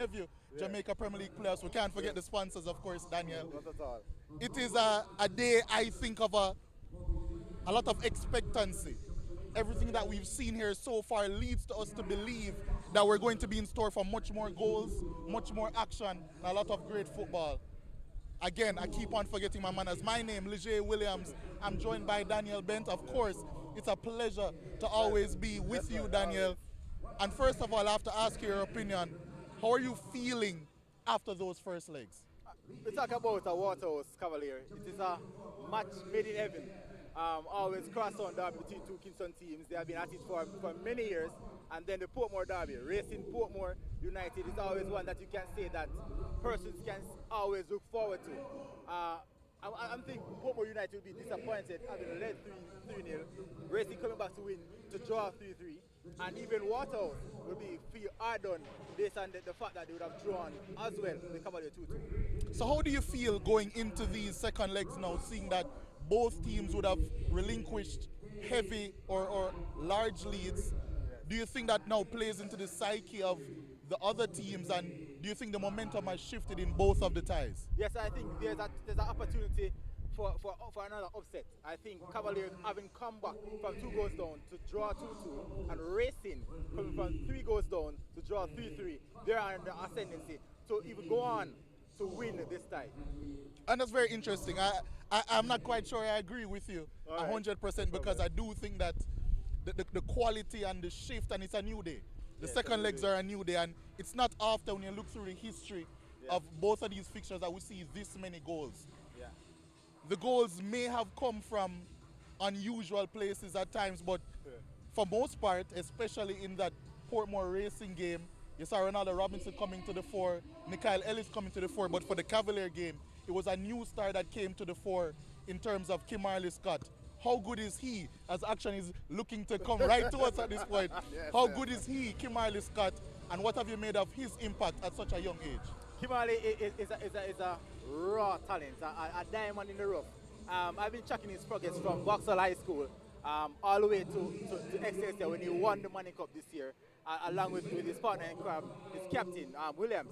Review, Jamaica Premier League players. We can't forget the sponsors, of course, Daniel. Not at all. It is a day I think of a lot of expectancy. Everything that we've seen here so far leads to us to believe that we're going to be in store for much more goals, much more action, and a lot of great football. Again, I keep on forgetting my manners. My name, Leger Williams. I'm joined by Daniel Bent. Of course, it's a pleasure to always be with you, Daniel. And first of all, I have to ask you your opinion. How are you feeling after those first legs? We talk about a Waterhouse Cavalier. It is a match made in heaven. Always cross-on derby between two Kingston teams. They have been at it for many years. And then the Portmore derby, Racing Portmore United, is always one that you can say that persons can always look forward to. I'm thinking Portmore United will be disappointed having led 3-0. Racing coming back to win, to draw 3-3. And even Waterhouse will be feel hard done based on the fact that they would have drawn as well the Cavalier 2-2. So how do you feel going into these second legs now, seeing that both teams would have relinquished heavy or large leads? Do you think that now plays into the psyche of the other teams, and do you think the momentum has shifted in both of the ties? Yes, I think there's an opportunity for another upset. I think Cavalier having come back from 2 goals down to draw 2-2, and Racing coming from 3 goals down to draw 3-3. They are in the ascendancy to even go on to win this tie. And that's very interesting. I'm not quite sure I agree with you 100% because I do think that the quality and the shift, and it's a new day. The second legs are a new day, and it's not often when you look through the history of both of these fixtures that we see this many goals. Yeah. The goals may have come from unusual places at times, but for most part, especially in that Portmore Racing game, you saw Ronaldo Robinson coming to the fore, Mikael Ellis coming to the fore, but for the Cavalier game, it was a new star that came to the fore in terms of Kimberly Scott. How good is he, as action is looking to come right to us at this point? How good is he, Kimberly Scott, and what have you made of his impact at such a young age? Kimberly is a raw talent, a diamond in the rough. I've been tracking his progress from Vauxhall High School all the way to Excelsior when he won the Money Cup this year, along with his partner in crime, his captain, Williams.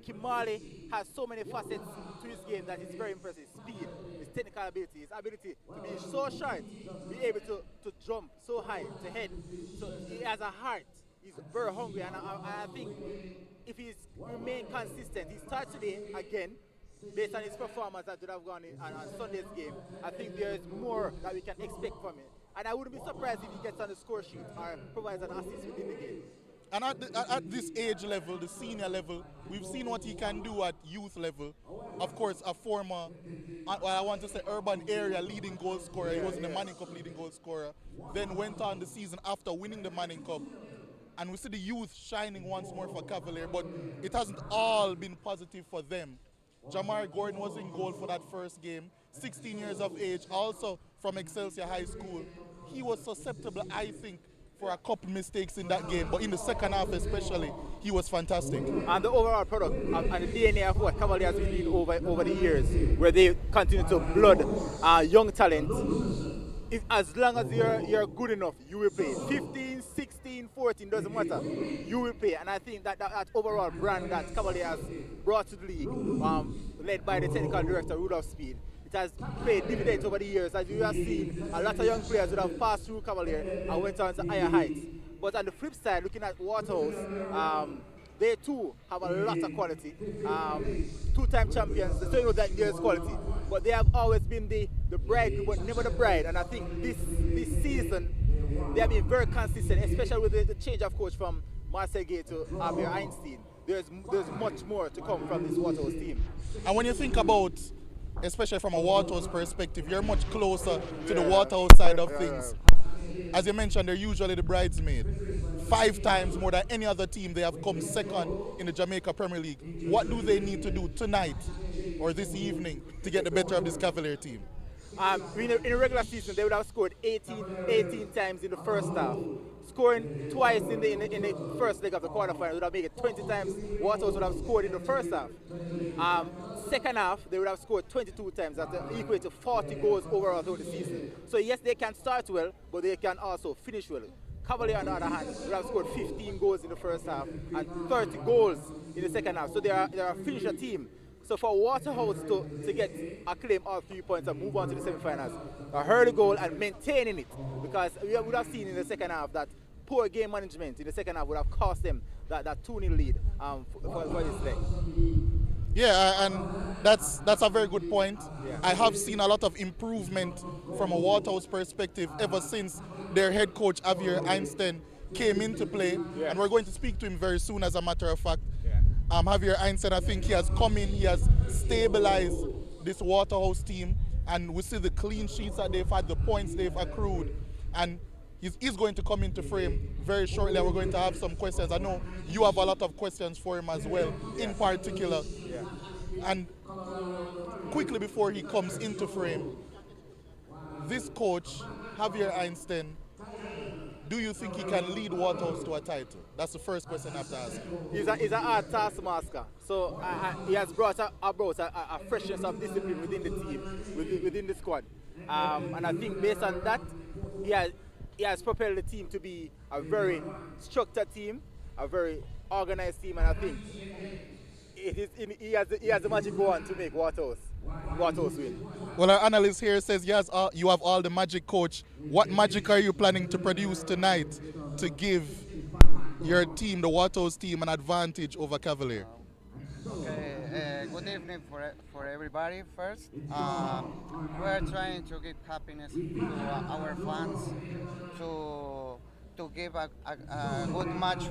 Kimberly has so many facets to his game that is very impressive. Speed, his technical ability, his ability to be so short, be able to jump so high, to head. So he has a heart. He's very hungry, and I think if he's remain consistent, he starts today again, based on his performance that would have gone on Sunday's game. I think there is more that we can expect from him. And I wouldn't be surprised if he gets on the score sheet or provides an assist within the game. And at this age level, the senior level, we've seen what he can do at youth level. Of course, a former, I want to say urban area leading goal scorer. He was in the Manning Cup leading goal scorer. Then went on the season after winning the Manning Cup. And we see the youth shining once more for Cavalier, but it hasn't all been positive for them. Jamar Gordon was in goal for that first game, 16 years of age, also from Excelsior High School. He was susceptible, I think, for a couple mistakes in that game, but in the second half especially, he was fantastic. And the overall product and the DNA of what Cavalier has been doing over the years, where they continue to blood young talent, as long as you're good enough, you will play. 15, 16, 14, doesn't matter. You will play. And I think that overall brand that Cavalier has brought to the league, led by the technical director, Rudolph Speed, it has paid dividends over the years. As you have seen, a lot of young players would have passed through Cavalier and went on to higher heights. But on the flip side, looking at Waterhouse, they too have a lot of quality. 2-time champions, they know that there's quality. But they have always been the bride, but never the bride. And I think this season, they have been very consistent, especially with the change of coach from Marcel Gay to Abir Einstein. There's much more to come from this Waterhouse team. And when you think about, especially from a Waterhouse perspective, you're much closer to the Waterhouse side of things. As you mentioned, they're usually the bridesmaid. 5 times more than any other team, they have come second in the Jamaica Premier League. What do they need to do tonight or this evening to get the better of this Cavalier team? In a regular season, they would have scored 18 times in the first half. Scoring twice in the first leg of the quarterfinal would have made it 20 times. Waterhouse would have scored in the first half. Second half, they would have scored 22 times. That equates to 40 goals overall throughout the season. So yes, they can start well, but they can also finish well. Cavalier, on the other hand, would have scored 15 goals in the first half and 30 goals in the second half. So they are a finisher team. So for Waterhouse to get a claim all 3 points and move on to the semi-finals, a hurdle goal and maintaining it, because we would have seen in the second half that poor game management in the second half would have cost them that 2-0 lead for this leg. Yeah, and that's a very good point. Yeah. I have seen a lot of improvement from a Waterhouse perspective ever since their head coach Javier Einstein came into play, and we're going to speak to him very soon, as a matter of fact. Javier Einstein, I think he has come in, he has stabilized this Waterhouse team, and we see the clean sheets that they've had, the points they've accrued, and he's going to come into frame very shortly, and we're going to have some questions. I know you have a lot of questions for him as well, in particular. And quickly before he comes into frame, this coach, Javier Einstein, do you think he can lead Waterhouse to a title? That's the first question I have to ask. He's a hard taskmaster. So he has brought a freshness of discipline within the team, within the squad. And I think based on that, he has propelled the team to be a very structured team, a very organized team, and I think he has the magic wand to make Waterhouse win. Well, our analyst here says yes, you have all the magic, coach. What magic are you planning to produce tonight to give your team, the Waterhouse team, an advantage over Cavalier? Okay, good evening for everybody first. We're trying to give happiness to our fans, to give a good match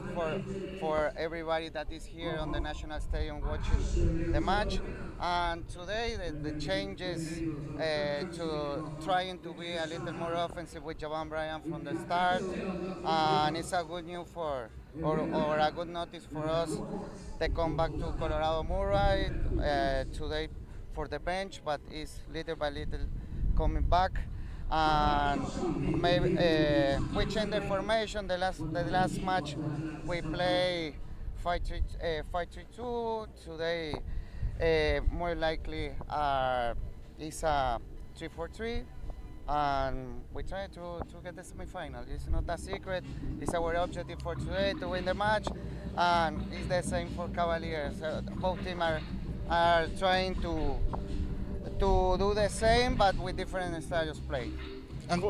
for everybody that is here on the National Stadium watching the match. And today the changes to trying to be a little more offensive with Javan Bryan from the start, and it's a good news or a good notice for us. They come back to Colorado Murray today for the bench, but is little by little coming back. And maybe we changed the formation. The last match we play 5-3-2. Today more likely is a 3-4-3, and we try to get the semi-final. It's not a secret. It's our objective for today to win the match, and it's the same for Cavaliers. Both teams are trying to do the same, but with different styles of play. And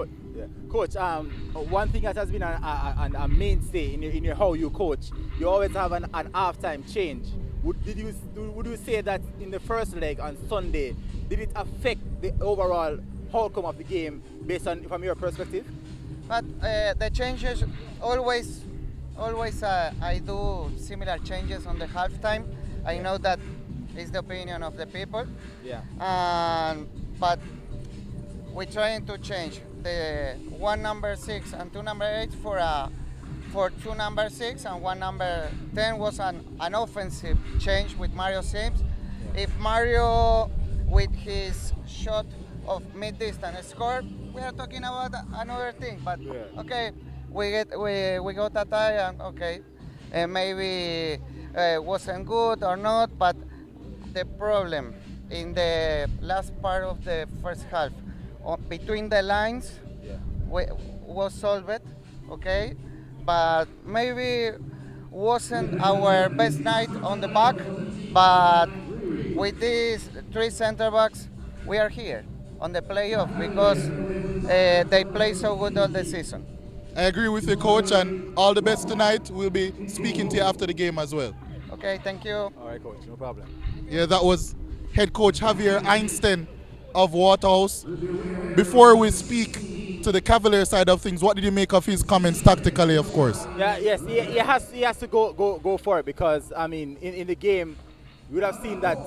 Coach, one thing that has been a mainstay in your how you coach, you always have an halftime change. Would you say that in the first leg on Sunday, did it affect the overall outcome of the game based on from your perspective? But the changes always I do similar changes on the halftime. I know that is the opinion of the people. But we're trying to change the one number 6 and two number 8 for two number 6, and one number 10 was an offensive change with Mario Sims. If Mario with his shot of mid-distance score, we are talking about another thing. But okay, we got a tie, and okay, maybe wasn't good or not. But the problem in the last part of the first half, between the lines, was solved. Okay, but maybe wasn't our best night on the back. But with these 3 center backs, we are here on the playoff because they play so good all the season. I agree with you, coach, and all the best tonight. We'll be speaking to you after the game as well. Okay, thank you. All right, coach, no problem. Yeah, that was head coach Javier Einstein of Waterhouse. Before we speak to the Cavalier side of things, what did you make of his comments tactically, of course? He has to go for it, because I mean in the game we would have seen that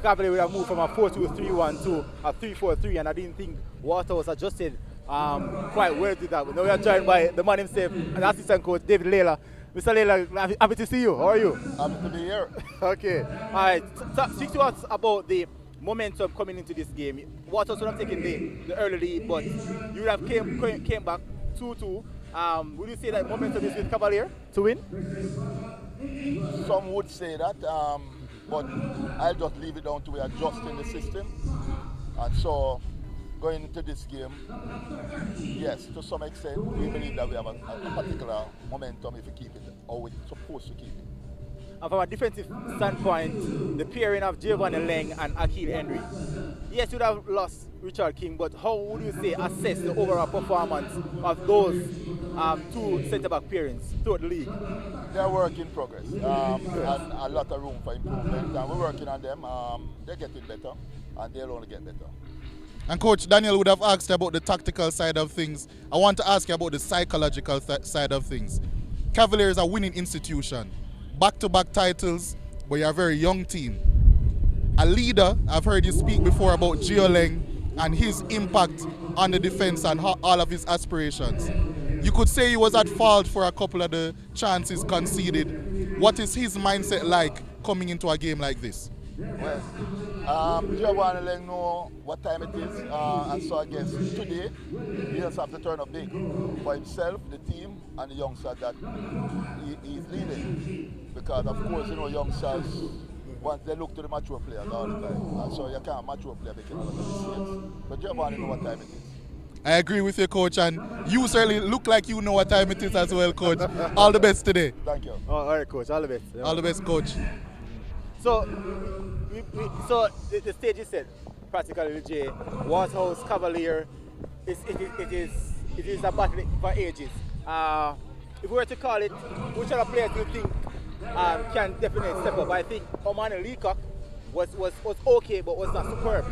Cavalier would have moved from a 4-2-3-1 to a 3-4-3, and I didn't think Waterhouse adjusted quite well to that. Now we are joined by the man himself, an assistant coach, David Layla. Mr. Layla, happy to see you. How are you? Happy to be here. Okay. All right. Speak to us about the momentum coming into this game. Waterhouse would have taken the early lead, but you would have came back 2-2. Would you say that momentum is with Cavalier to win? Some would say that, but I'll just leave it down to we adjusting the system. And so going into this game, yes, to some extent, we believe that we have a particular momentum if we keep it, or we're supposed to keep it. And from a defensive standpoint, the pairing of Giovanni Leng and Akil Henry. Yes, you would have lost Richard King, but how would you say assess the overall performance of those two centre-back pairings throughout the league? They're work in progress, and a lot of room for improvement, and we're working on them. They're getting better, and they'll only get better. And Coach, Daniel would have asked about the tactical side of things. I want to ask you about the psychological side of things. Cavalier is a winning institution. Back-to-back titles, but you're a very young team. A leader, I've heard you speak before about Gio Leng and his impact on the defense and all of his aspirations. You could say he was at fault for a couple of the chances conceded. What is his mindset like coming into a game like this? Well, Giovanni Leng know what time it is, and so I guess today he just have to turn up big for himself, the team, and the youngsters that he's leading. Because of course, you know, youngsters, once they look to the mature players all the time, and so you can't mature player making a lot of mistakes. But Giovanni know what time it is. I agree with you, Coach, and you certainly look like you know what time it is as well, Coach. All the best today. Thank you. All right, Coach. All the best. All the best, Coach. So, the stage is set, practically, Jay. Waterhouse, Cavalier, it is a battle for ages. If we were to call it, which other players do you think can definitely step up? I think Omani Leacock was okay, but was not superb.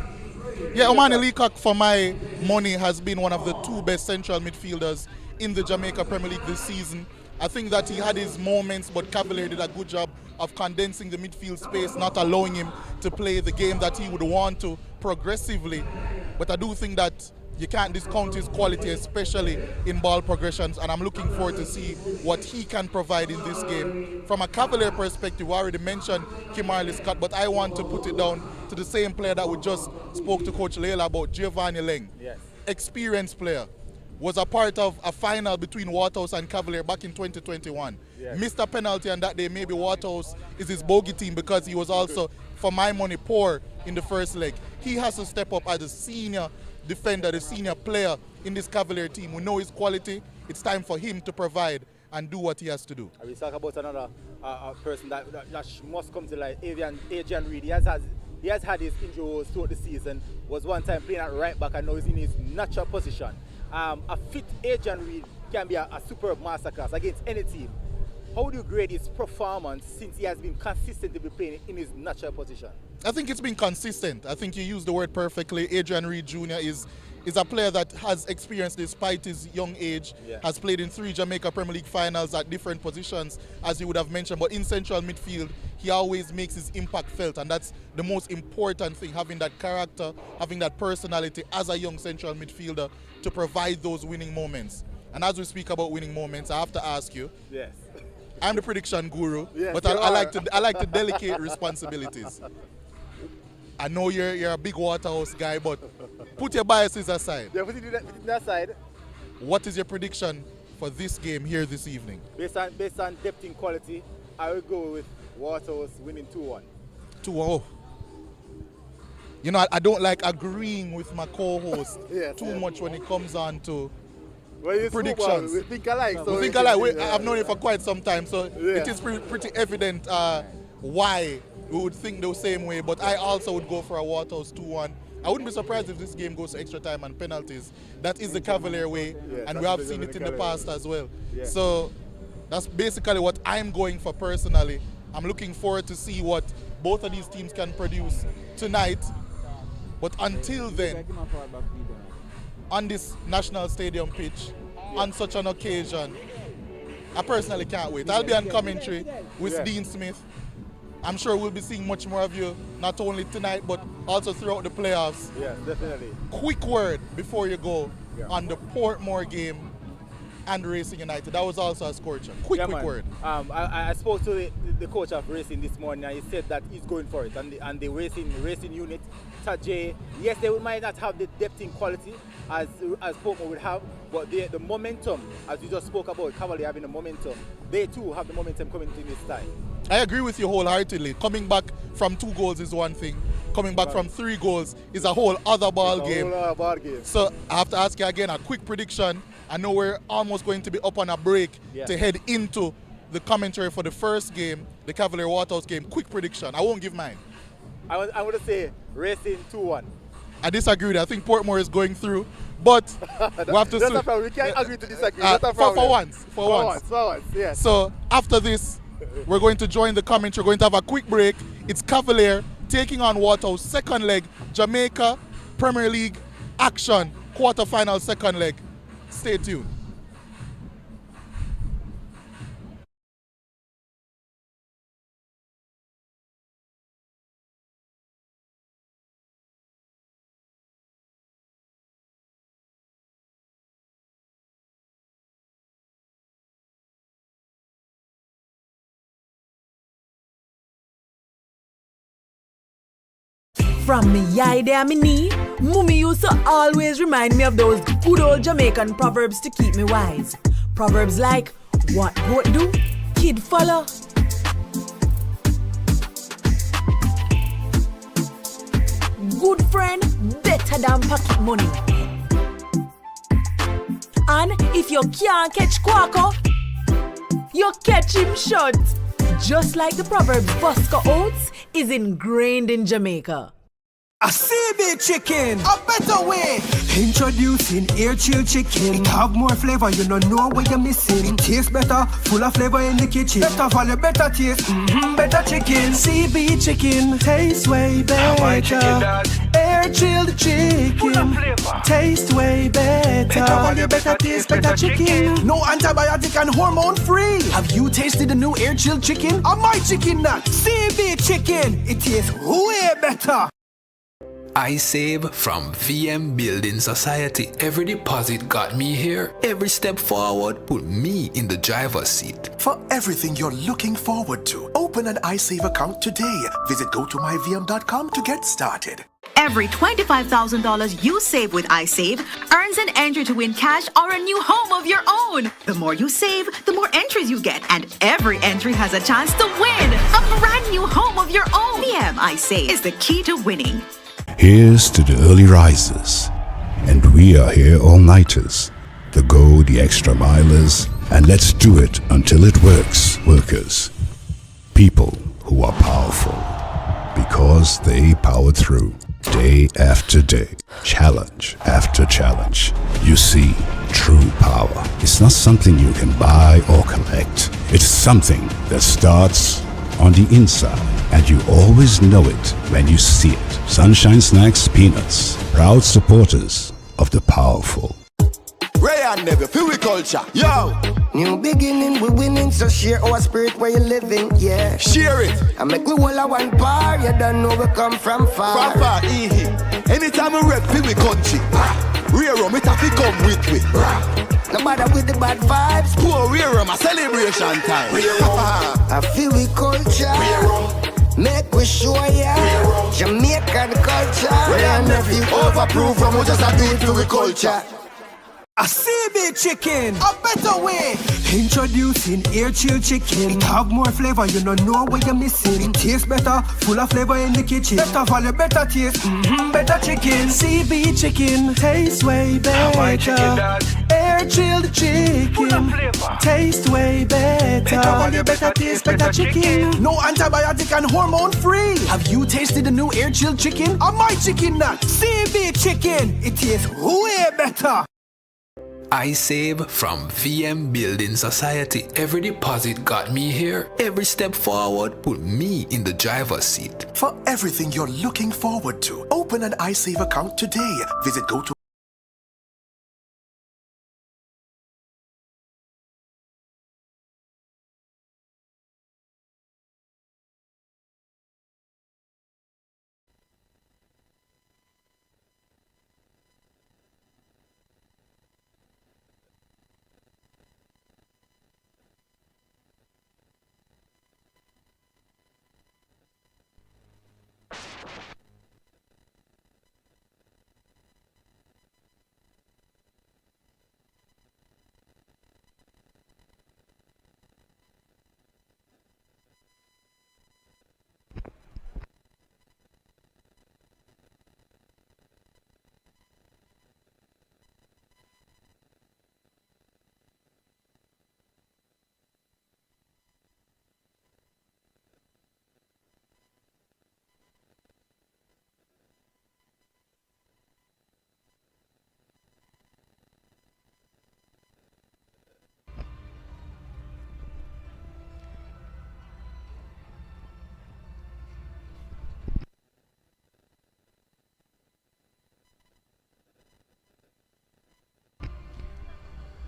Yeah, Omani Leacock, for my money, has been one of the two best central midfielders in the Jamaica Premier League this season. I think that he had his moments, but Cavalier did a good job of condensing the midfield space, not allowing him to play the game that he would want to progressively. But I do think that you can't discount his quality, especially in ball progressions, and I'm looking forward to see what he can provide in this game. From a Cavalier perspective, we already mentioned Kimberly Scott, but I want to put it down to the same player that we just spoke to Coach Leila about, Giovanni Leng. Yes. Experienced player. Was a part of a final between Waterhouse and Cavalier back in 2021. Yes. Missed a penalty, and that day maybe Waterhouse is his bogey team because he was also, for my money, poor in the first leg. He has to step up as a senior defender, the senior player in this Cavalier team. We know his quality. It's time for him to provide and do what he has to do. We talk about another person that must come to light, Adrian Reid. He has had his injuries throughout the season. Was one time playing at right back and now he's in his natural position. A fit Adrian Reid can be a superb masterclass against any team. How do you grade his performance since he has been consistently playing in his natural position? I think it's been consistent. I think you used the word perfectly. Adrian Reid Jr. is a player that has experience despite his young age, has played in 3 Jamaica Premier League finals at different positions, as you would have mentioned, but in central midfield, he always makes his impact felt, and that's the most important thing, having that character, having that personality as a young central midfielder to provide those winning moments. And as we speak about winning moments, I have to ask you, yes. I'm the prediction guru, yes, but I like to delegate responsibilities. I know you're a big Waterhouse guy, but put your biases aside. Yeah, put it aside. What is your prediction for this game here this evening? Based on depth in quality, I will go with Waterhouse winning 2-1. 2-0. You know, I don't like agreeing with my co-host too much when it comes on to predictions. We think alike. So we think alike. I've known it for quite some time, so it is pretty evident why we would think the same way, but I also would go for a Waterhouse 2-1. I wouldn't be surprised if this game goes to extra time and penalties. That is the Cavalier way, and we have seen it in the past as well. Yeah. So that's basically what I'm going for personally. I'm looking forward to see what both of these teams can produce tonight. But until then, on this National Stadium pitch, on such an occasion, I personally can't wait. I'll be on commentary with Dean Smith. I'm sure we'll be seeing much more of you, not only tonight, but also throughout the playoffs. Yeah, definitely. Quick word before you go on the Portmore game and Racing United. That was also a scorcher. Quick word. I spoke to the coach of Racing this morning, and he said that he's going for it. And the racing unit, Tajay, yes, they might not have the depth in quality as Portmore would have, but the momentum, as you just spoke about, Cavalier having the momentum, they too have the momentum coming in this time. I agree with you wholeheartedly. Coming back from 2 goals is one thing, coming back from 3 goals is a whole other ball game. Ball game. So I have to ask you again a quick prediction. I know we're almost going to be up on a break to head into the commentary for the first game, the Cavalier Waterhouse game. Quick prediction. I won't give mine. I would say Racing 2-1. I disagree with that. I think Portmore is going through, but we have to That's see. a problem. We can't agree to disagree. For once. For once, yes. So after this, we're going to join the commentary. We're going to have a quick break. It's Cavalier taking on Waterhouse, second leg, Jamaica Premier League action, quarterfinal, second leg. Stay tuned. From me yai there me knee, Mummy used to always remind me of those good old Jamaican proverbs to keep me wise. Proverbs like, what goat do, kid follow. Good friend, better than pocket money. And if you can't catch Quaco, you catch him short. Just like the proverb Bosco Oats is ingrained in Jamaica. A CB chicken, a better way. Introducing air chill chicken. It have more flavor, you don't know what you're missing. It tastes better, full of flavor in the kitchen. Better value, better taste, better chicken. CB chicken, tastes way better. Air chilled chicken, full of flavor. Taste way better. Better value, better taste, better chicken. No antibiotic and hormone free. Have you tasted the new air chilled chicken? Or my chicken nut? CB chicken, it tastes way better. I save from VM Building Society. Every deposit got me here. Every step forward put me in the driver's seat. For everything you're looking forward to, open an iSave account today. Visit gotomyvm.com to get started. Every $25,000 you save with iSave earns an entry to win cash or a new home of your own. The more you save, the more entries you get, and every entry has a chance to win a brand new home of your own. VM iSave is the key to winning. Here's to the early risers, and we are here all-nighters, the go the extra milers, and let's do it until it works, workers. People who are powerful, because they power through, day after day, challenge after challenge. You see, true power is not something you can buy or collect. It's something that starts on the inside, and you always know it when you see it. Sunshine Snacks Peanuts, proud supporters of the powerful. Ray and Neve, feel we culture. Yo! New beginning, we winning, so share our spirit where you living, yeah. Share it! I make we all a one bar, you don't know we come from far. From far, anytime we rep, feel we country. Rear rum, it have to come with we. No matter with the bad vibes. Poor rear rum, a celebration time. I feel we culture. Make we show ya Jamaican culture. Ray and Neve, overproof from we just a do it for we culture. A CB chicken, a better way. Introducing air chill chicken. It have more flavor, you don't know what you're missing. It tastes better, full of flavor in the kitchen. Better value, better taste, better chicken. CB chicken, tastes way better. Air chilled chicken, full of flavor. Taste way better. Better value, better taste, better chicken. No antibiotic and hormone free. Have you tasted the new air chilled chicken? Or my chicken nut? CB chicken, it tastes way better. I save from VM Building Society. Every deposit got me here. Every step forward put me in the driver's seat. For everything you're looking forward to, open an iSave account today. Visit GoTo.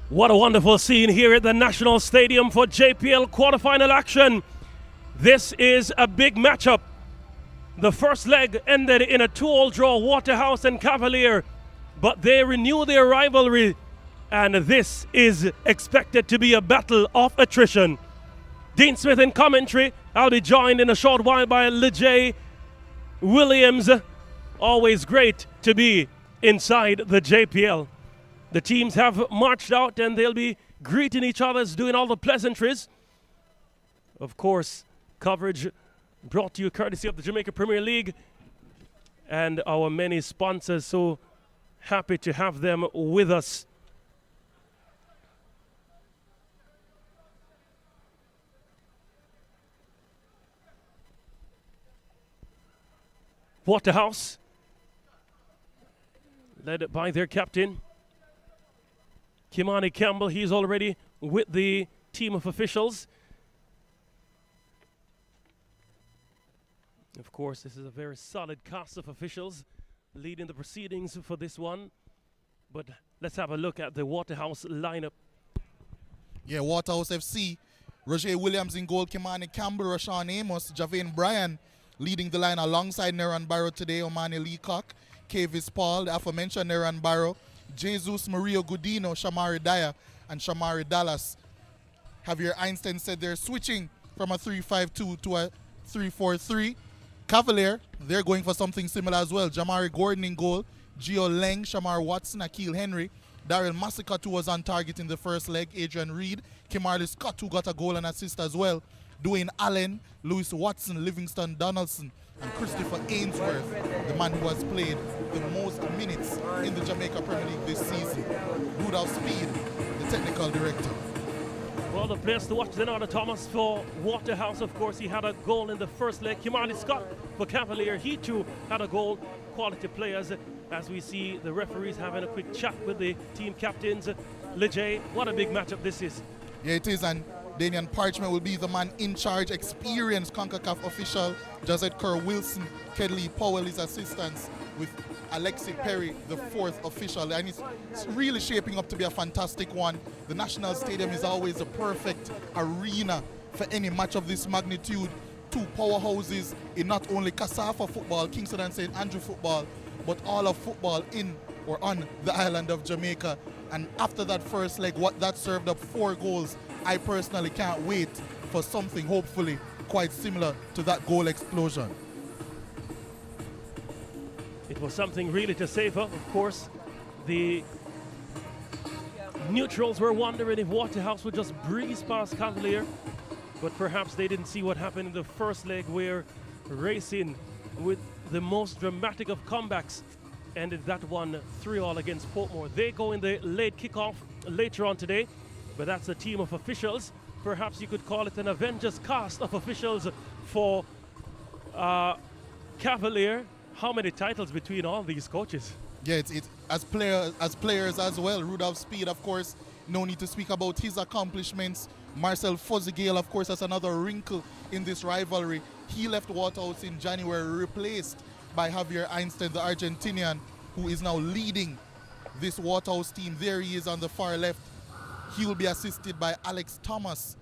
What a wonderful scene here at the National Stadium for JPL quarterfinal action. This is a big matchup. The first leg ended in a 2-2 draw, Waterhouse and Cavalier, but they renew their rivalry, and this is expected to be a battle of attrition. Dean Smith in commentary. I'll be joined in a short while by Lejay Williams. Always great to be inside the JPL. The teams have marched out and they'll be greeting each other, doing all the pleasantries. Of course, coverage brought to you courtesy of the Jamaica Premier League and our many sponsors. So happy to have them with us. Waterhouse, led by their captain, Kimani Campbell. He's already with the team of officials. Of course, this is a very solid cast of officials leading the proceedings for this one. But let's have a look at the Waterhouse lineup. Yeah, Waterhouse FC. Roger Williams in goal, Kimani Campbell, Rashawn Amos, Javane Bryan leading the line alongside Neran Barrow today, Omani Leacock, Kavis Paul, the aforementioned Neran Barrow, Jesus Mario Gudino, Shamari Dyer, and Shamari Dallas. Javier Einstein said they're switching from a 3-5-2 to a 3-4-3. Cavalier, they're going for something similar as well. Jamari Gordon in goal, Gio Leng, Shamar Watson, Akil Henry, Daryl Massacre, who was on target in the first leg, Adrian Reed, Kimarley Scott, who got a goal and assist as well, Dwayne Allen, Lewis Watson, Livingston Donaldson, and Christopher Ainsworth, the man who has played the most minutes in the Jamaica Premier League this season. Rudolph Speed, the technical director. Well, the players to watch then are the Thomas for Waterhouse. Of course, he had a goal in the first leg. Kimani Scott for Cavalier, he too had a goal. Quality players, as we see the referees having a quick chat with the team captains. Lejay, what a big matchup this is. Yeah, it is, and Damian Parchment will be the man in charge. Experienced CONCACAF official Josette Kerr Wilson, Kedley Powell, his assistants, with Alexi Perry, the fourth official. And it's really shaping up to be a fantastic one. The National Stadium is always the perfect arena for any match of this magnitude. Two powerhouses in not only Kasafa football, Kingston and St. Andrew football, but all of football in or on the island of Jamaica. And after that first leg, what that served up 4 goals. I personally can't wait for something hopefully quite similar to that goal explosion. It was something really to savor. Of course, the neutrals were wondering if Waterhouse would just breeze past Cavalier, but perhaps they didn't see what happened in the first leg, where Racing, with the most dramatic of comebacks, ended that one 3-3 against Portmore. They go in the late kickoff later on today, but that's a team of officials. Perhaps you could call it an Avengers cast of officials for Cavalier. How many titles between all these coaches? Yeah, it's as players as well. Rudolph Speed, of course, no need to speak about his accomplishments. Marcel Fozigale, of course, that's another wrinkle in this rivalry. He left Waterhouse in January, replaced by Javier Einstein, the Argentinian, who is now leading this Waterhouse team. There he is on the far left. He will be assisted by Alex Thomas.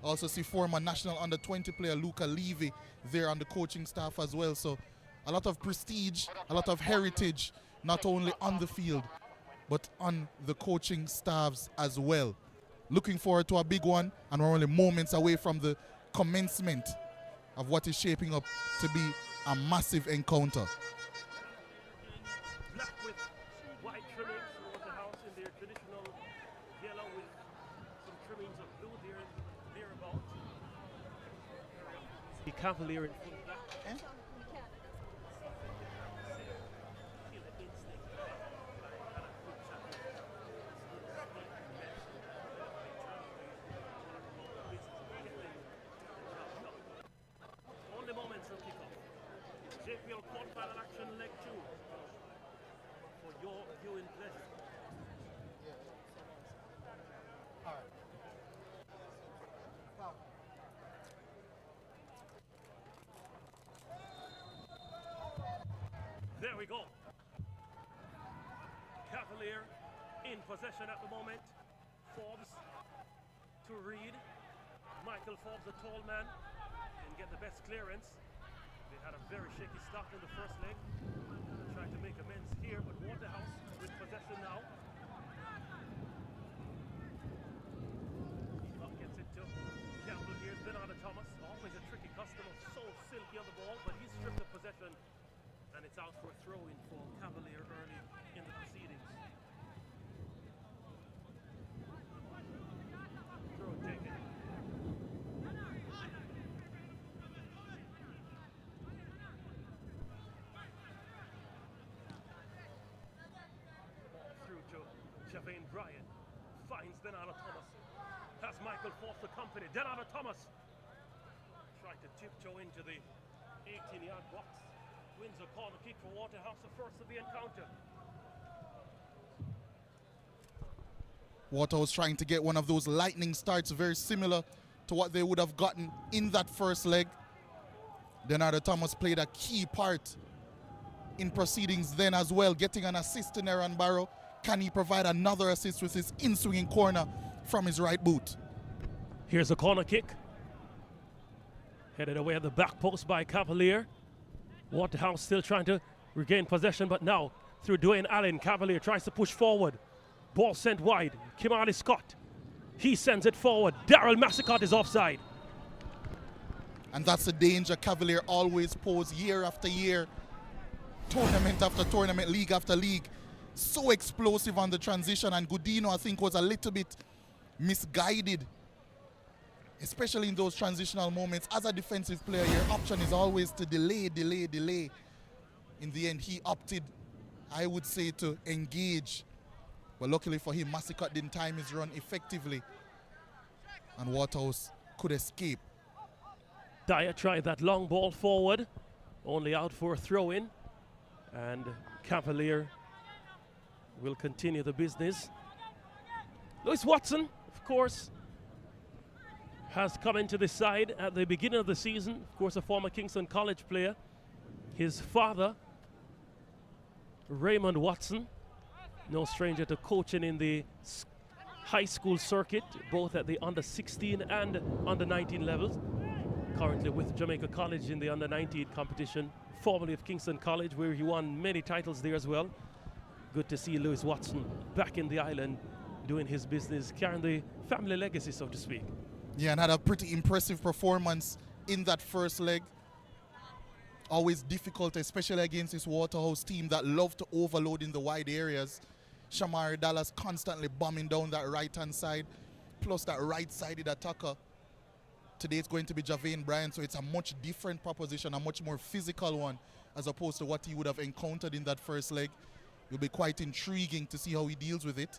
Also see former national under-20 player Luca Levy there on the coaching staff as well. So a lot of prestige, a lot of heritage, not only on the field, but on the coaching staffs as well. Looking forward to a big one, and we're only moments away from the commencement of what is shaping up to be a massive encounter. Black with white trimmings, Waterhouse in their traditional yellow with some trimmings of blue thereabout. The Cavalier in full black. Only moments of kickoff. JPL quarterfinal action leg 2 for your viewing pleasure. we go. Cavalier in possession at the moment. Forbes to Reed. Michael Forbes, the tall man, didn't get the best clearance. They had a very shaky start in the first leg. Trying to make amends here, but Waterhouse with possession now. He gets it to Campbell. Here's Bernardo Thomas, always a tricky customer, so silky on the ball, but he's stripped of possession, and it's out for a throw-in for Cavalier early in the proceedings. Throw taken. Javane Bryant finds Denardo Thomas. Has Michael Forbes accompanied. Denardo Thomas tried to tiptoe into the 18-yard box. Wins a corner kick for Waterhouse, the first of the encounter. Waterhouse trying to get one of those lightning starts, very similar to what they would have gotten in that first leg. Denardo Thomas played a key part in proceedings then as well, getting an assist in Aaron Barrow. Can he provide another assist with his in-swinging corner from his right boot? Here's a corner kick. Headed away at the back post by Cavalier. Waterhouse still trying to regain possession, but now through Dwayne Allen, Cavalier tries to push forward. Ball sent wide. Kimani Scott. He sends it forward. Daryl Massicott is offside. And that's the danger Cavalier always pose year after year. Tournament after tournament, league after league. So explosive on the transition, and Godino I think was a little bit misguided, especially in those transitional moments. As a defensive player, your option is always to delay. In the end, he opted, I would say, to engage. But luckily for him, Massicott didn't time his run effectively, and Waterhouse could escape. Dyer tried that long ball forward, only out for a throw-in, and Cavalier will continue the business. Lewis Watson, of course, has come into the side at the beginning of the season. Of course, a former Kingston College player. His father, Raymond Watson, no stranger to coaching in the high school circuit, both at the under-16 and under-19 levels. Currently with Jamaica College in the under-19 competition, formerly of Kingston College, where he won many titles there as well. Good to see Lewis Watson back in the island doing his business, carrying the family legacy, so to speak. Yeah, and had a pretty impressive performance in that first leg. Always difficult, especially against this Waterhouse team that love to overload in the wide areas. Shamari Dallas constantly bombing down that right-hand side, plus that right-sided attacker. Today it's going to be Javane Bryant, so it's a much different proposition, a much more physical one, as opposed to what he would have encountered in that first leg. It'll be quite intriguing to see how he deals with it.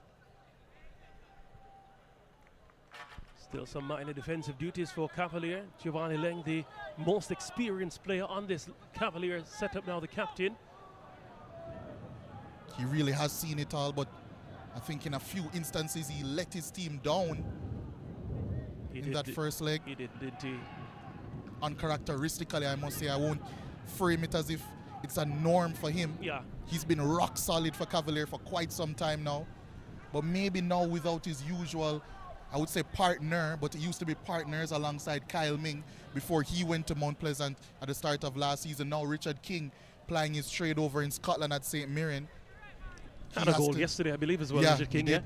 Still some minor defensive duties for Cavalier. Giovanni Leng, the most experienced player on this Cavalier setup now, the captain. He really has seen it all, but I think in a few instances he let his team down in that first leg. He did, didn't he? Uncharacteristically, I must say. I won't frame it as if it's a norm for him. Yeah. He's been rock solid for Cavalier for quite some time now. But maybe now without his usual, I would say, partner, but it used to be partners alongside Kyle Ming before he went to Mount Pleasant at the start of last season. Now Richard King plying his trade over in Scotland at St. Mirren. Had a goal yesterday, I believe, as well, yeah, Richard King. Yeah.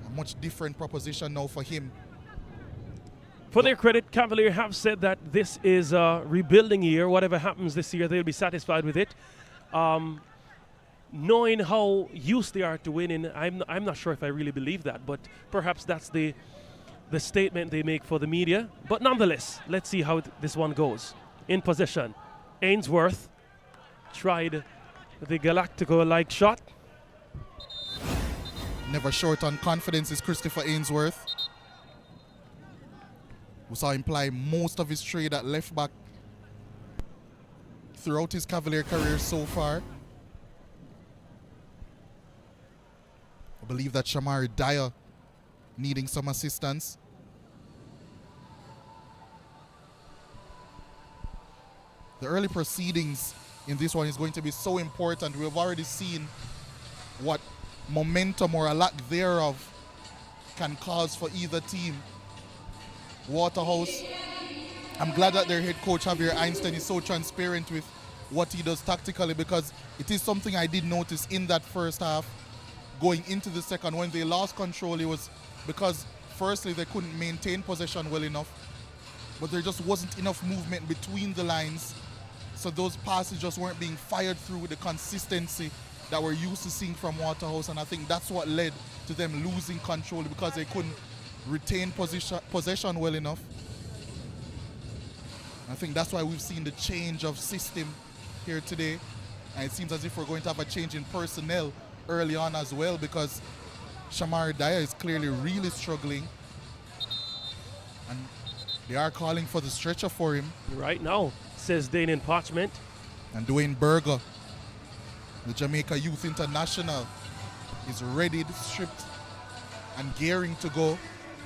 A much different proposition now for him. For their credit, Cavalier have said that this is a rebuilding year. Whatever happens this year, they'll be satisfied with it. Knowing how used they are to winning, I'm not sure if I really believe that, but perhaps that's the statement they make for the media. But nonetheless, let's see how this one goes. In possession, Ainsworth tried the Galactico-like shot. Never short on confidence is Christopher Ainsworth. We saw him play most of his trade at left back throughout his Cavalier career so far. I believe that Shamari Dyer needing some assistance. The early proceedings in this one is going to be so important. We have already seen what momentum or a lack thereof can cause for either team. Waterhouse, I'm glad that their head coach Javier Einstein is so transparent with what he does tactically, because it is something I did notice in that first half. Going into the second, when they lost control, it was because firstly they couldn't maintain possession well enough, but there just wasn't enough movement between the lines, so those passes just weren't being fired through with the consistency that we're used to seeing from Waterhouse, and I think that's what led to them losing control, because they couldn't retain possession well enough. I think that's why we've seen the change of system here today, and it seems as if we're going to have a change in personnel early on as well, because Shamar Dyer is clearly really struggling, and they are calling for the stretcher for him right now, says Danian Parchment. And Dwayne Berger, the Jamaica Youth International, is ready, stripped and gearing to go,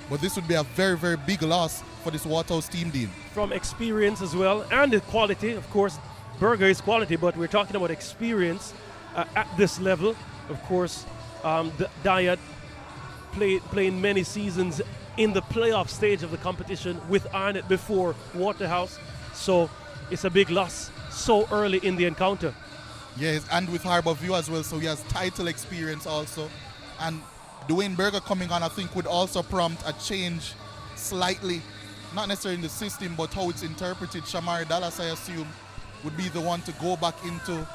but this would be a very, very big loss for this Waterhouse team, Dean. From experience as well, and the quality, of course. Berger is quality, but we're talking about experience at this level. Of course, Dyer playing many seasons in the playoff stage of the competition with Arnett before Waterhouse, so it's a big loss so early in the encounter. Yes, and with Harbourview as well, so he has title experience also. And Dwayne Berger coming on, I think, would also prompt a change slightly, not necessarily in the system, but how it's interpreted. Shamari Dallas, I assume, would be the one to go back into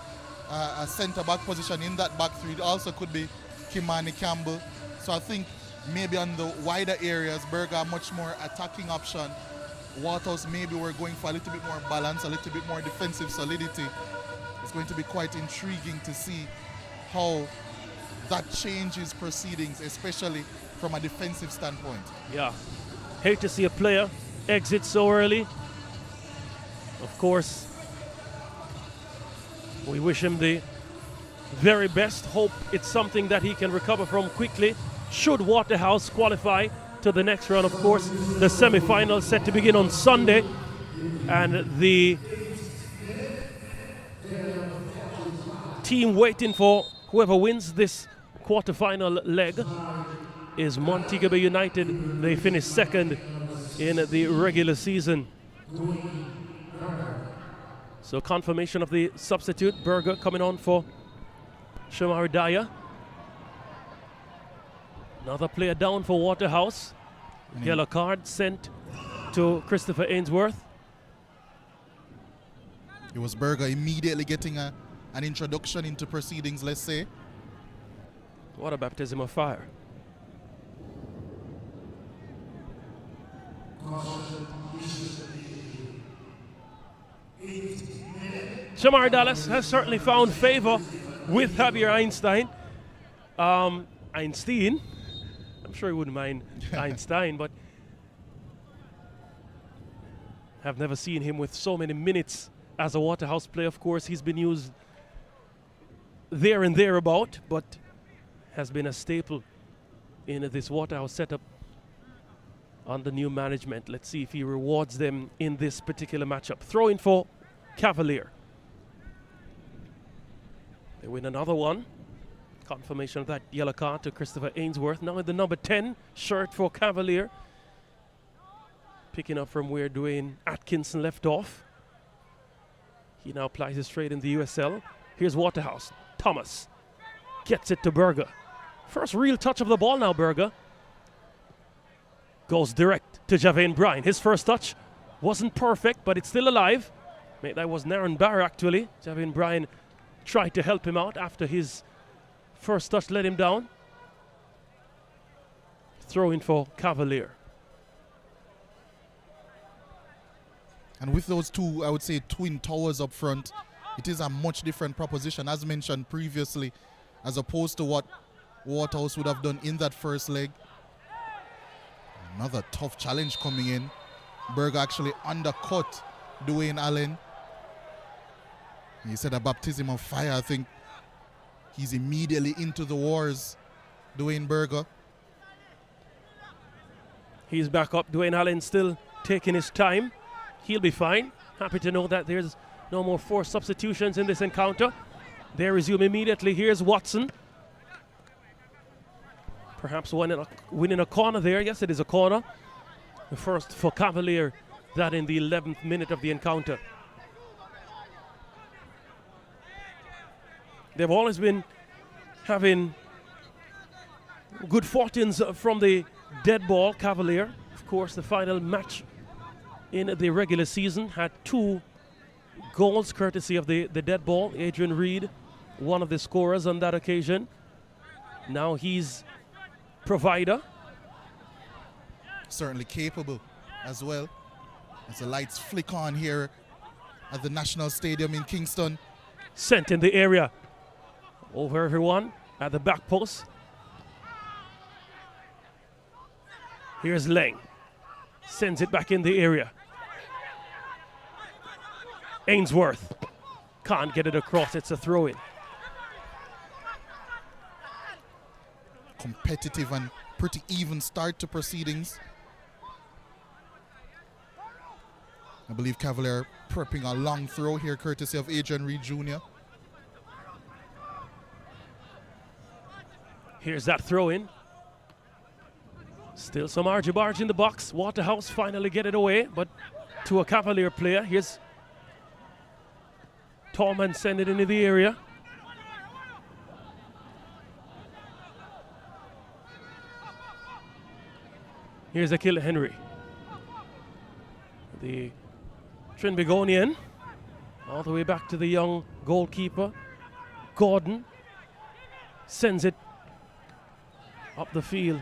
a centre-back position in that back three. It also could be Kimani Campbell. So I think maybe on the wider areas, Berger a much more attacking option. Waterhouse, maybe we're going for a little bit more balance, a little bit more defensive solidity. It's going to be quite intriguing to see how that changes proceedings, especially from a defensive standpoint. Yeah, hate to see a player exit so early. Of course, we wish him the very best. Hope it's something that he can recover from quickly. Should Waterhouse qualify to the next round, of course, the semi-final set to begin on Sunday, and the team waiting for whoever wins this quarter-final leg is Montego Bay United. They finished second in the regular season. So confirmation of the substitute, Berger coming on for Shamari Dyer. Another player down for Waterhouse. Yellow card sent to Christopher Ainsworth. It was Berger immediately getting an introduction into proceedings, let's say. What a baptism of fire. Shamar Dallas has certainly found favor with Javier Einstein. Einstein, I'm sure he wouldn't mind Einstein, but have never seen him with so many minutes as a Waterhouse player. Of course, he's been used there and thereabout, but has been a staple in this Waterhouse setup under new management. Let's see if he rewards them in this particular matchup. Throw in for Cavalier. They win another one. Confirmation of that yellow card to Christopher Ainsworth. Now in the number 10 shirt for Cavalier. Picking up from where Dwayne Atkinson left off. He now applies his trade in the USL. Here's Waterhouse. Thomas gets it to Berger. First real touch of the ball now, Berger. Goes direct to Javane Bryan. His first touch wasn't perfect, but it's still alive. That was Naren Barr, actually. Javane Bryan tried to help him out after his first touch let him down. Throw in for Cavalier. And with those two, I would say, twin towers up front, it is a much different proposition, as mentioned previously, as opposed to what Waterhouse would have done in that first leg. Another tough challenge coming in. Berger actually undercut Dwayne Allen. He said a baptism of fire. I think he's immediately into the wars, Dwayne Berger. He's back up. Dwayne Allen still taking his time. He'll be fine. Happy to know that there's no more forced substitutions in this encounter. They resume immediately. Here's Watson. Perhaps winning a corner there. Yes, it is a corner. The first for Cavalier, that in the 11th minute of the encounter. They've always been having good fortunes from the dead ball. Cavalier, of course, the final match in the regular season had 2 goals courtesy of the dead ball. Adrian Reed, one of the scorers on that occasion. Now he's provider. Certainly capable as well. As the lights flick on here at the National Stadium in Kingston. Sent in the area. Over everyone at the back post. Here's Leng. Sends it back in the area. Ainsworth can't get it across. It's a throw-in. Competitive and pretty even start to proceedings. I believe Cavalier prepping a long throw here courtesy of Adrian Reed Jr. Here's that throw-in. Still some argy-bargy in the box. Waterhouse finally get it away, but to a Cavalier player. Here's Tallman send it into the area. Here's Akil Henry. The Trinbagonian all the way back to the young goalkeeper. Gordon sends it up the field.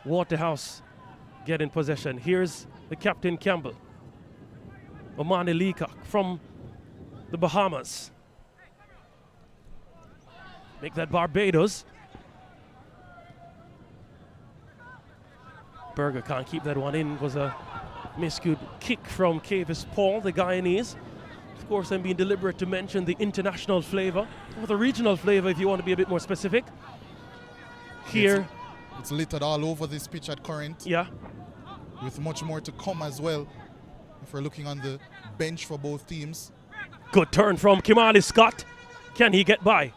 Waterhouse get in possession. Here's the captain Campbell. Omani Leacock from the Bahamas. Make that Barbados. Berger can't keep that one in. It was a miscued kick from Cavis Paul, the Guyanese. Of course, I'm being deliberate to mention the international flavor, or the regional flavor if you want to be a bit more specific. Here. It's littered all over this pitch at current. Yeah. With much more to come as well. If we're looking on the bench for both teams. Good turn from Kimali Scott. Can he get by?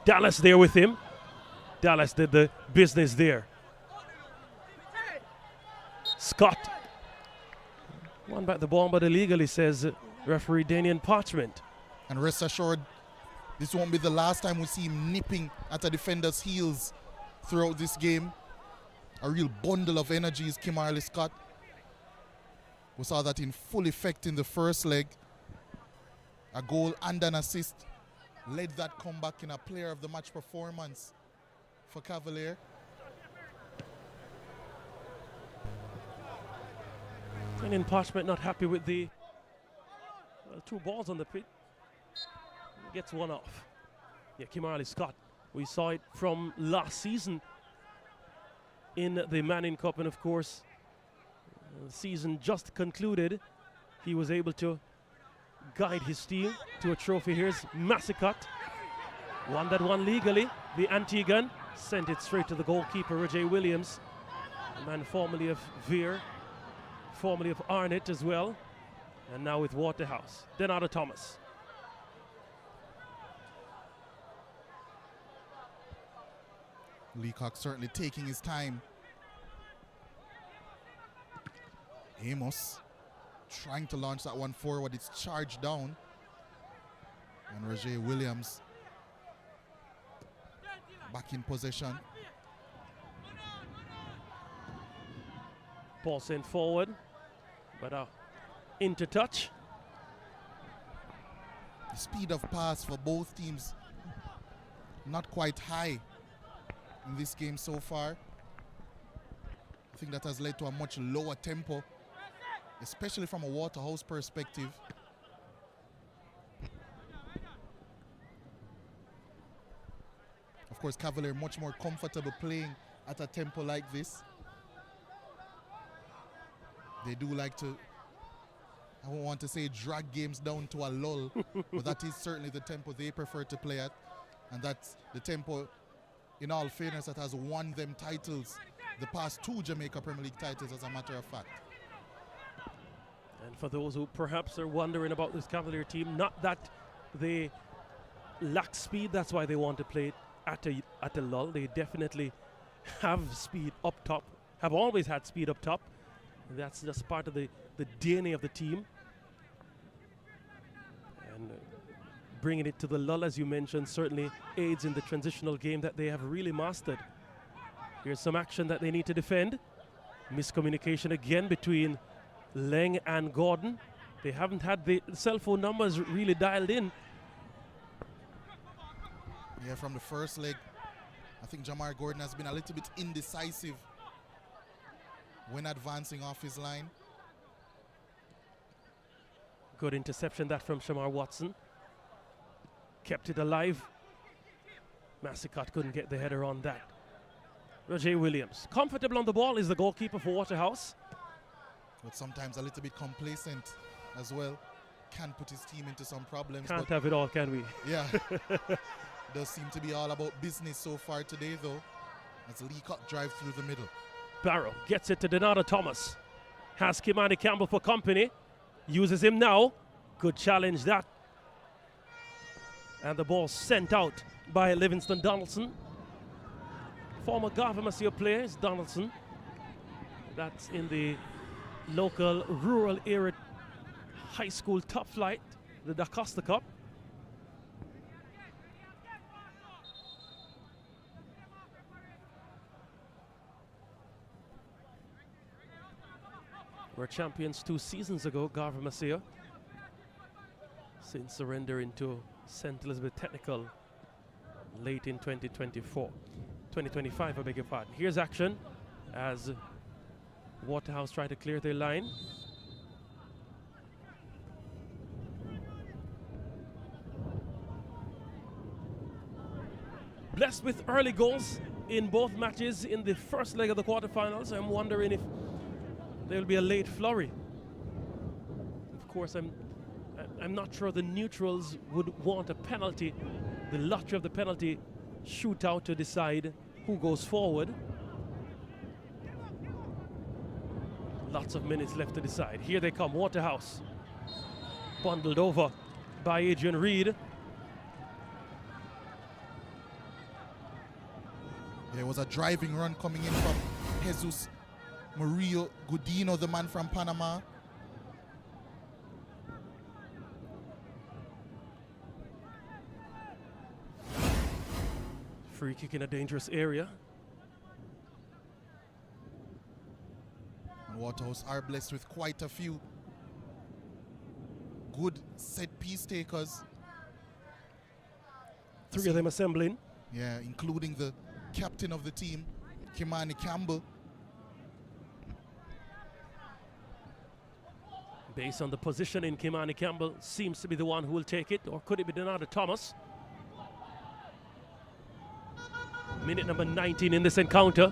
Dallas there with him. Dallas did the business there. Scott won back the ball, but illegally, says referee Danian Parchment. And rest assured, this won't be the last time we see him nipping at a defender's heels throughout this game. A real bundle of energy is Kimali Scott. We saw that in full effect in the first leg. A goal and an assist led that comeback in a player of the match performance for Cavalier. And in Parchment not happy with the 2 balls on the pitch. Gets one off. Yeah, Kimali Scott. We saw it from last season in the Manning Cup, and of course, the season just concluded. He was able to guide his team to a trophy. Here's Massicott. Won that one legally. The Antiguan sent it straight to the goalkeeper, Roger Williams, a man formerly of Veer, formerly of Arnett as well, and now with Waterhouse. Denardo Thomas. Leacock certainly taking his time. Amos trying to launch that one forward. It's charged down. And Roger Williams back in possession. Ball sent forward, but into touch. The speed of pass for both teams not quite high in this game so far. I think that has led to a much lower tempo, especially from a Waterhouse perspective. Of course, Cavalier much more comfortable playing at a tempo like this. They do like to, I don't want to say drag games down to a lull, but that is certainly the tempo they prefer to play at. And that's the tempo, in all fairness, that has won them titles, the past 2 Jamaica Premier League titles, as a matter of fact. And for those who perhaps are wondering about this Cavalier team, not that they lack speed, that's why they want to play it at a lull. They definitely have speed up top, have always had speed up top. That's just part of the DNA of the team. And bringing it to the lull, as you mentioned, certainly aids in the transitional game that they have really mastered. Here's some action that they need to defend. Miscommunication again between Leng and Gordon. They haven't had the cell phone numbers really dialed in. Yeah, from the first leg, I think Jamar Gordon has been a little bit indecisive when advancing off his line. Good interception that from Shamar Watson. Kept it alive. Massicott couldn't get the header on that. Roger Williams, comfortable on the ball, is the goalkeeper for Waterhouse. But sometimes a little bit complacent as well. Can put his team into some problems. Can't have it all, can we? Yeah. Does seem to be all about business so far today, though. As Lee Cup drive through the middle. Barrow gets it to Donata Thomas. Has Kimani Campbell for company. Uses him now. Good challenge that. And the ball sent out by Livingston Donaldson. Former Garvey-Massey player is Donaldson. That's in the local rural area high school top flight, the Da Costa Cup. Were champions 2 seasons ago, Garvey-Massey, since surrendering to St. Elizabeth Technical late in 2025, I beg your pardon. Here's action as Waterhouse try to clear their line. Blessed with early goals in both matches in the first leg of the quarterfinals. I'm wondering if there will be a late flurry. Of course, I'm not sure the neutrals would want a penalty, the lottery of the penalty shootout to decide who goes forward. Lots of minutes left to decide. Here they come, Waterhouse. Bundled over by Adrian Reed. There was a driving run coming in from Jesus Murillo Gudino, the man from Panama. Free kick in a dangerous area. And Waterhouse are blessed with quite a few good set piece takers. 3 of them assembling. Yeah, including the captain of the team, Kimani Campbell. Based on the positioning, Kimani Campbell seems to be the one who will take it, or could it be Donata Thomas? Minute number 19 in this encounter.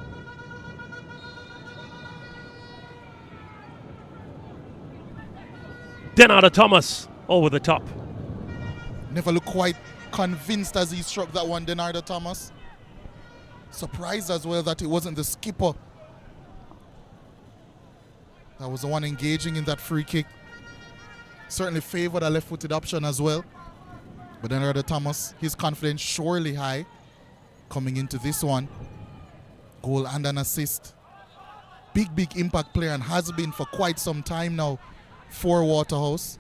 Donata Thomas over the top. Never looked quite convinced as he struck that one, Donata Thomas. Surprised as well that it wasn't the skipper that was the one engaging in that free kick. Certainly favored a left-footed option as well. But then Thomas, his confidence surely high coming into this one. Goal and an assist. Big impact player and has been for quite some time now for Waterhouse.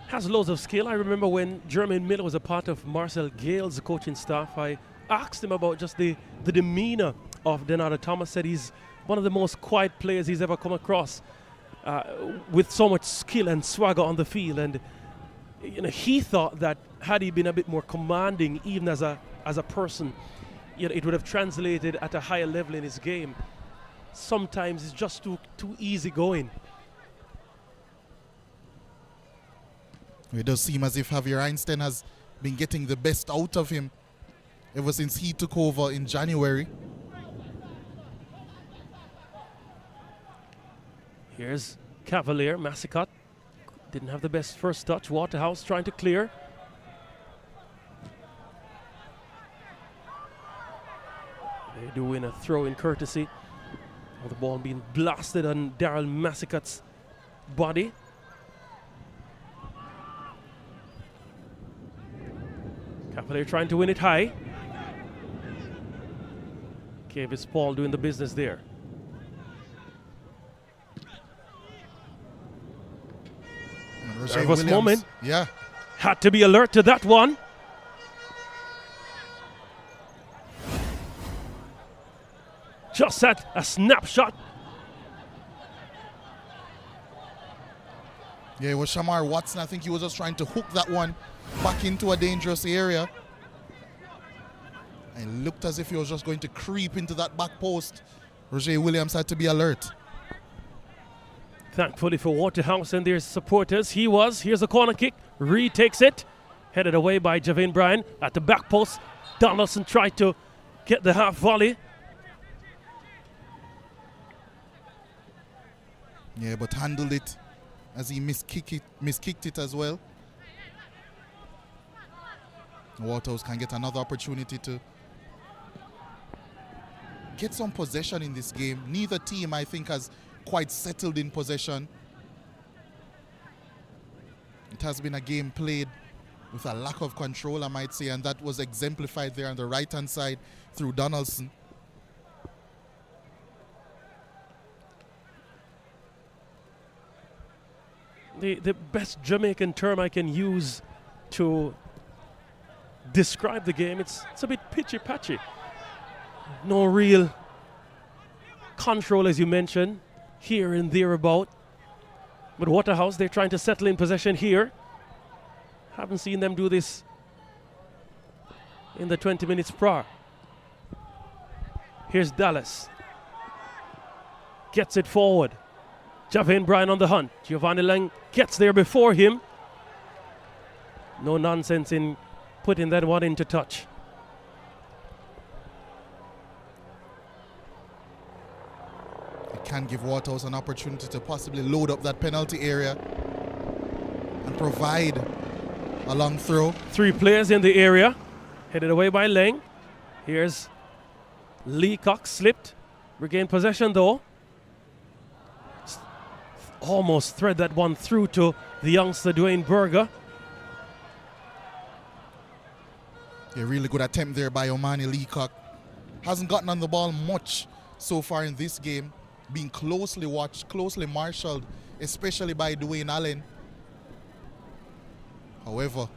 Has loads of skill. I remember when Jermaine Miller was a part of Marcel Gale's coaching staff, I asked him about just the demeanor of Donata Thomas. Said he's one of the most quiet players he's ever come across, with so much skill and swagger on the field. And he thought that had he been a bit more commanding, even as a person, it would have translated at a higher level in his game. Sometimes it's just too easy going. It does seem as if Javier Einstein has been getting the best out of him ever since he took over in January. Here's Cavalier. Massicott didn't have the best first touch. Waterhouse trying to clear. They do win a throw in courtesy of the ball being blasted on Daryl Massicott's body. Cavalier trying to win it high. Kavis Paul doing the business there. Nervous moment. Yeah. Had to be alert to that one. Just at a snapshot. Yeah, it was Shamar Watson. I think he was just trying to hook that one back into a dangerous area. And it looked as if he was just going to creep into that back post. Roger Williams had to be alert. Thankfully for Waterhouse and their supporters, here's a corner kick, retakes it, headed away by Javin Bryan at the back post. Donaldson tried to get the half volley. Yeah, but handled it as he miskicked it as well. Waterhouse can get another opportunity to get some possession in this game. Neither team, I think, has quite settled in possession. It has been a game played with a lack of control, I might say, and that was exemplified there on the right-hand side through Donaldson. The best Jamaican term I can use to describe the game, it's a bit pitchy-patchy. No real control, as you mentioned, here and there about. But Waterhouse, they're trying to settle in possession here. Haven't seen them do this in the 20 minutes prior. Here's Dallas. Gets it forward. Javin Bryan on the hunt. Giovanni Lang gets there before him. No nonsense in putting that one into touch. It can give Waterhouse an opportunity to possibly load up that penalty area and provide a long throw. 3 players in the area, headed away by Lang. Here's Leacock, slipped, regained possession though. Almost thread that one through to the youngster Dwayne Berger. A really good attempt there by Omani Leacock. Hasn't gotten on the ball much so far in this game. Being closely watched, closely marshaled, especially by Dwayne Allen. However,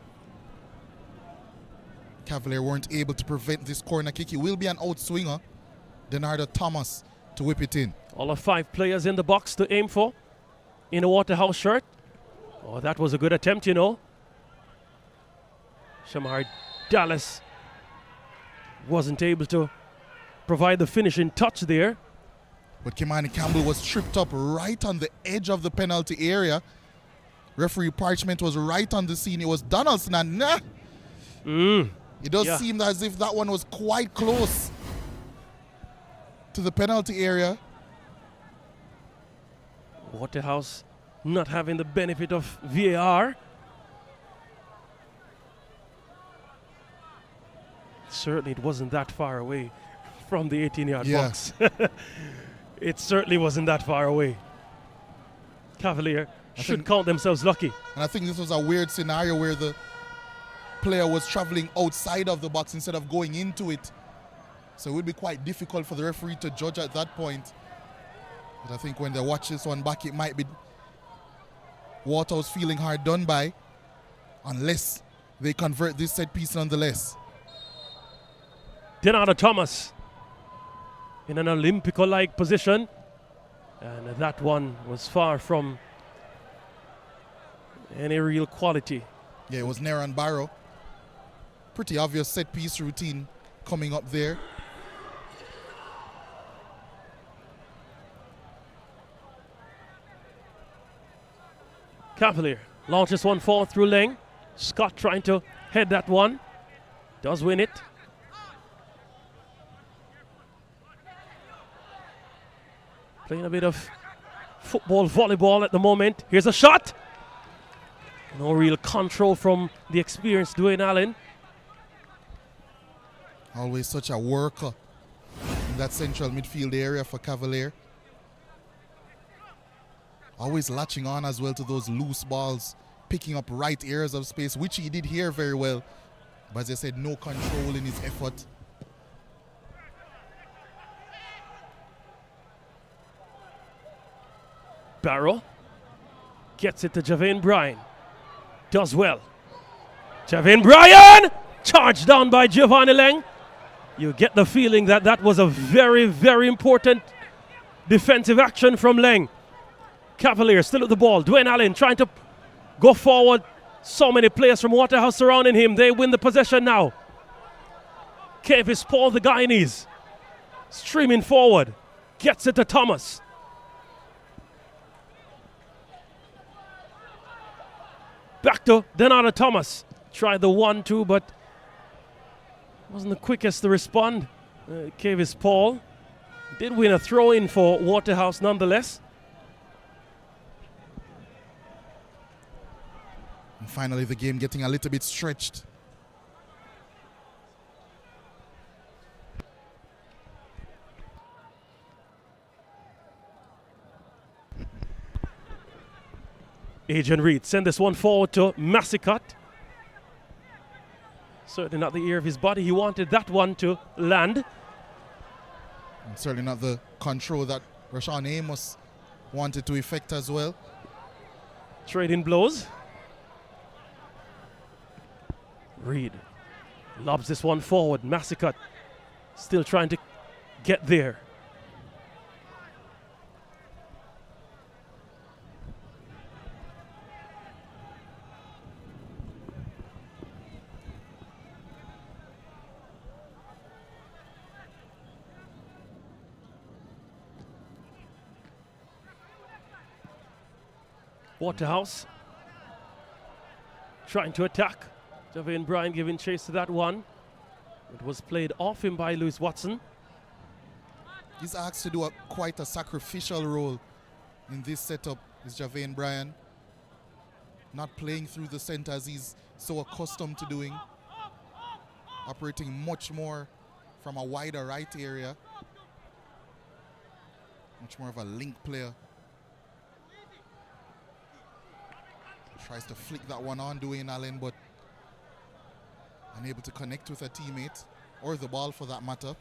Cavalier weren't able to prevent this corner kick. It will be an outswinger. Denardo Thomas to whip it in. All of 5 players in the box to aim for in a Waterhouse shirt. Oh, that was a good attempt, you know. Shamar Dallas wasn't able to provide the finishing touch there. But Kimani Campbell was tripped up right on the edge of the penalty area. Referee Parchment was right on the scene. It was Donaldson and it does seem as if that one was quite close to the penalty area. Waterhouse not having the benefit of VAR. Certainly it wasn't that far away from the 18-yard box. It certainly wasn't that far away. Cavalier should count themselves lucky. And I think this was a weird scenario where the player was traveling outside of the box instead of going into it. So it would be quite difficult for the referee to judge at that point. But I think when they watch this one back, it might be Waterhouse feeling hard done by, unless they convert this set piece nonetheless. Denardo Thomas in an Olympico-like position. And that one was far from any real quality. Yeah, it was Neran Barrow. Pretty obvious set piece routine coming up there. Cavalier launches one forward through Lang. Scott trying to head that one. Does win it. Playing a bit of football, volleyball at the moment. Here's a shot. No real control from the experienced Dwayne Allen. Always such a worker in that central midfield area for Cavalier. Always latching on as well to those loose balls, picking up right areas of space, which he did here very well. But as I said, no control in his effort. Barrow gets it to Javane Bryan. Does well. Javane Bryan! Charged down by Giovanni Leng. You get the feeling that that was a very, very important defensive action from Leng. Cavalier still at the ball. Dwayne Allen trying to go forward. So many players from Waterhouse surrounding him. They win the possession now. Kavis Paul, the Guyanese, streaming forward. Gets it to Thomas. Back to Denata Thomas. Tried the 1-2, but wasn't the quickest to respond. Kavis Paul did win a throw-in for Waterhouse nonetheless. And finally, the game getting a little bit stretched. Adrian Reed send this one forward to Massicott. Certainly not the ear of his body. He wanted that one to land. And certainly not the control that Rashawn Amos wanted to effect as well. Trading blows. Reed lobs this one forward. Massicott still trying to get there. Waterhouse trying to attack. Javane Bryan giving chase to that one. It was played off him by Lewis Watson. He's asked to do quite a sacrificial role in this setup, is Javane Bryan. Not playing through the center as he's so accustomed to doing. Operating much more from a wider right area. Much more of a link player. Tries to flick that one on Dwayne Allen, but unable to connect with a teammate, or the ball for that matter.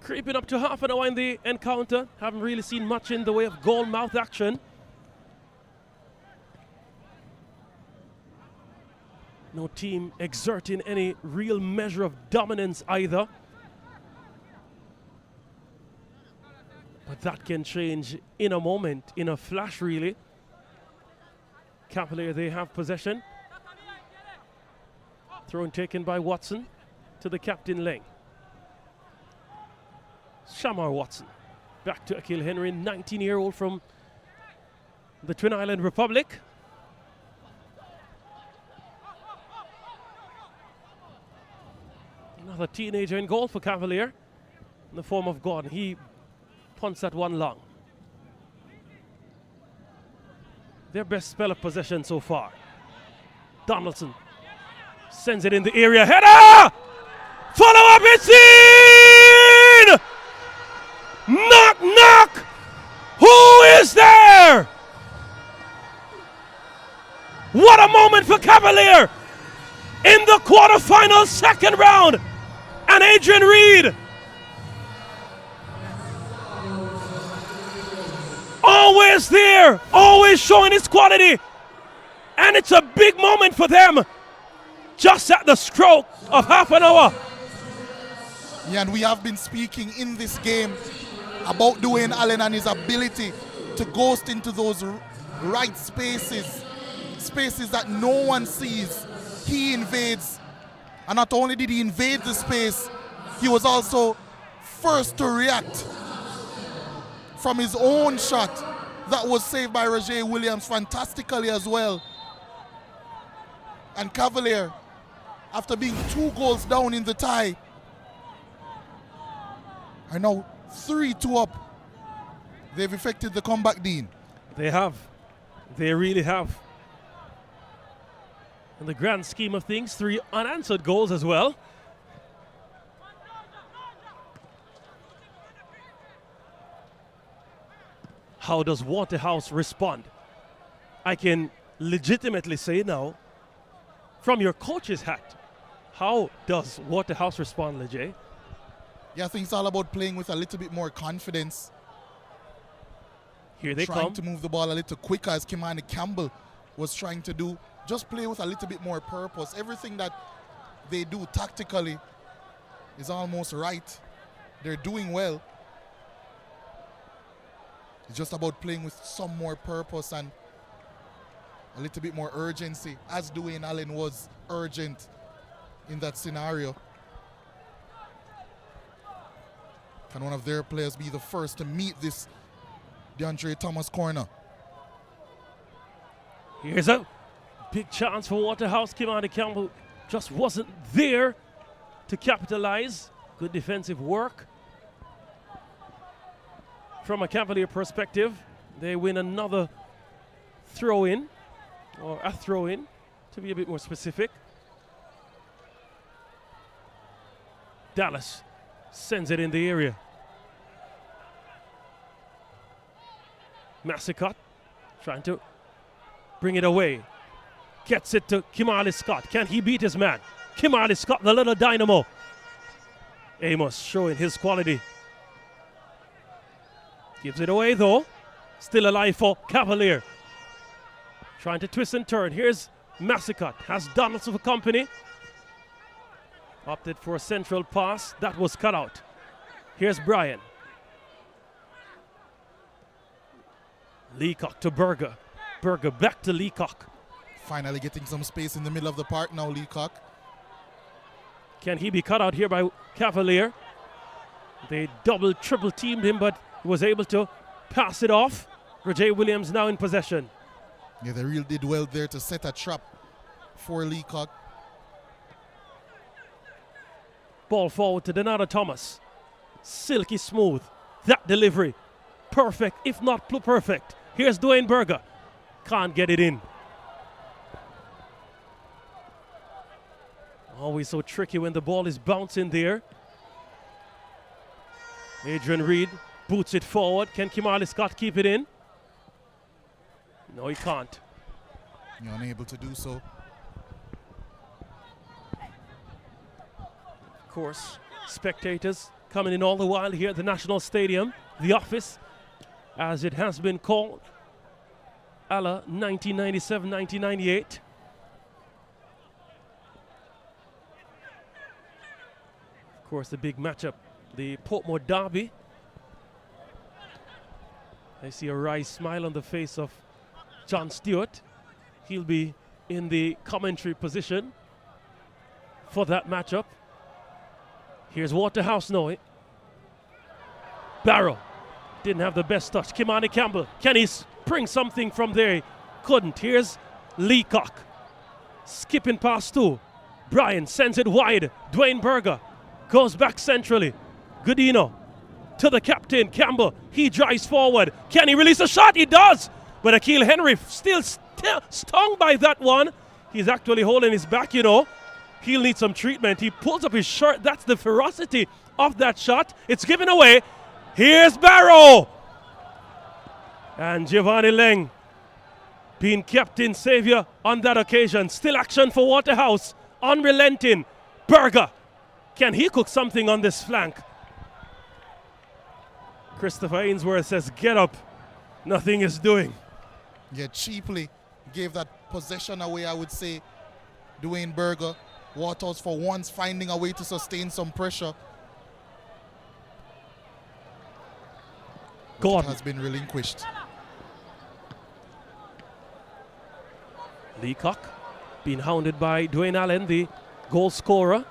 Creeping up to half an hour in the encounter. Haven't really seen much in the way of goal mouth action. No team exerting any real measure of dominance either. But that can change in a moment, in a flash really. Cavalier, they have possession. Throw taken by Watson to the captain Leng. Shamar Watson back to Akil Henry, 19-year-old from the Twin Island Republic. Another teenager in goal for Cavalier in the form of Gordon. He punts that one long. Their best spell of possession so far. Donaldson sends it in the area. Header! Follow up, it's in! Knock, knock! Who is there? What a moment for Cavalier in the quarterfinal second round. And Adrian Reed, always there, always showing his quality. And it's a big moment for them just at the stroke of half an hour. Yeah, and we have been speaking in this game about Dwayne Allen and his ability to ghost into those right spaces, spaces that no one sees. He invades, and not only did he invade the space, he was also first to react from his own shot that was saved by Roger Williams fantastically as well. And Cavalier, after being 2 goals down in the tie, are now 3-2 up. They've effected the comeback, Dean. They have. They really have. In the grand scheme of things, 3 unanswered goals as well. How does Waterhouse respond? I can legitimately say now, from your coach's hat, how does Waterhouse respond, Lejay? Yeah, I think it's all about playing with a little bit more confidence. Here they trying come. to move the ball a little quicker as Kimani Campbell was trying to do. Just play with a little bit more purpose. Everything that they do tactically is almost right. They're doing well. It's just about playing with some more purpose and a little bit more urgency, as Dwayne Allen was urgent in that scenario. Can one of their players be the first to meet this DeAndre Thomas corner? Here's a big chance for Waterhouse. Kimani Campbell just wasn't there to capitalize. Good defensive work. From a Cavalier perspective, they win another throw-in, or a throw-in, to be a bit more specific. Dallas sends it in the area. Massicott trying to bring it away. Gets it to Kimali Scott. Can he beat his man? Kimali Scott, the little dynamo. Amos showing his quality. Gives it away though. Still alive for Cavalier. Trying to twist and turn. Here's Massicott. Has Donaldson for company. Opted for a central pass. That was cut out. Here's Brian. Leacock to Berger. Berger back to Leacock. Finally getting some space in the middle of the park now, Leacock. Can he be cut out here by Cavalier? They double, triple teamed him, but he was able to pass it off. Roger Williams now in possession. Yeah, they really did well there to set a trap for Leacock. Ball forward to Donato Thomas. Silky smooth. That delivery. Perfect, if not perfect. Here's Dwayne Berger. Can't get it in. Always so tricky when the ball is bouncing there. Adrian Reed boots it forward. Can Kimali Scott keep it in? No, he can't. You're unable to do so. Of course, spectators coming in all the while here at the National Stadium, the office, as it has been called, a la 1997-1998. Of course, the big matchup, the Portmore Derby. I see a wry smile on the face of John Stewart. He'll be in the commentary position for that matchup. Here's Waterhouse now. Barrow didn't have the best touch. Kimani Campbell, can he spring something from there? He couldn't. Here's Leacock. Skipping past two. Brian sends it wide. Dwayne Berger goes back centrally. Godino to the captain, Campbell. He drives forward. Can he release a shot? He does. But Akil Henry still stung by that one. He's actually holding his back, you know. He'll need some treatment. He pulls up his shirt. That's the ferocity of that shot. It's given away. Here's Barrow. And Giovanni Leng being captain savior on that occasion. Still action for Waterhouse. Unrelenting. Berger. Can he cook something on this flank? Christopher Ainsworth says, get up. Nothing is doing. Yeah, cheaply gave that possession away, I would say. Dwayne Berger. Waterhouse for once finding a way to sustain some pressure. Gordon has been relinquished. Leacock being hounded by Dwayne Allen, the goal scorer.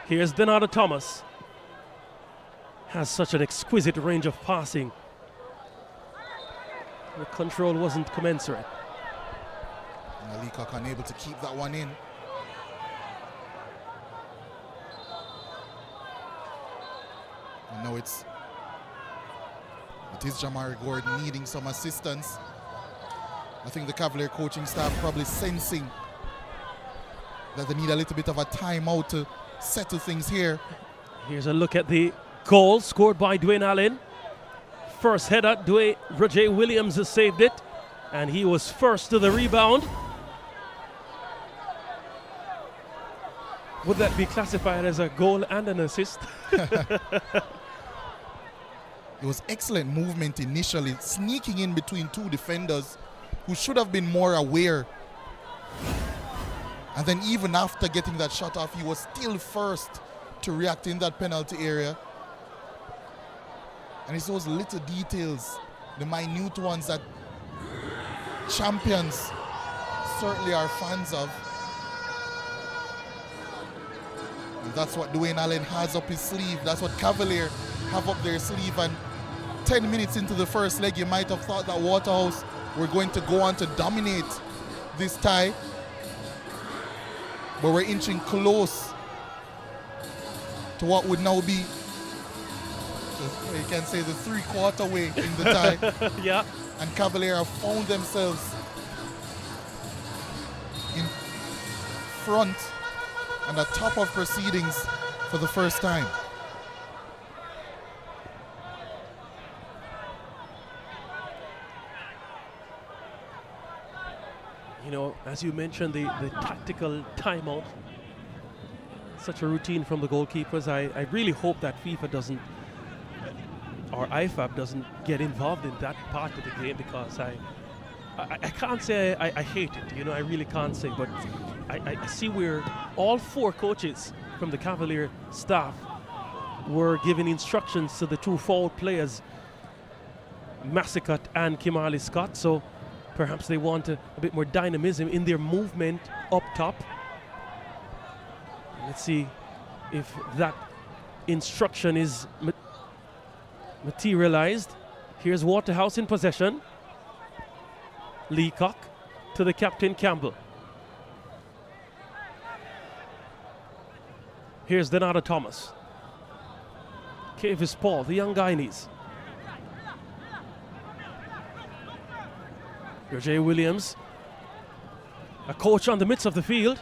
Here's Donato Thomas. Has such an exquisite range of passing. The control wasn't commensurate. Leacock unable to keep that one in. And now it is Jamari Gordon needing some assistance. I think the Cavalier coaching staff probably sensing that they need a little bit of a timeout to settle things here. Here's a look at the goal scored by Dwayne Allen. First header, Roger Williams has saved it, and he was first to the rebound. Would that be classified as a goal and an assist? It was excellent movement initially, sneaking in between two defenders who should have been more aware. And then even after getting that shot off, he was still first to react in that penalty area. And it's those little details, the minute ones that champions certainly are fans of. And that's what Dwayne Allen has up his sleeve. That's what Cavalier have up their sleeve. And 10 minutes into the first leg, you might have thought that Waterhouse were going to go on to dominate this tie. But we're inching close to what would now be, you can say, the three-quarter way in the tie. Yeah. And Cavalier have found themselves in front and at top of proceedings for the first time. You know, as you mentioned, the tactical timeout, such a routine from the goalkeepers. I really hope that FIFA doesn't, or IFAB doesn't get involved in that part of the game, because I can't say I hate it, you know, I really can't say, but I see where all four coaches from the Cavalier staff were giving instructions to the two forward players, Massicott and Kimali Scott, so perhaps they want a bit more dynamism in their movement up top. Let's see if that instruction is materialized. Here's Waterhouse in possession. Leacock to the captain Campbell. Here's Donato Thomas. Kavis Paul, the young Guyanese. Roger Williams, a coach on the midst of the field.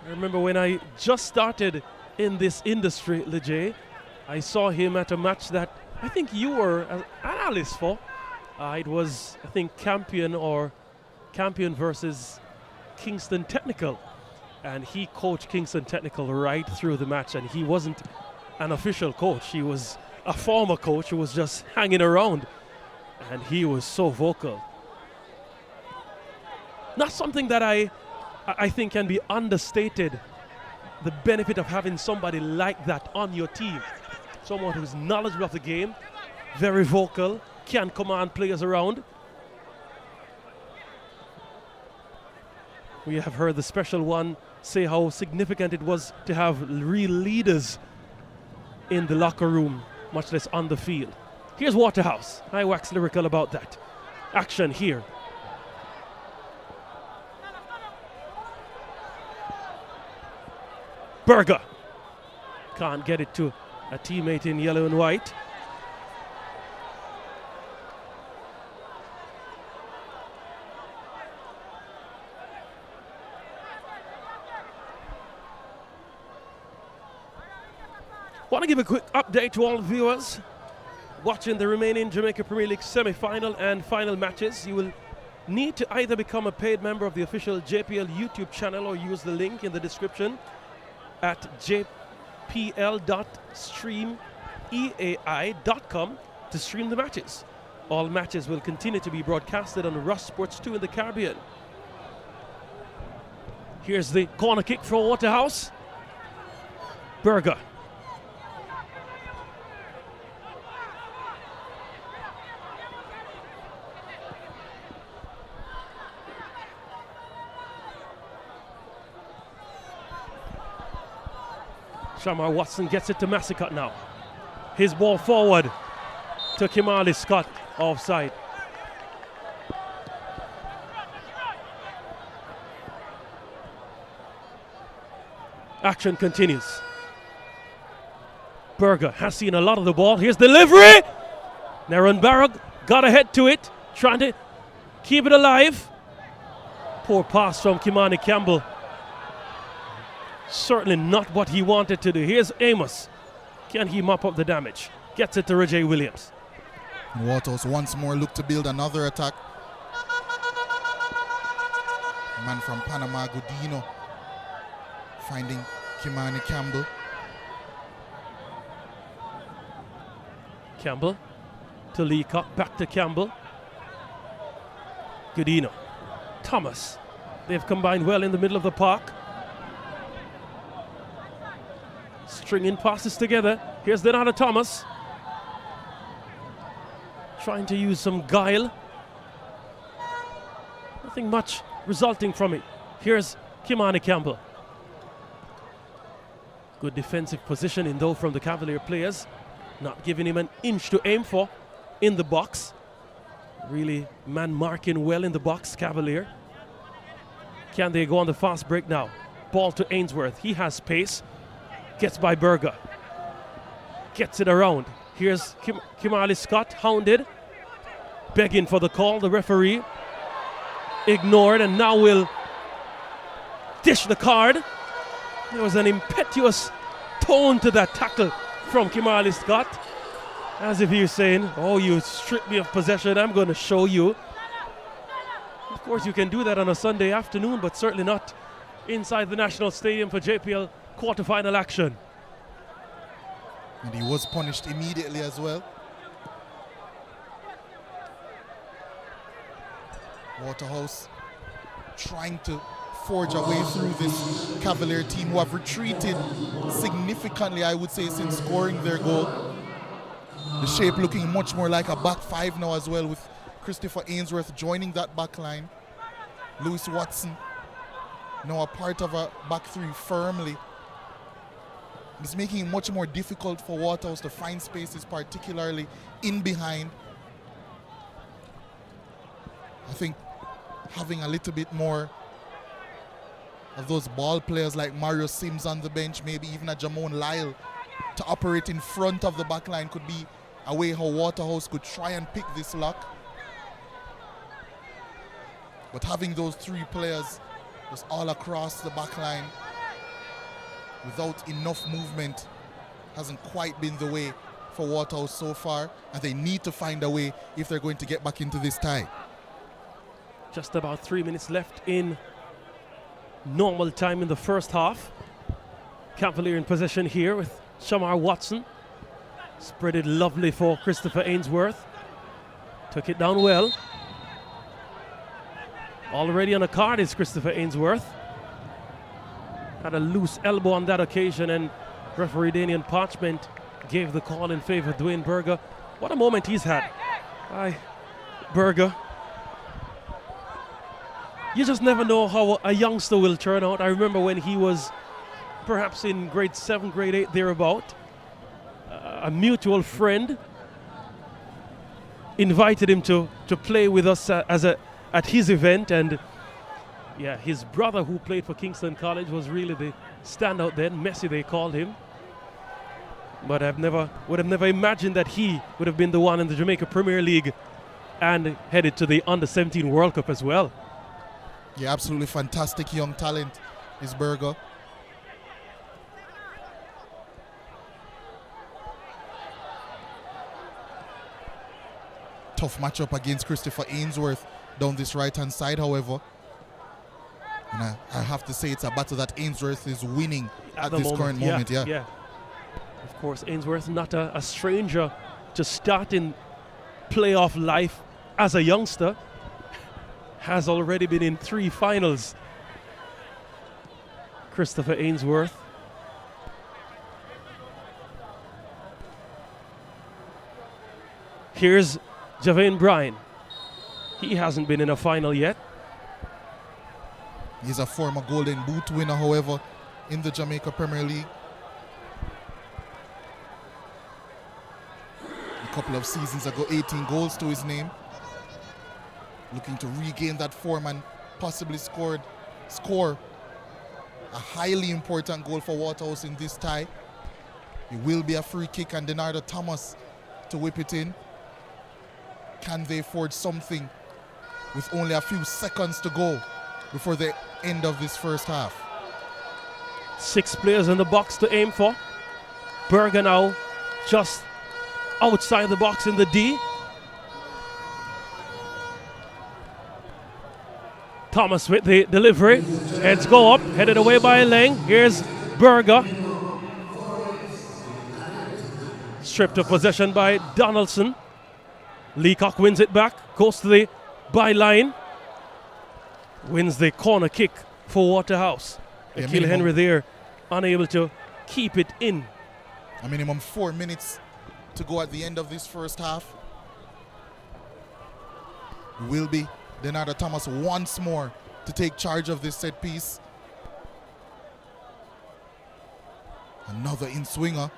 I remember when I just started in this industry, Lejay, I saw him at a match that I think you were an analyst for. It was, I think, Campion versus Kingston Technical. And he coached Kingston Technical right through the match, and he wasn't an official coach. He was a former coach who was just hanging around, and he was so vocal. Not something that I think can be understated, the benefit of having somebody like that on your team. Someone who's knowledgeable of the game, very vocal, can command players around. We have heard the special one say how significant it was to have real leaders in the locker room, much less on the field. Here's Waterhouse. I wax lyrical about that. Action here. Berger can't get it to a teammate in yellow and white. Want to give a quick update to all viewers watching the remaining Jamaica Premier League semi-final and final matches. You will need to either become a paid member of the official JPL YouTube channel or use the link in the description at jpl.streameai.com to stream the matches. All matches will continue to be broadcasted on Rush Sports 2 in the Caribbean. Here's the corner kick for Waterhouse. Berger. Shamar Watson gets it to Massicott now. His ball forward to Kimali Scott, offside. Action continues. Berger has seen a lot of the ball. Here's delivery. Naran Barrag got ahead to it, trying to keep it alive. Poor pass from Kimani Campbell. Certainly not what he wanted to do. Here's Amos. Can he mop up the damage? Gets it to Roger Williams. Waterhouse once more look to build another attack. Man from Panama, Godino, finding Kimani Campbell. Campbell to Leacock, back to Campbell. Godino, Thomas. They've combined well in the middle of the park. Stringing passes together. Here's Donata Thomas. Trying to use some guile. Nothing much resulting from it. Here's Kimani Campbell. Good defensive positioning though from the Cavalier players. Not giving him an inch to aim for in the box. Really man marking well in the box, Cavalier. Can they go on the fast break now? Ball to Ainsworth. He has pace. Gets by Berger. Gets it around. Here's Kimali Scott, hounded. Begging for the call. The referee ignored and now will dish the card. There was an impetuous tone to that tackle from Kimali Scott. As if he was saying, oh, you stripped me of possession, I'm going to show you. Of course, you can do that on a Sunday afternoon, but certainly not inside the National Stadium for JPL quarterfinal action. And he was punished immediately as well. Waterhouse trying to forge a way through this Cavalier team who have retreated significantly, I would say, since scoring their goal. The shape looking much more like a back five now as well, with Christopher Ainsworth joining that back line. Lewis Watson now a part of a back three firmly. It's making it much more difficult for Waterhouse to find spaces, particularly in behind. I think having a little bit more of those ball players like Mario Sims on the bench, maybe even a Jamon Lyle, to operate in front of the back line could be a way how Waterhouse could try and pick this lock. But having those three players just all across the back line without enough movement hasn't quite been the way for Waterhouse so far, and they need to find a way if they're going to get back into this tie. Just about 3 minutes left in normal time in the first half. Cavalier in possession here with Shamar Watson. Spread it lovely for Christopher Ainsworth. Took it down well. Already on a card is Christopher Ainsworth. Had a loose elbow on that occasion, and referee Daniel Parchment gave the call in favor of Dwayne Berger. What a moment he's had. Berger. You just never know how a youngster will turn out. I remember when he was perhaps in grade 7, grade 8, thereabout. A mutual friend invited him to play with us at his event, and yeah, his brother who played for Kingston College was really the standout then. Messi they called him. But would have never imagined that he would have been the one in the Jamaica Premier League and headed to the Under-17 World Cup as well. Yeah, absolutely fantastic young talent is Berger. Tough matchup against Christopher Ainsworth down this right-hand side, however. And I have to say it's a battle that Ainsworth is winning at this current moment. Yeah. Of course, Ainsworth not a stranger to starting playoff life as a youngster. Has already been in 3 finals. Christopher Ainsworth. Here's Javane Bryan. He hasn't been in a final yet. He's a former Golden Boot winner, however, in the Jamaica Premier League. A couple of seasons ago, 18 goals to his name. Looking to regain that form and possibly score a highly important goal for Waterhouse in this tie. It will be a free kick, and Denardo Thomas to whip it in. Can they forge something with only a few seconds to go before the end of this first half? 6 players in the box to aim for. Berger now just outside the box in the D. Thomas with the delivery. Heads go up, headed away by Leng. Here's Berger. Stripped of possession by Donaldson. Leacock wins it back, goes to the byline, wins the corner kick for Waterhouse. Akil Henry there, unable to keep it in. A minimum 4 minutes to go at the end of this first half. Will be Denardo Thomas once more to take charge of this set piece. Another in-swinger.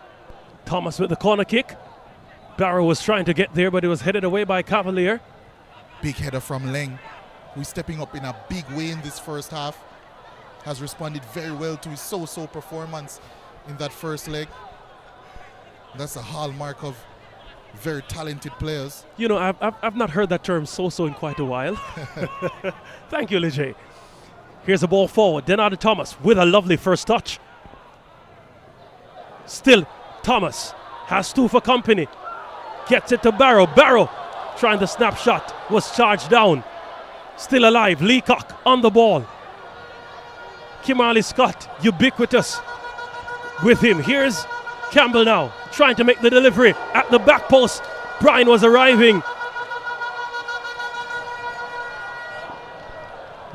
Thomas with the corner kick. Barrow was trying to get there, but it was headed away by Cavalier. Big header from Leng, who's stepping up in a big way in this first half. Has responded very well to his so-so performance in that first leg. That's a hallmark of very talented players. You know, I've not heard that term so-so in quite a while. Thank you, Leger. Here's a ball forward. Denardo Thomas with a lovely first touch. Still, Thomas has two for company. Gets it to Barrow. Barrow trying the snapshot. Was charged down. Still alive. Leacock on the ball. Kimali Scott, ubiquitous with him. Here's Campbell now, trying to make the delivery at the back post. Brian was arriving.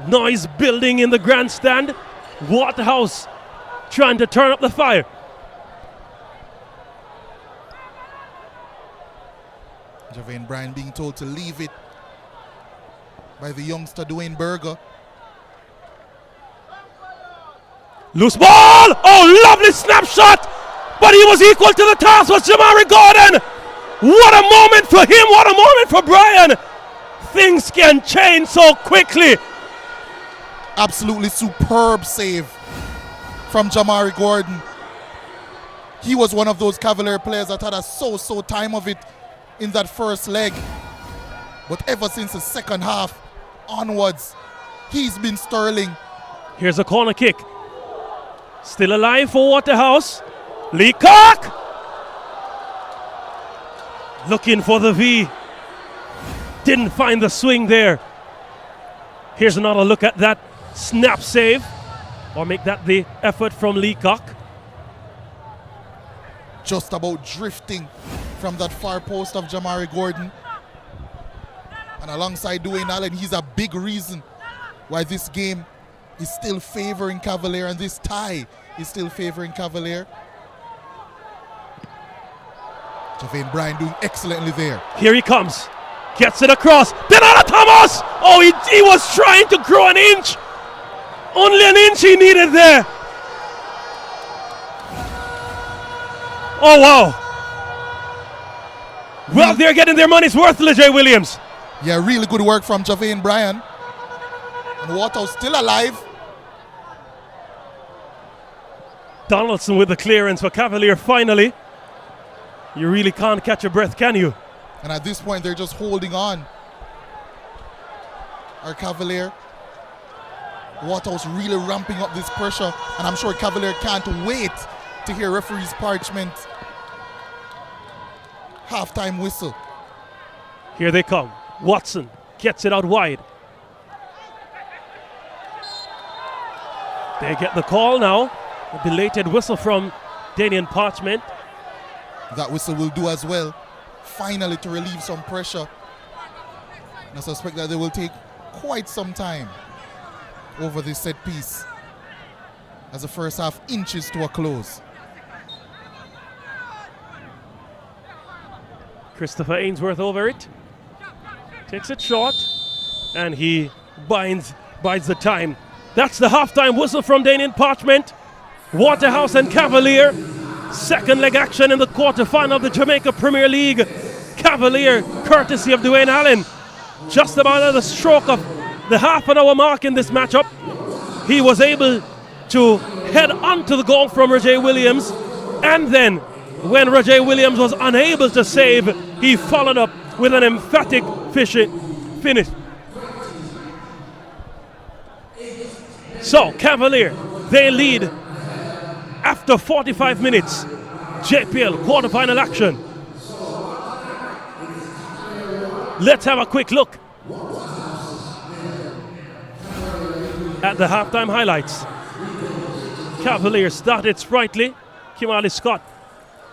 Noise building in the grandstand. Waterhouse trying to turn up the fire. Javane Bryan being told to leave it by the youngster Dwayne Berger. Loose ball! Oh, lovely snapshot! But he was equal to the task, was Jamari Gordon. What a moment for him, what a moment for Brian. Things can change so quickly. Absolutely superb save from Jamari Gordon. He was one of those Cavalier players that had a so-so time of it in that first leg. But ever since the second half onwards, he's been sterling. Here's a corner kick. Still alive for Waterhouse. Leacock! Looking for the V. Didn't find the swing there. Here's another look at that snap save. Or make that the effort from Leacock. Just about drifting from that far post of Jamari Gordon. And alongside Dwayne Allen, he's a big reason why this game is still favoring Cavalier and this tie is still favoring Cavalier. Javane Bryan doing excellently there. Here he comes. Gets it across. Denardo Thomas! Oh, he was trying to grow an inch. Only an inch he needed there. Oh, wow. Well, they're getting their money's worth, Leger Williams. Yeah, really good work from Javane Bryan. And Waterhouse still alive. Donaldson with the clearance for Cavalier finally. You really can't catch your breath, can you? And at this point, they're just holding on. Our Cavalier. Waterhouse really ramping up this pressure. And I'm sure Cavalier can't wait to hear referee's parchment halftime whistle. Here they come. Watson gets it out wide. They get the call now. A belated whistle from Danian Parchment. That whistle will do as well. Finally to relieve some pressure. And I suspect that they will take quite some time over this set piece as the first half inches to a close. Christopher Ainsworth over it. Takes it short. And he bides the time. That's the halftime whistle from Danian Parchment. Waterhouse and Cavalier. Second leg action in the quarterfinal of the Jamaica Premier League. Cavalier, courtesy of Dwayne Allen. Just about at the stroke of the half an hour mark in this matchup. He was able to head onto the goal from Roger Williams. And then, when Roger Williams was unable to save, he followed up with an emphatic finish. So, Cavalier, they lead after 45 minutes. JPL quarterfinal action. Let's have a quick look at the halftime highlights. Cavalier started sprightly. Kimali Scott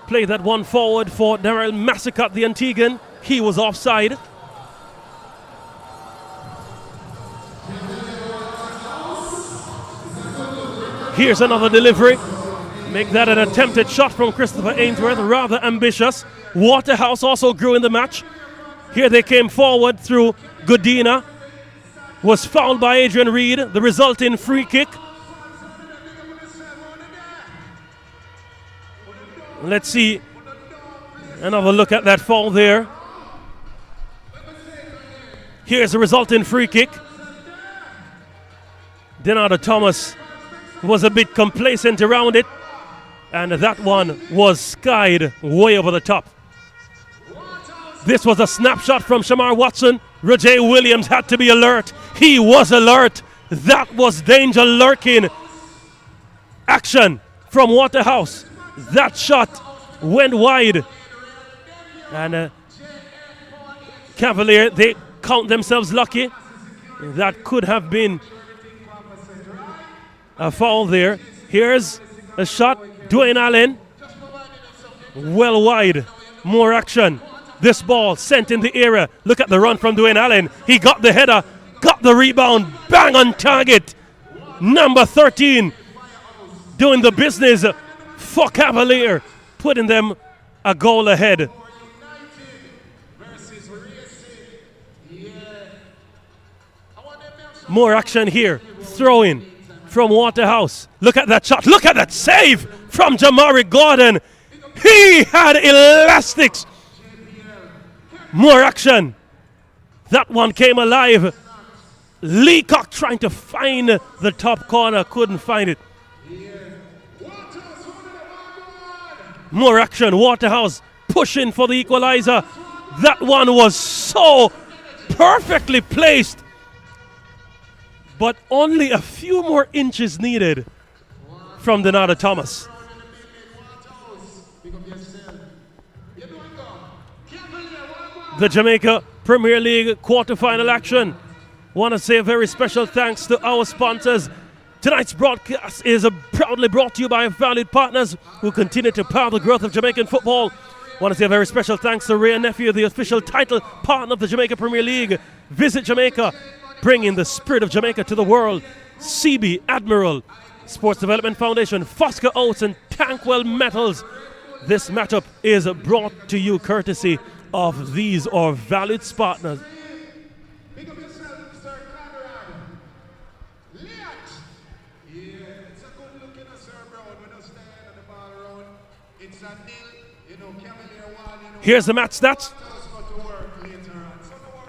played that one forward for Darrell Massacott, the Antiguan. he was offside. Here's another delivery. Make that an attempted shot from Christopher Ainsworth, rather ambitious. Waterhouse also grew in the match. Here they came forward through Godina. Was fouled by Adrian Reed, the resulting free kick. Let's see another look at that foul there. Here's the resulting free kick. Denardo Thomas was a bit complacent around it, and that one was skied way over the top. This was a snapshot from Shamar Watson. Roger Williams had to be alert. He was alert. That was danger lurking. Action from Waterhouse. That shot went wide. And Cavalier, they count themselves lucky. That could have been a foul there. Here's a shot. Dwayne Allen. Well wide. More action. This ball sent in the area. Look at the run from Dwayne Allen. He got the header, got the rebound, bang on target. Number 13 doing the business for Cavalier, putting them a goal ahead. More action here. Throw in from Waterhouse. Look at that shot. Look at that save from Jamari Gordon. He had elastics. More action. That one came alive. Leacock trying to find the top corner. Couldn't find it. More action. Waterhouse pushing for the equalizer. That one was so perfectly placed. But only a few more inches needed from Denardo Thomas. The Jamaica Premier League quarter-final action. Want to say a very special thanks to our sponsors. Tonight's broadcast is proudly brought to you by valued partners who continue to power the growth of Jamaican football. Want to say a very special thanks to Ray and Nephew, the official title partner of the Jamaica Premier League. Visit Jamaica, bringing the spirit of Jamaica to the world. CB Admiral, Sports Development Foundation, Fosca Oats, and Tankwell Metals. This matchup is brought to you courtesy of these our valued partners. Here's the match stats.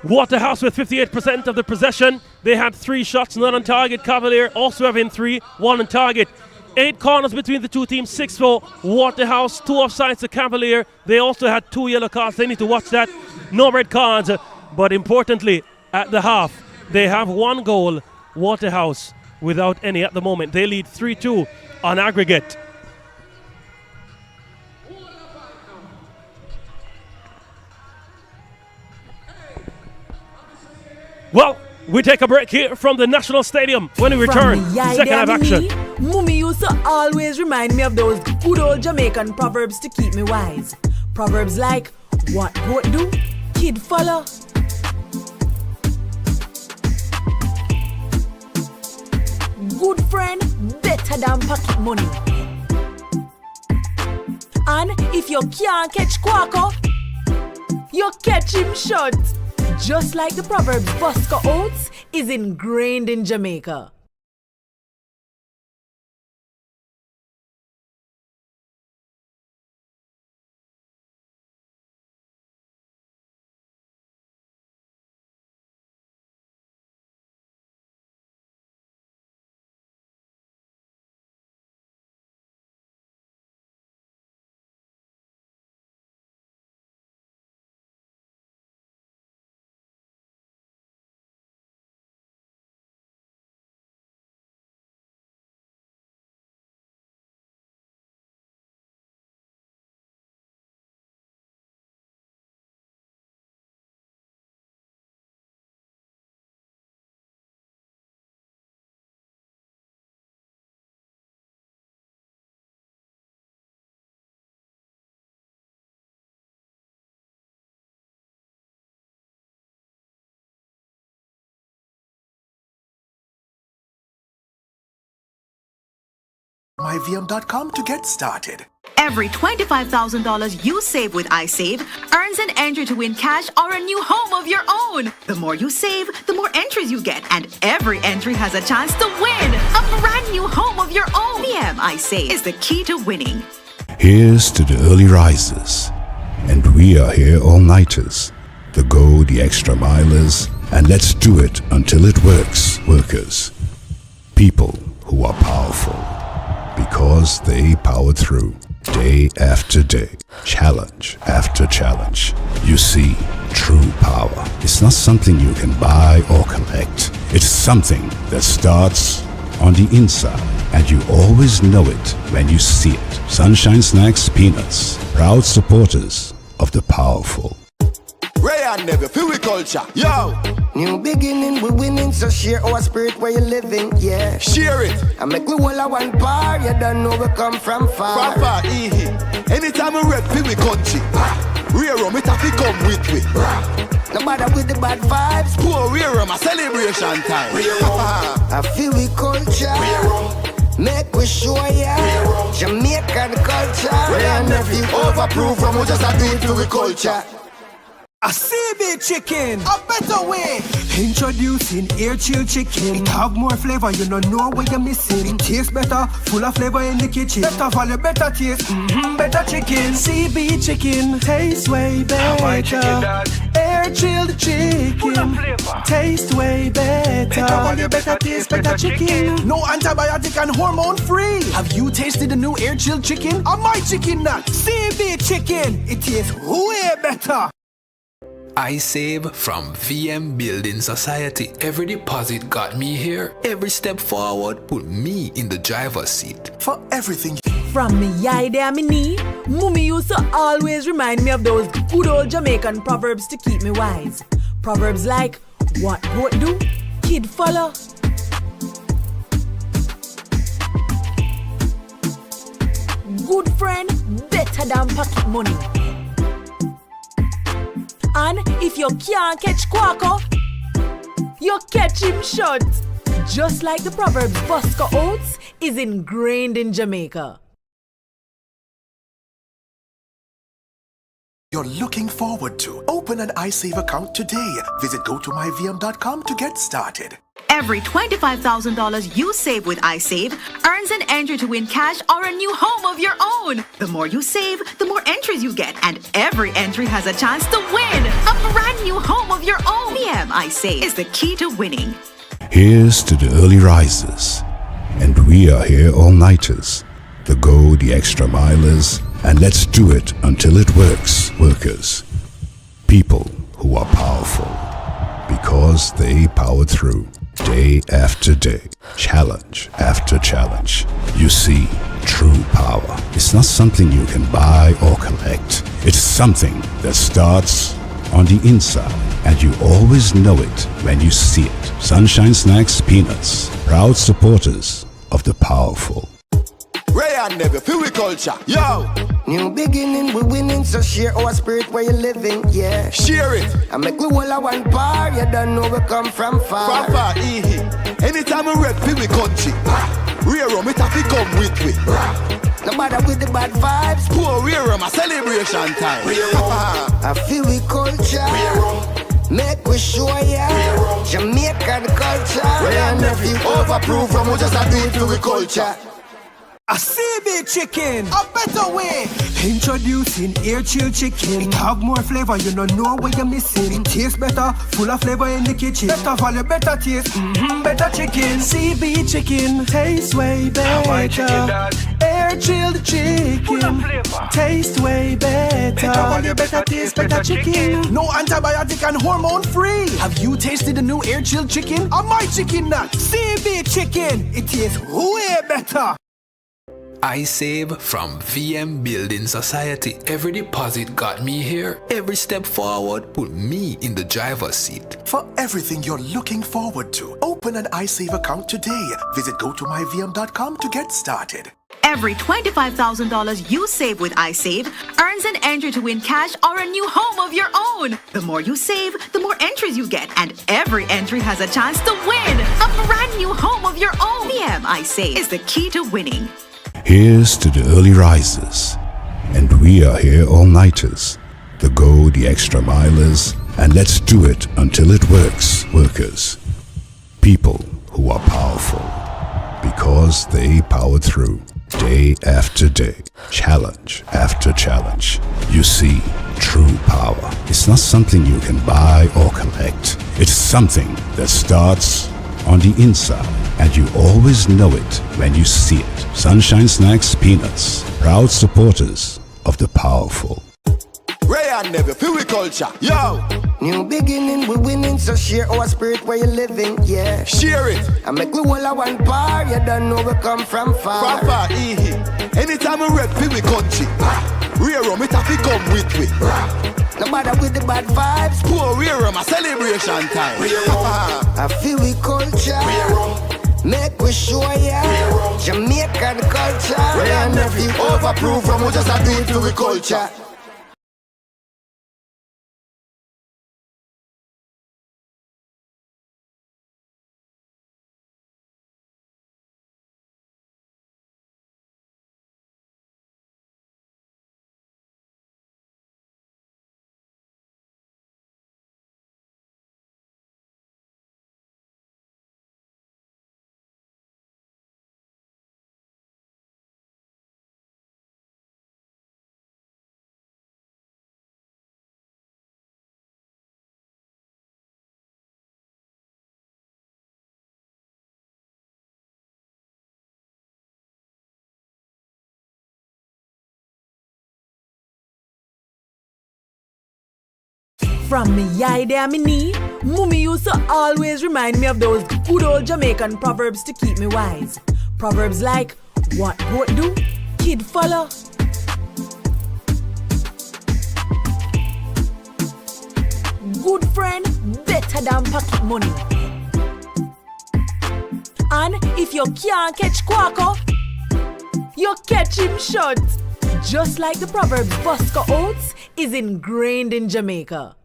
Waterhouse with 58% of the possession. They had 3 shots, none on target. Cavalier also having 3, 1 on target. 8 corners between the two teams, 6 for Waterhouse, 2 offsides to Cavalier. They also had 2 yellow cards. They need to watch that. No red cards. But importantly, at the half, they have 1 goal. Waterhouse without any at the moment. They lead 3-2 on aggregate. Well, we take a break here from the National Stadium. When we return, second half action. Mummy used to always remind me of those good old Jamaican proverbs to keep me wise. Proverbs like, what goat do, kid follow. Good friend, better than pocket money. And if you can't catch Quaco, you catch him short. Just like the proverb, Fosca Oats is ingrained in Jamaica. myvm.com to get started. Every $25,000 you save with iSave earns an entry to win cash or a new home of your own. The more you save, the more entries you get, and every entry has a chance to win a brand new home of your own. VM iSave is the key to winning. Here's to the early risers, and we are here all-nighters, the go the extra milers, and let's do it until it works, workers. People who are powerful because they powered through. Day after day, challenge after challenge. You see, true power is not something you can buy or collect. It's something that starts on the inside, and you always know it when you see it. Sunshine Snacks Peanuts, proud supporters of the powerful. Ray and Never, feel we culture, yo! New beginning, we winning, so share our spirit where you living, yeah. Share it! I make we all a one par, you don't know we come from far. From far, anytime we rep, feel we country. Rear rum, it have to come with me. No matter with the bad vibes. Poor rear rum, a celebration time. I feel we culture. Make we show ya Jamaican culture. Ray and Never, overproof from we just a do it feel we culture. A CB chicken, a better way. Introducing air chill chicken. It have more flavor, you don't know what you're missing. It tastes better, full of flavor in the kitchen. Better value, better taste, better chicken. CB chicken, tastes way better. Air chilled chicken, taste way better. Better value, better taste, better chicken. No antibiotic and hormone free. Have you tasted the new air chilled chicken? Or my chicken nut? CB chicken, it tastes way better. iSave from VM Building Society. Every deposit got me here. Every step forward put me in the driver's seat. For everything. From me yai there me knee, mummy used to always remind me of those good old Jamaican proverbs to keep me wise. Proverbs like, what goat do, kid follow. Good friend, better than pocket money. And if you can't catch Quaco, you catch him short. Just like the proverbs Bosco Oats is ingrained in Jamaica. You're looking forward to. Open an iSave account today. Visit gotomyvm.com to get started. Every $25,000 you save with iSave earns an entry to win cash or a new home of your own. The more you save, the more entries you get, and every entry has a chance to win a brand new home of your own. VM iSave is the key to winning. Here's to the early risers, and we are here all-nighters, the go the extra milers, and let's do it until it works, workers. People who are powerful because they powered through. Day after day, challenge after challenge. You see, true power is not something you can buy or collect. It's something that starts on the inside, and you always know it when you see it. Sunshine Snacks Peanuts, proud supporters of the powerful. Ray and Never, feel we culture, yo! New beginning, we winning, so share our spirit where you living, yeah. Share it! I make we all a one par, you don't know we come from far. From far, anytime we rep, feel we country. Rear rum, it have to come with me. No matter with the bad vibes. Poor rear rum, a celebration time. I feel we culture. Make we show ya Jamaican culture. Ray and Never, overproof from we just a do it feel we culture. A CB chicken, a better way. Introducing air chill chicken. It have more flavor, you don't know what you're missing. It tastes better, full of flavor in the kitchen. Better value, better taste, better chicken. CB chicken, tastes way better. Air chilled chicken, taste way better. Better value, better taste, better chicken. No antibiotic and hormone free. Have you tasted the new air chilled chicken? Or my chicken nut? CB chicken, it tastes way better. iSave from VM Building Society. Every deposit got me here. Every step forward put me in the driver's seat. For everything you're looking forward to, open an iSave account today. Visit gotomyvm.com to get started. Every $25,000 you save with iSave earns an entry to win cash or a new home of your own. The more you save, the more entries you get, and every entry has a chance to win a brand new home of your own. VM iSave is the key to winning. Here's to the early risers. And we are here all-nighters. The go, the extra milers, and let's do it until it works, workers. People who are powerful because they power through day after day, challenge after challenge. You see, true power is not something you can buy or collect. It's something that starts on the inside, and you always know it when you see it. Sunshine Snacks Peanuts, proud supporters of the powerful. Ray and Never, feel we culture. Yo! New beginning, we winning, so share our spirit where you living, yeah. Share it. I make we all a one bar, you don't know we come from far. From far, anytime we rep, feel we country. Rear rum, it have to come with me. No matter with the bad vibes. Poor rear rum, a celebration time. I feel we culture. Make we show ya Jamaican culture. Ray and Never, overproof from we just a do it to we culture. From me yide and me knee, Mummy used to always remind me of those good old Jamaican proverbs to keep me wise. Proverbs like, what goat do, kid follow. Good friend, better than pocket money. And if you can't catch Quaco, you catch him short. Just like the proverb Bosco Oats is ingrained in Jamaica.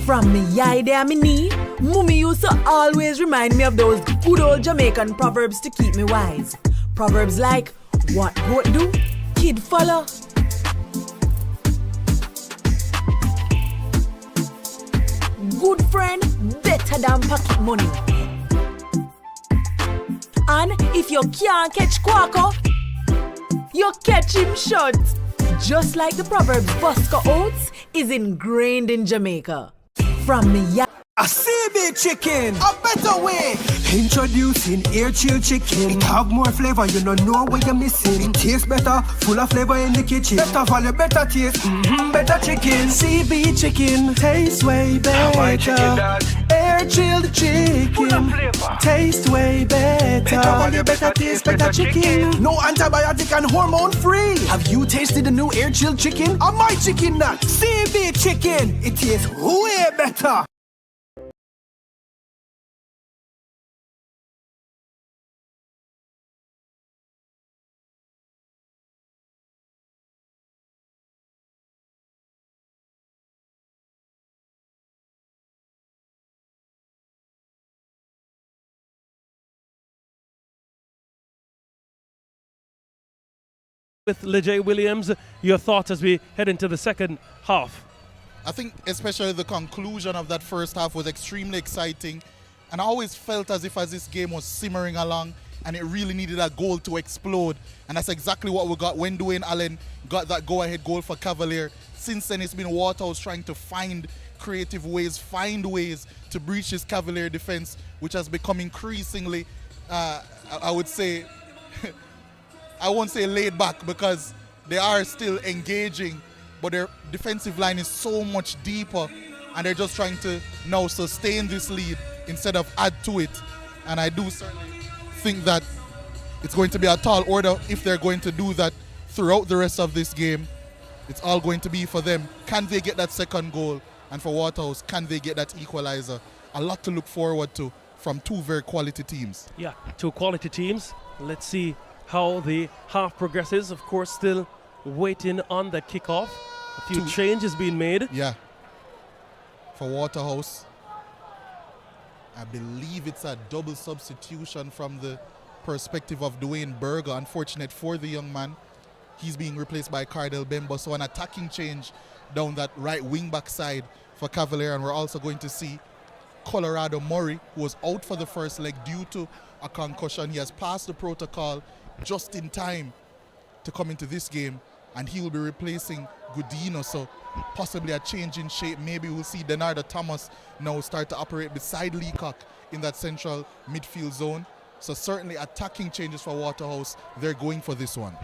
From me yide and me knee, Mummy used to always remind me of those good old Jamaican proverbs to keep me wise. Proverbs like, what goat do, kid follow. Good friend, better than pocket money. And if you can't catch Quaco, you catch him short. Just like the proverb Bosco Oats is ingrained in Jamaica. From me a CB chicken, a better way. Introducing air chill chicken. It have more flavor, you don't know what you're missing. It tastes better, full of flavor in the kitchen. Better value, better taste, better chicken. CB chicken, tastes way better. Air chilled chicken, taste way better. Better value, better taste, better chicken. No antibiotic and hormone free. Have you tasted the new air chilled chicken? Or my chicken nut? CB chicken, it tastes way better. With Lejay Williams, your thoughts as we head into the second half? I think especially the conclusion of that first half was extremely exciting, and I always felt as if this game was simmering along and it really needed a goal to explode, and that's exactly what we got when Dwayne Allen got that go-ahead goal for Cavalier. Since then it's been Waterhouse trying to find creative ways, find ways to breach his Cavalier defense, which has become increasingly, I would say, I won't say laid back because they are still engaging, but their defensive line is so much deeper and they're just trying to now sustain this lead instead of add to it. And I do certainly think that it's going to be a tall order if they're going to do that throughout the rest of this game. It's all going to be for them. Can they get that second goal? And for Waterhouse, can they get that equalizer? A lot to look forward to from two very quality teams. Yeah, two quality teams. Let's see how the half progresses. Of course, still waiting on that kickoff. A few changes being made. Yeah. For Waterhouse, I believe it's a double substitution from the perspective of Dwayne Berger. Unfortunate for the young man. He's being replaced by Cardell Bemba. So an attacking change down that right wing back side for Cavalier. And we're also going to see Colorado Murray, who was out for the first leg due to a concussion. He has passed the protocol just in time to come into this game, and he will be replacing Gudino. So possibly a change in shape. Maybe we'll see Denardo Thomas now start to operate beside Leacock in that central midfield zone. So certainly attacking changes for Waterhouse. They're going for this one.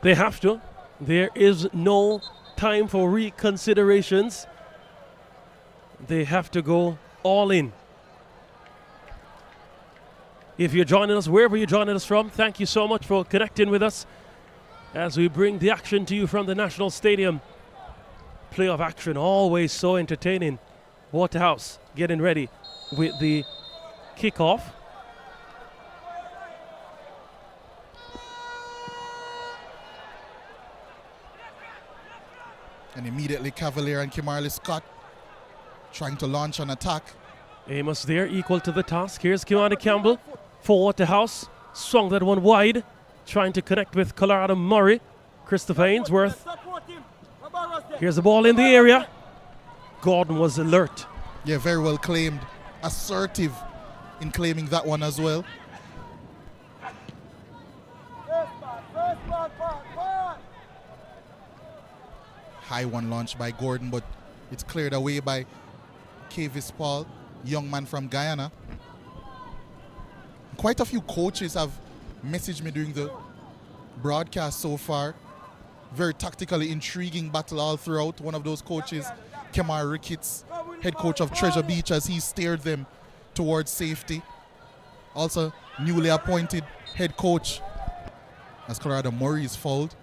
They have to. There is no time for reconsiderations. They have to go all in. If you're joining us, wherever you're joining us from, thank you so much for connecting with us as we bring the action to you from the National Stadium. Playoff action, always so entertaining. Waterhouse getting ready with the kickoff. And immediately Cavalier and Kimarley Scott trying to launch an attack. Amos there, equal to the task. Here's Kimani Campbell for Waterhouse. Swung that one wide, trying to connect with Colorado Murray. Christopher Ainsworth. Here's the ball in the area. Gordon was alert. Yeah, very well claimed. Assertive in claiming that one as well. High one launched by Gordon, but it's cleared away by Kavis Paul, young man from Guyana. Quite a few coaches have messaged me during the broadcast so far. Very tactically intriguing battle all throughout. One of those coaches, Kemar Ricketts, head coach of Treasure Beach, as he steered them towards safety. Also, newly appointed head coach, as Colorado Murray is fouled.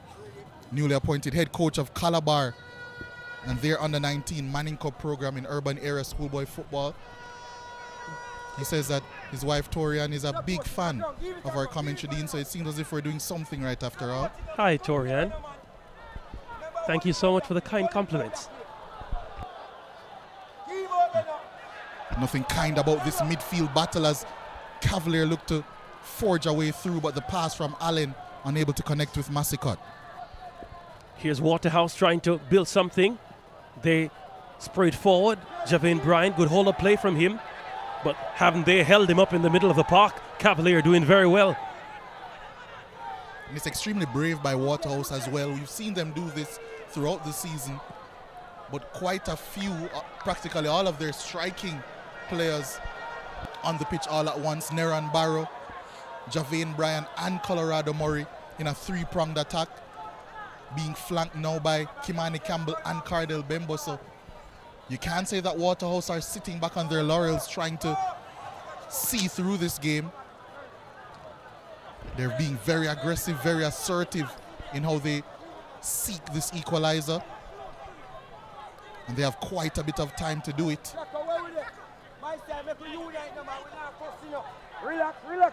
Newly appointed head coach of Calabar and their under-19 Manning Cup program in urban area schoolboy football. He says that his wife Torian is a big fan of our commentary, Dean, so it seems as if we're doing something right after all. Hi, Torian. Thank you so much for the kind compliments. Nothing kind about this midfield battle as Cavalier looked to forge a way through, but the pass from Allen unable to connect with Massicott. Here's Waterhouse trying to build something. They sprayed forward. Javane Bryan, good hold up play from him. But haven't they held him up in the middle of the park? Cavalier doing very well. And it's extremely brave by Waterhouse as well. We've seen them do this throughout the season. But quite a few, practically all of their striking players on the pitch all at once. Neran Barrow, Javane Bryan and Colorado Murray in a three-pronged attack, being flanked now by Kimani Campbell and Cardell Bembo. So you can't say that Waterhouse are sitting back on their laurels trying to see through this game. They're being very aggressive, very assertive in how they seek this equalizer. And they have quite a bit of time to do it.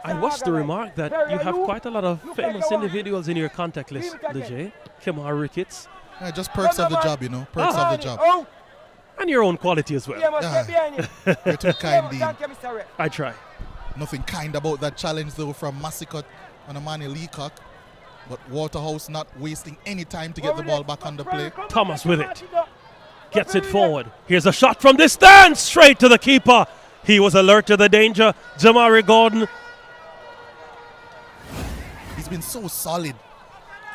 I watched the remark that you have quite a lot of famous individuals in your contact list, DJ. Kemar Ricketts. Yeah, just perks of the job, you know. Perks of the job. And your own quality as well. You're too kind, Dean. I try. Nothing kind about that challenge, though, from Massicott and Amani Leacock. But Waterhouse not wasting any time to get the ball back on the play. Thomas with it. Gets it forward. Here's a shot from distance. Straight to the keeper. He was alert to the danger. Jamari Gordon. He's been so solid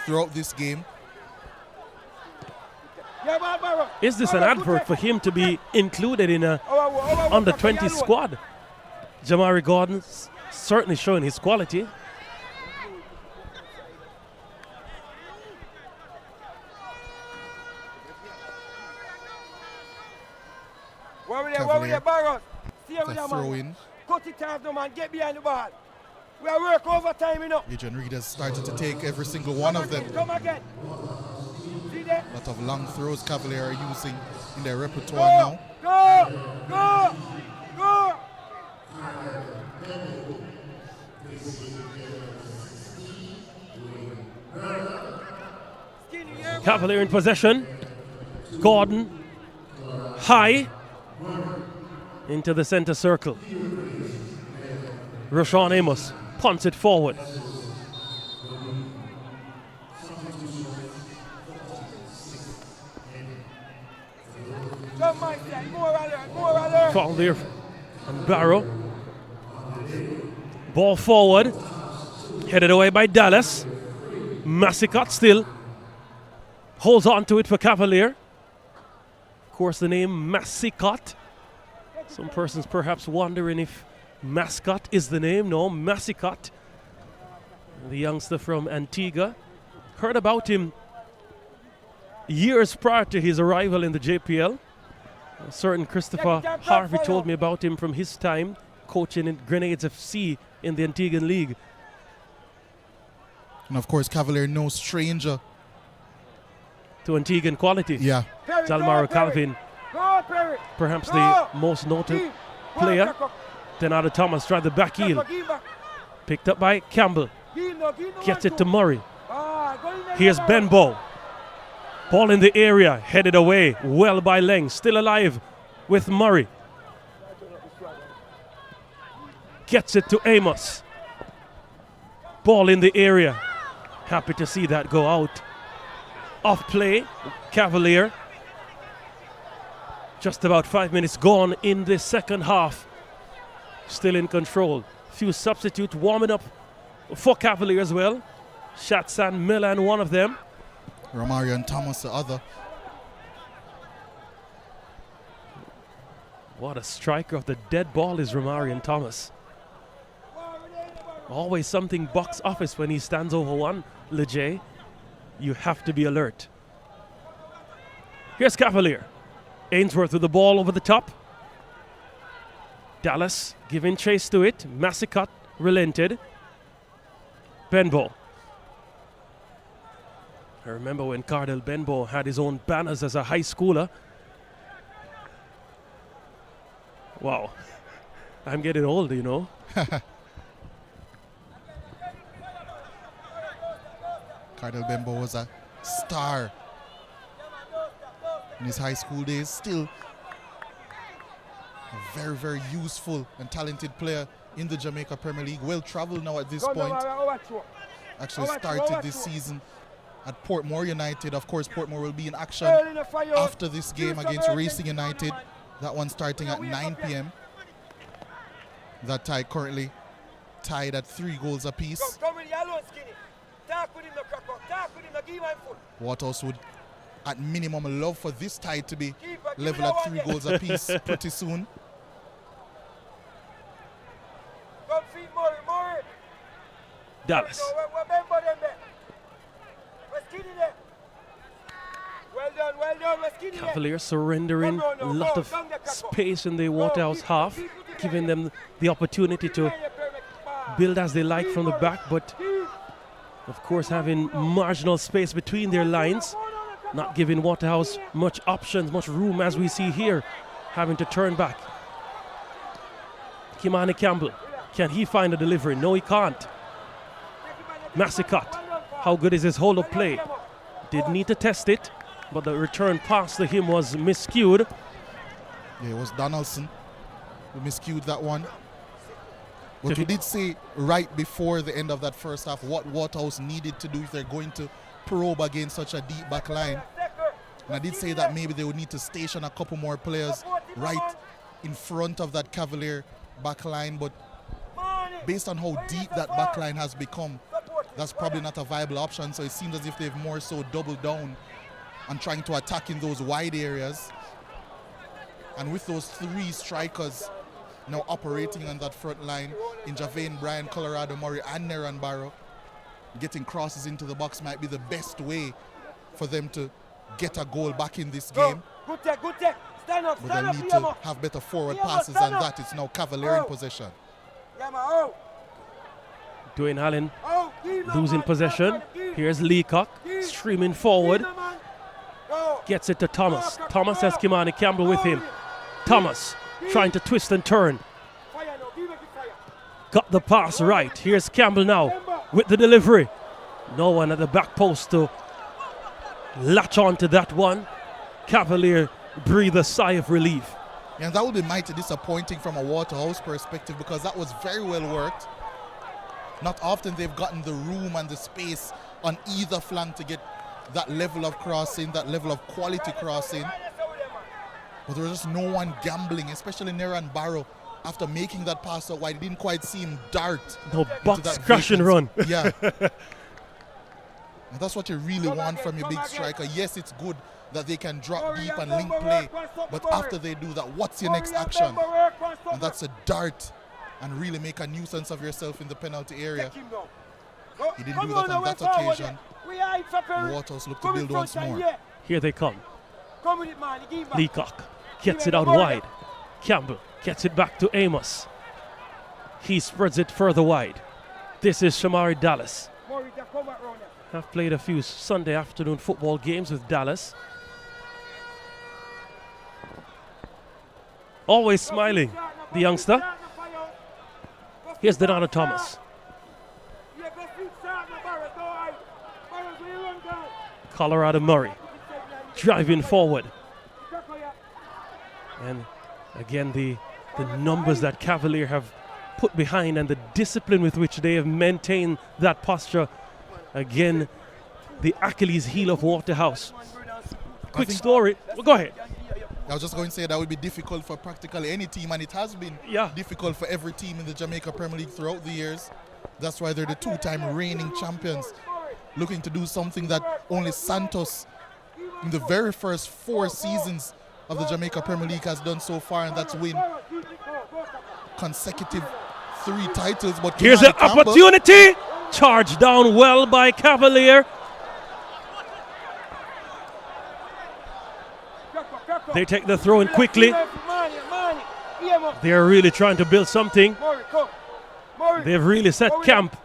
throughout this game. Is this an advert for him to be included in a under-20 squad? Jamari Gordon certainly showing his quality. Stay with a that throw man. in. Cut it off, no man. Get behind the ball. We are work overtime, you know. Adrian Reed has started to take every single one of them. Come again. See there? A lot of long throws Cavalier are using in their repertoire now. Go! Cavalier in possession. Gordon. High. Into the center circle. Rashawn Amos punts it forward. Foul there on Barrow. Ball forward. Headed away by Dallas. Massicott still holds on to it for Cavalier. Of course, the name Massicott. Some persons perhaps wondering if Mascot is the name. No, Massicott. The youngster from Antigua. Heard about him years prior to his arrival in the JPL. A certain Christopher Harvey told me about him from his time coaching in Grenades FC in the Antiguan League. And of course, Cavalier no stranger to Antiguan quality. Yeah. Dalmaro Calvin, perhaps the most noted player. Denado Thomas tried the back heel. Picked up by Campbell. Gets it to Murray. Here's Benbow. Ball in the area, headed away. Well by Leng, still alive with Murray. Gets it to Amos. Ball in the area. Happy to see that go out. Off play, Cavalier. Just about 5 minutes gone in the second half. Still in control. Few substitutes warming up for Cavalier as well. Shatsan Milan, one of them. Romarion Thomas, the other. What a striker of the dead ball is Romarion Thomas. Always something box office when he stands over one, Lejay. You have to be alert. Here's Cavalier. Ainsworth with the ball over the top. Dallas giving chase to it. Massicott relented. Benbow. I remember when Cardell Benbow had his own banners as a high schooler. Wow. I'm getting old, you know. Cardell Benbow was a star in his high school days. Still a very, very useful and talented player in the Jamaica Premier League. Well traveled now at this point. Actually started this season at Portmore United. Of course, Portmore will be in action after this game against Racing United. That one starting at 9 p.m. That tie currently tied at 3 goals apiece. Waterhouse would, at minimum, love for this tie to be level at 3 goals apiece pretty soon. Dallas. Cavalier surrendering a lot of space in the Waterhouse half, giving them the opportunity to build as they like from the back, but of course having marginal space between their lines, not giving Waterhouse much options, much room as we see here, having to turn back. Kimani Campbell, can he find a delivery? No, he can't. Massicott, how good is his hold-up play? Did need to test it, but the return pass to him was miscued. Yeah, it was Donaldson who miscued that one. But we did say right before the end of that first half what Waterhouse needed to do if they're going to probe against such a deep back line. And I did say that maybe they would need to station a couple more players right in front of that Cavalier back line. But based on how deep that back line has become, that's probably not a viable option. So it seems as if they've more so doubled down on trying to attack in those wide areas. And with those 3 strikers now operating on that front line in Javane, Bryan, Colorado Murray, and Neran Barrow, getting crosses into the box might be the best way for them to get a goal back in this game. Good take. But they need to have better forward passes than that. It's now Cavalier in possession. Dwayne Allen losing possession. Here's Leacock streaming forward. Gets it to Thomas. Thomas has Kimani Campbell with him. Thomas trying to twist and turn. Got the pass right. Here's Campbell now with the delivery. No one at the back post to latch on to that one. Cavalier breathe a sigh of relief. And that would be mighty disappointing from a Waterhouse perspective because that was very well worked. Not often they've gotten the room and the space on either flank to get that level of crossing, that level of quality crossing. But there was just no one gambling, especially Neran Barrow, after making that pass out wide. He didn't quite see him dart. No box crash and run. Yeah. And that's what you really want from your big striker. Yes, it's good that they can drop deep and link play, but after they do that, what's your next action? And that's a dart and really make a nuisance of yourself in the penalty area. He didn't do that on that occasion. Waterhouse looked to build once more. Here they come. Leacock gets it out wide. Campbell gets it back to Amos. He spreads it further wide. This is Shamari Dallas. I've played a few Sunday afternoon football games with Dallas. Always smiling, the youngster. Here's Donata Thomas. Colorado Murray driving forward. And again, the numbers that Cavalier have put behind and the discipline with which they have maintained that posture. Again, the Achilles heel of Waterhouse. Quick story. Well, go ahead. I was just going to say that would be difficult for practically any team, and it has been difficult for every team in the Jamaica Premier League throughout the years. That's why they're the two-time reigning champions, looking to do something that only Santos in the very first 4 seasons of the Jamaica Premier League has done so far, and that's win consecutive 3 titles. But here's the opportunity. Charged down well by Cavalier. They take the throw in quickly. They're really trying to build something. They've really set camp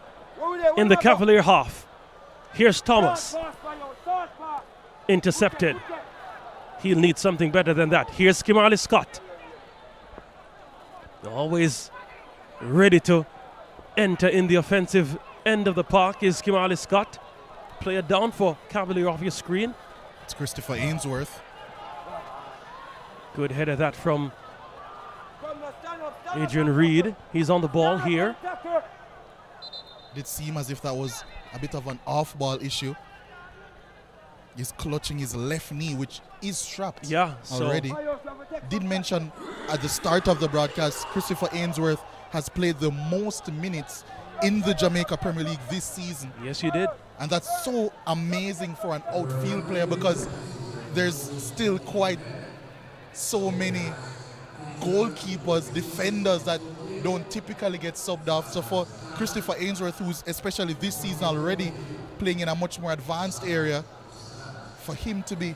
in the Cavalier half. Here's Thomas. Intercepted. He'll need something better than that. Here's Kimali Scott. Always ready to enter in the offensive end of the park is Kimali Scott. Player down for Cavalier off your screen. It's Christopher Ainsworth. Good header that from Adrian Reed. He's on the ball here. Did seem as if that was a bit of an off-ball issue. He's clutching his left knee, which is strapped already. Did mention at the start of the broadcast, Christopher Ainsworth has played the most minutes in the Jamaica Premier League this season. Yes, you did. And that's so amazing for an outfield player because there's still quite so many goalkeepers, defenders that don't typically get subbed off. So for Christopher Ainsworth, who's especially this season already playing in a much more advanced area, for him to be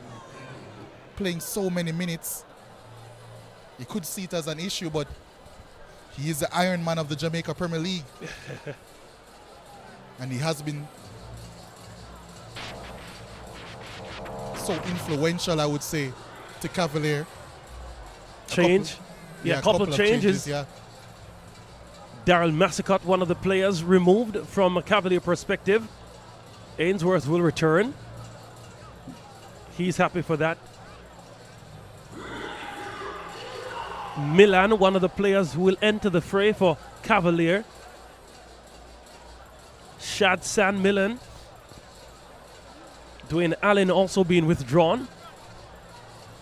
playing so many minutes, you could see it as an issue, but he is the Iron Man of the Jamaica Premier League. And he has been so influential, I would say, to Cavalier. A couple of changes. Yeah. Daryl Massicott, one of the players removed from a Cavalier perspective. Ainsworth will return. He's happy for that. Milan, one of the players who will enter the fray for Cavalier. Shad San Milan. Dwayne Allen also being withdrawn.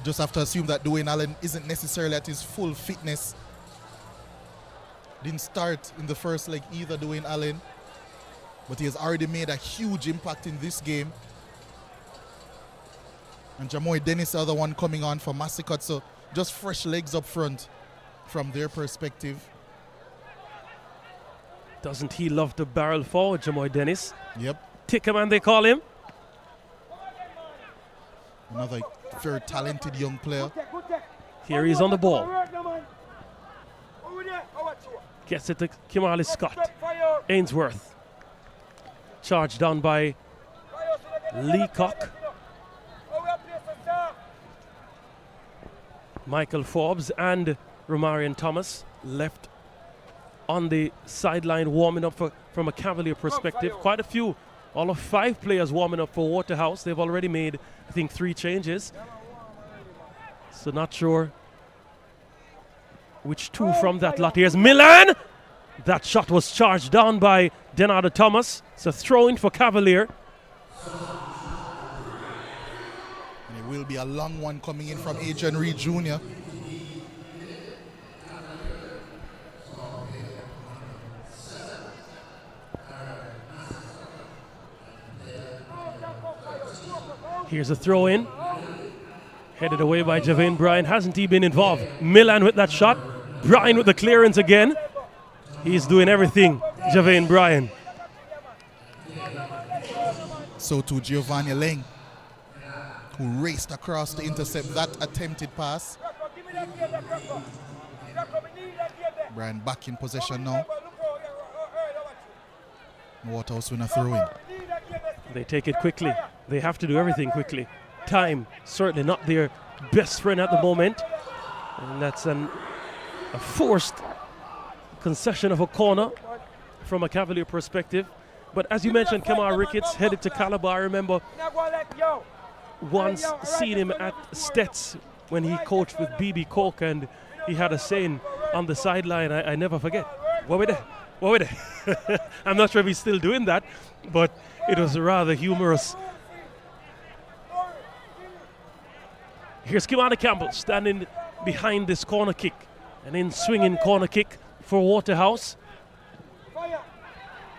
Just have to assume that Dwayne Allen isn't necessarily at his full fitness. Didn't start in the first leg either, Dwayne Allen. But he has already made a huge impact in this game. And Jamoy Dennis, the other one coming on for Massicott. So just fresh legs up front from their perspective. Doesn't he love to barrel forward, Jamoy Dennis? Yep. Tickerman, they call him. Another very talented young player. Here he's on the ball. Gets it to Kimali Scott. Ainsworth. Charged down by Leacock. Michael Forbes and Romarian Thomas left on the sideline warming up from a Cavalier perspective. Quite a few, all of 5 players warming up for Waterhouse. They've already made, I think, 3 changes. So not sure which 2 from that lot. Here's Milan. That shot was charged down by Denardo Thomas. It's a throw-in for Cavalier. And it will be a long one coming in from Adrian Reed Jr. Here's a throw-in. Headed away by Javane Bryan. Hasn't he been involved? Milan with that shot. Bryan with the clearance again. He's doing everything, Javane Bryan. So to Giovanni Leng, who raced across to intercept that attempted pass. Bryan back in possession now. Waterhouse win a throw-in. They take it quickly. They have to do everything quickly. Time, certainly not their best friend at the moment. And that's a forced concession of a corner from a Cavalier perspective. But as you mentioned, Kamar Ricketts headed to Calabar. I remember once seeing him at Stets when he coached with B.B. Coke, and he had a saying on the sideline I never forget. What were they? What were they? I'm not sure if he's still doing that, but it was rather humorous. Here's Kimani Campbell standing behind this corner kick. An in-swinging corner kick for Waterhouse.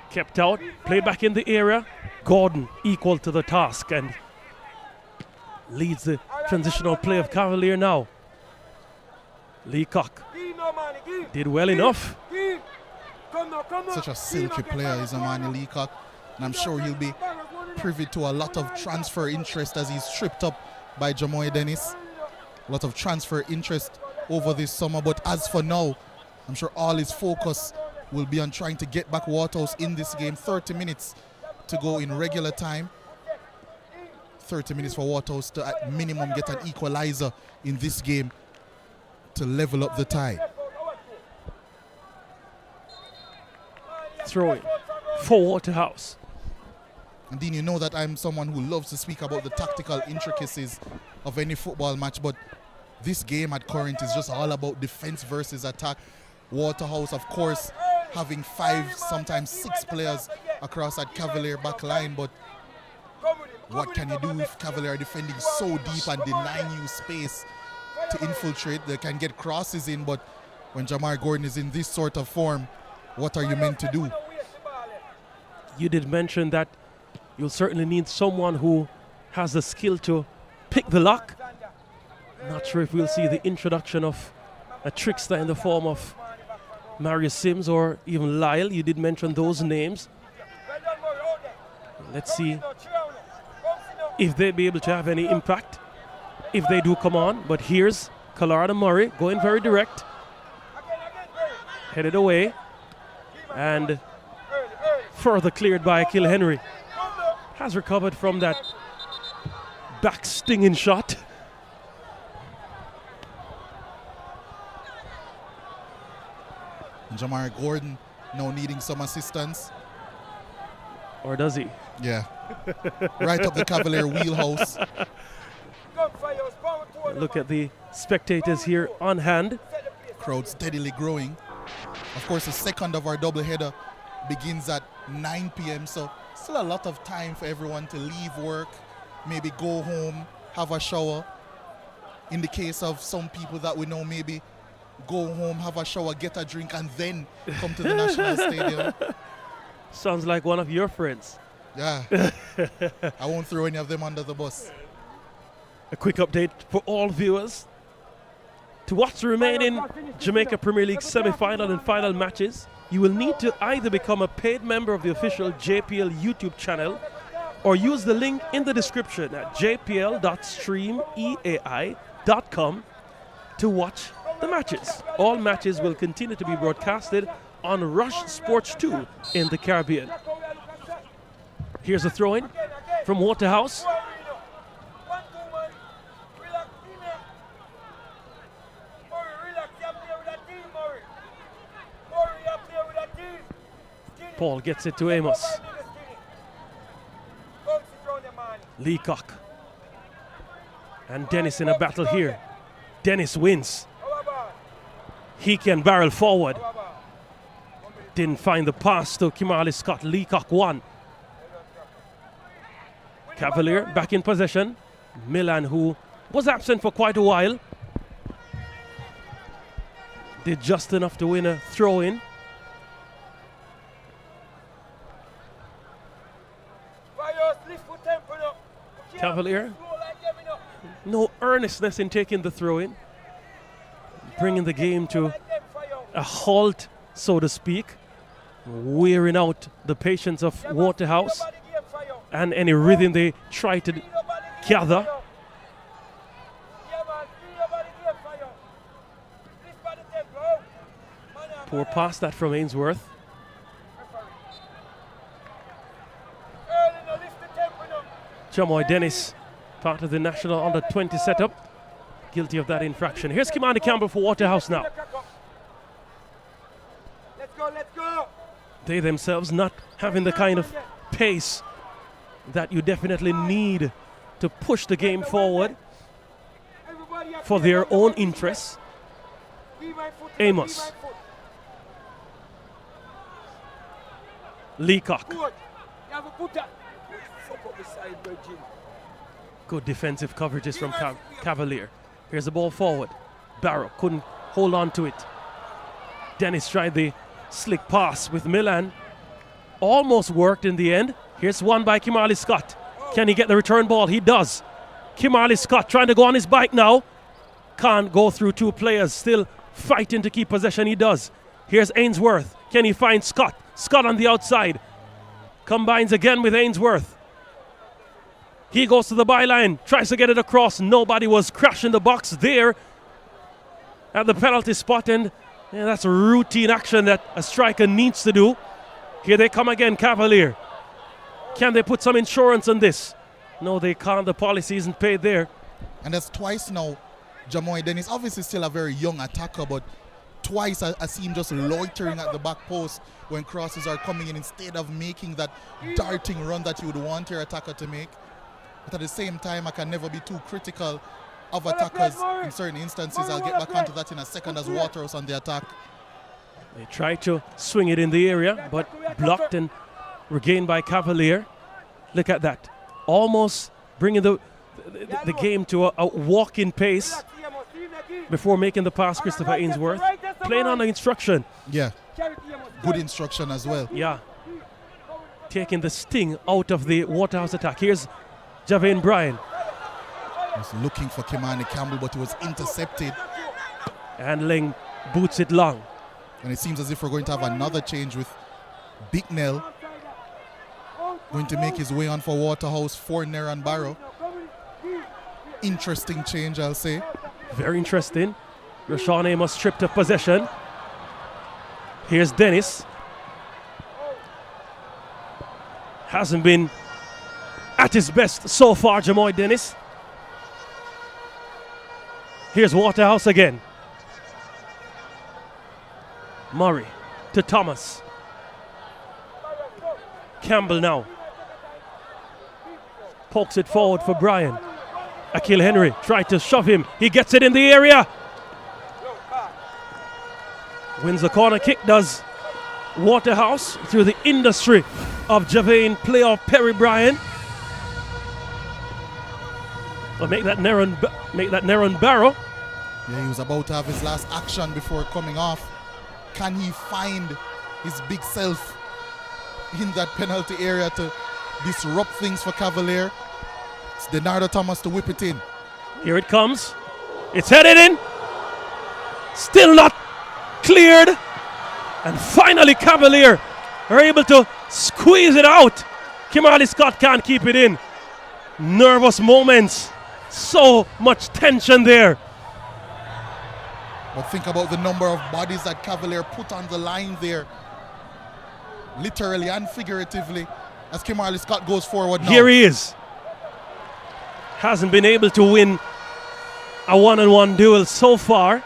Kept out, played back in the area. Gordon equal to the task and leads the transitional play of Cavalier now. Leacock did well enough. Such a silky player is Amani Leacock, and I'm sure he'll be privy to a lot of transfer interest as he's tripped up by Jamoy Dennis. A lot of transfer interest over this summer, but as for now, I'm sure all his focus will be on trying to get back Waterhouse in this game. 30 minutes to go in regular time. 30 minutes for Waterhouse to at minimum get an equalizer in this game to level up the tie. Throw it for Waterhouse. And Dean, you know that I'm someone who loves to speak about the tactical intricacies of any football match, but this game at current is just all about defense versus attack. Waterhouse, of course, having 5, sometimes 6 players across that Cavalier back line, but what can you do if Cavalier are defending so deep and denying you space to infiltrate? They can get crosses in, but when Jamar Gordon is in this sort of form, what are you meant to do? You did mention that you'll certainly need someone who has the skill to pick the lock. Not sure if we'll see the introduction of a trickster in the form of Marius Sims or even Lyle. You did mention those names. Let's see if they'll be able to have any impact if they do come on. But here's Colorado Murray going very direct. Headed away. And further cleared by Akil Henry. Has recovered from that back stinging shot. Jamar Gordon now needing some assistance. Or does he? Yeah. Right up the Cavalier wheelhouse. Look at the spectators here on hand. Crowd steadily growing. Of course, the second of our doubleheader begins at 9 p.m. So still a lot of time for everyone to leave work, maybe go home, have a shower. In the case of some people that we know, maybe go home, have a shower, get a drink, and then come to the National Stadium. Sounds like one of your friends. Yeah. I won't throw any of them under the bus. A quick update for all viewers. To watch the remaining Jamaica Premier League semi-final and final matches, you will need to either become a paid member of the official JPL YouTube channel or use the link in the description at jpl.streameai.com to watch the matches. All matches will continue to be broadcasted on Rush Sports 2 in the Caribbean. Here's a throw-in from Waterhouse. Paul gets it to Amos. Leacock. And Dennis in a battle here. Dennis wins. He can barrel forward. Didn't find the pass to Kimali Scott. Leacock won. Cavalier back in possession. Milan, who was absent for quite a while, did just enough to win a throw-in. Cavalier, no earnestness in taking the throw-in, bringing the game to a halt, so to speak, wearing out the patience of Waterhouse and any rhythm they try to gather. Poor pass that from Ainsworth. Chamoy Dennis, part of the national under-20 setup, guilty of that infraction. Here's Kimani Campbell for Waterhouse now. Let's go. They themselves not having the kind of pace that you definitely need to push the game forward for their own interests. Amos. Leacock. Good defensive coverages from Cavalier. Here's the ball forward. Barrow couldn't hold on to it. Dennis tried the slick pass with Milan. Almost worked in the end. Here's one by Kimali Scott. Can he get the return ball? He does. Kimali Scott trying to go on his bike now. Can't go through two players. Still fighting to keep possession. He does. Here's Ainsworth. Can he find Scott? Scott on the outside. Combines again with Ainsworth. He goes to the byline, tries to get it across. Nobody was crashing the box there at the penalty spot, and that's a routine action that a striker needs to do. Here they come again, Cavalier. Can they put some insurance on this? No, they can't. The policy isn't paid there. And that's twice now. Jamoy Dennis, obviously still a very young attacker, but twice I see him just loitering at the back post when crosses are coming in instead of making that darting run that you would want your attacker to make. But at the same time, I can never be too critical of attackers in certain instances. I'll get back onto that in a second as Waterhouse on the attack. They tried to swing it in the area, but blocked and regained by Cavalier. Look at that. Almost bringing the game to a walking pace before making the pass, Christopher Ainsworth. Playing on the instruction. Yeah. Good instruction as well. Yeah. Taking the sting out of the Waterhouse attack. Here's Javane Bryan. Was looking for Kimani Campbell, but he was intercepted. And Ling boots it long. And it seems as if we're going to have another change with Bicknell going to make his way on for Waterhouse for Neran Barrow. Interesting change, I'll say. Very interesting. Rashawn Amos stripped of possession. Here's Dennis. Hasn't been at his best so far, Jamoy Dennis. Here's Waterhouse again. Murray to Thomas. Campbell now. Pokes it forward for Bryan. Akil Henry tried to shove him. He gets it in the area. Wins the corner kick, does Waterhouse through the industry of Javane playoff Perry Bryan. Well, make that Neron Barrow. Yeah, he was about to have his last action before coming off. Can he find his big self in that penalty area to disrupt things for Cavalier? It's Denardo Thomas to whip it in. Here it comes. It's headed in. Still not cleared. And finally Cavalier are able to squeeze it out. Kimali Scott can't keep it in. Nervous moments. So much tension there. But think about the number of bodies that Cavalier put on the line there, literally and figuratively, as Kimberly Scott goes forward now. Here he is. Hasn't been able to win a one-on-one duel so far.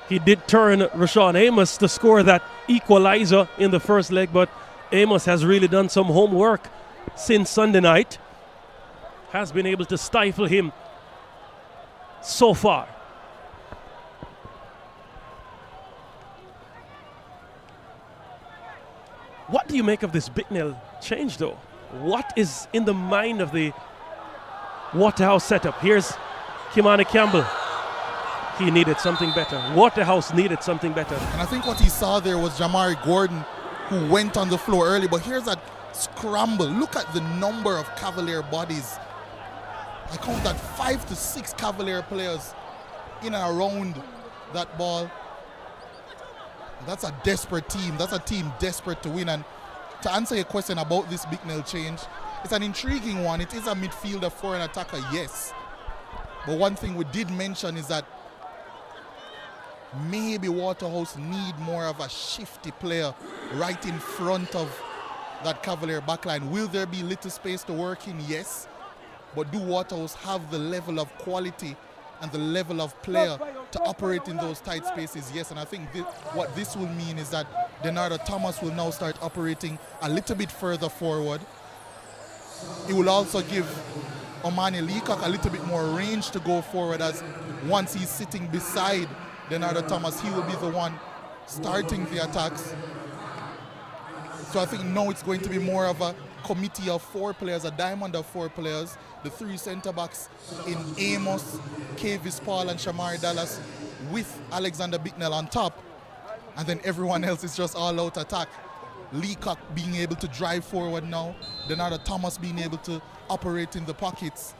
He did turn Rashawn Amos to score that equalizer in the first leg, but Amos has really done some homework since Sunday night. Has been able to stifle him so far. What do you make of this Bicknell change, though? What is in the mind of the Waterhouse setup? Here's Kimani Campbell. He needed something better. Waterhouse needed something better. And I think what he saw there was Jamari Gordon, who went on the floor early. But here's that scramble. Look at the number of Cavalier bodies. I count that 5 to 6 Cavalier players in and around that ball. That's a desperate team. That's a team desperate to win. And to answer your question about this Bicknell change, it's an intriguing one. It is a midfielder for an attacker, yes. But one thing we did mention is that maybe Waterhouse need more of a shifty player right in front of that Cavalier backline. Will there be little space to work in? Yes. But do Waterhouse have the level of quality and the level of player to operate in those tight spaces? Yes. And I think what this will mean is that Denardo Thomas will now start operating a little bit further forward. It will also give Omani Leacock a little bit more range to go forward, as once he's sitting beside Denardo Thomas, he will be the one starting the attacks. So I think now it's going to be more of a committee of 4 players, a diamond of 4 players. The 3 centre-backs in Amos, Kavis Paul and Shamari Dallas, with Alexander Bicknell on top. And then everyone else is just all-out attack. Leacock being able to drive forward now. Denardo Thomas being able to operate in the pockets,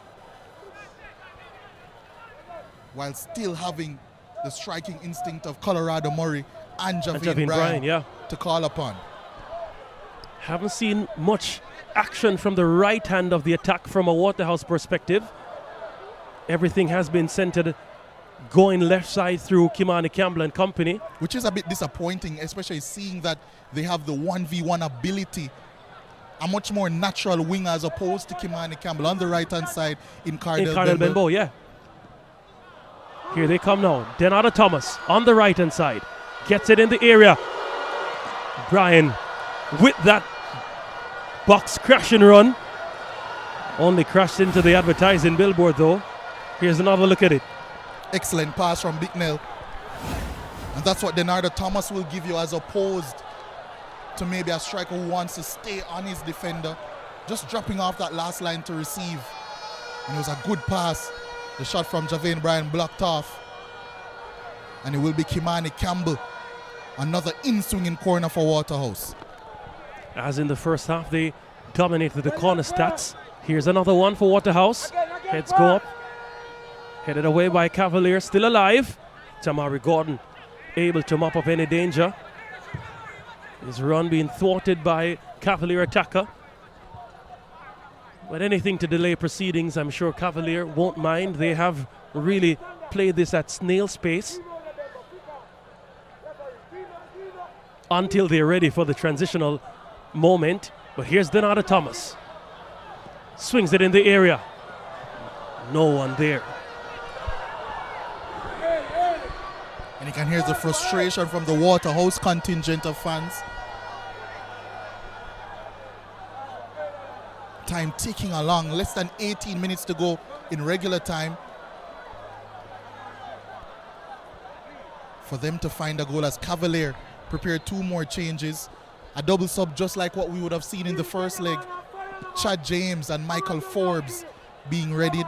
while still having the striking instinct of Colorado Murray and Javin Bryan to call upon. Haven't seen much action from the right hand of the attack from a Waterhouse perspective. Everything has been centered going left side through Kimani Campbell and company. Which is a bit disappointing, especially seeing that they have the 1v1 ability. A much more natural winger as opposed to Kimani Campbell on the right-hand side in Cardell Benbow, yeah. Here they come now. Denardo Thomas on the right-hand side. Gets it in the area. Bryan with that box crash and run. Only crashed into the advertising billboard, though. Here's another look at it. Excellent pass from Bicknell. And that's what Denardo Thomas will give you, as opposed to maybe a striker who wants to stay on his defender, just dropping off that last line to receive. And it was a good pass. The shot from Javin Bryan blocked off. And it will be Kimani Campbell. Another in-swinging corner for Waterhouse. As in the first half, they dominated the corner stats. Here's another one for Waterhouse. Heads go up. Headed away by Cavalier, still alive. Jamari Gordon able to mop up any danger. His run being thwarted by Cavalier attacker. But anything to delay proceedings, I'm sure Cavalier won't mind. They have really played this at snail's pace until they're ready for the transitional moment. But here's Denardo Thomas. Swings it in the area. No one there. And you can hear the frustration from the Waterhouse contingent of fans. Time ticking along, less than 18 minutes to go in regular time for them to find a goal, as Cavalier prepared 2 more changes. A double sub just like what we would have seen in the first leg. Chad James and Michael Forbes being readied.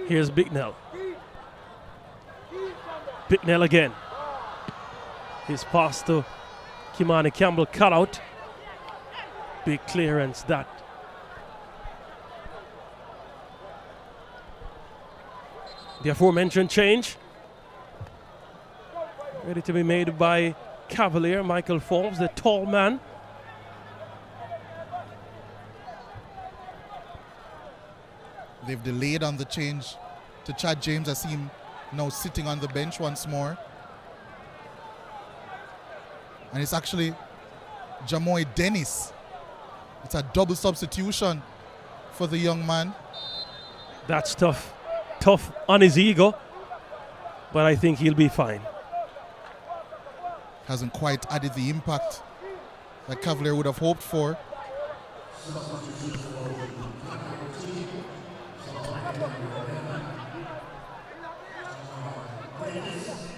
Here's Bicknell. Bicknell again. His pass to Kimani Campbell cut out. Big clearance that. The aforementioned change. Ready to be made by Cavalier. Michael Forbes, the tall man. They've delayed on the change to Chad James. I see him now sitting on the bench once more. And it's actually Jamoy Dennis. It's a double substitution for the young man. That's tough. Tough on his ego. But I think he'll be fine. Hasn't quite added the impact that Cavalier would have hoped for.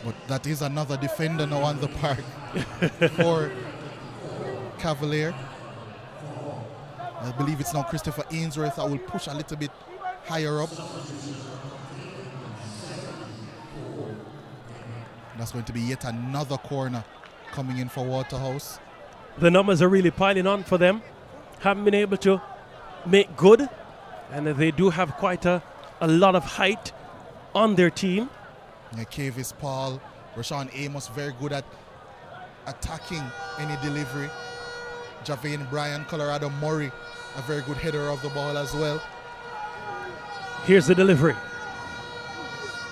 But that is another defender now on the park for Cavalier. I believe it's now Christopher Ainsworth that will push a little bit higher up. That's going to be yet another corner coming in for Waterhouse. The numbers are really piling on for them. Haven't been able to make good. And they do have quite a lot of height on their team. Yeah, Kavis Paul, Rashawn Amos very good at attacking any delivery. Javane Bryan, Colorado Murray, a very good header of the ball as well. Here's the delivery.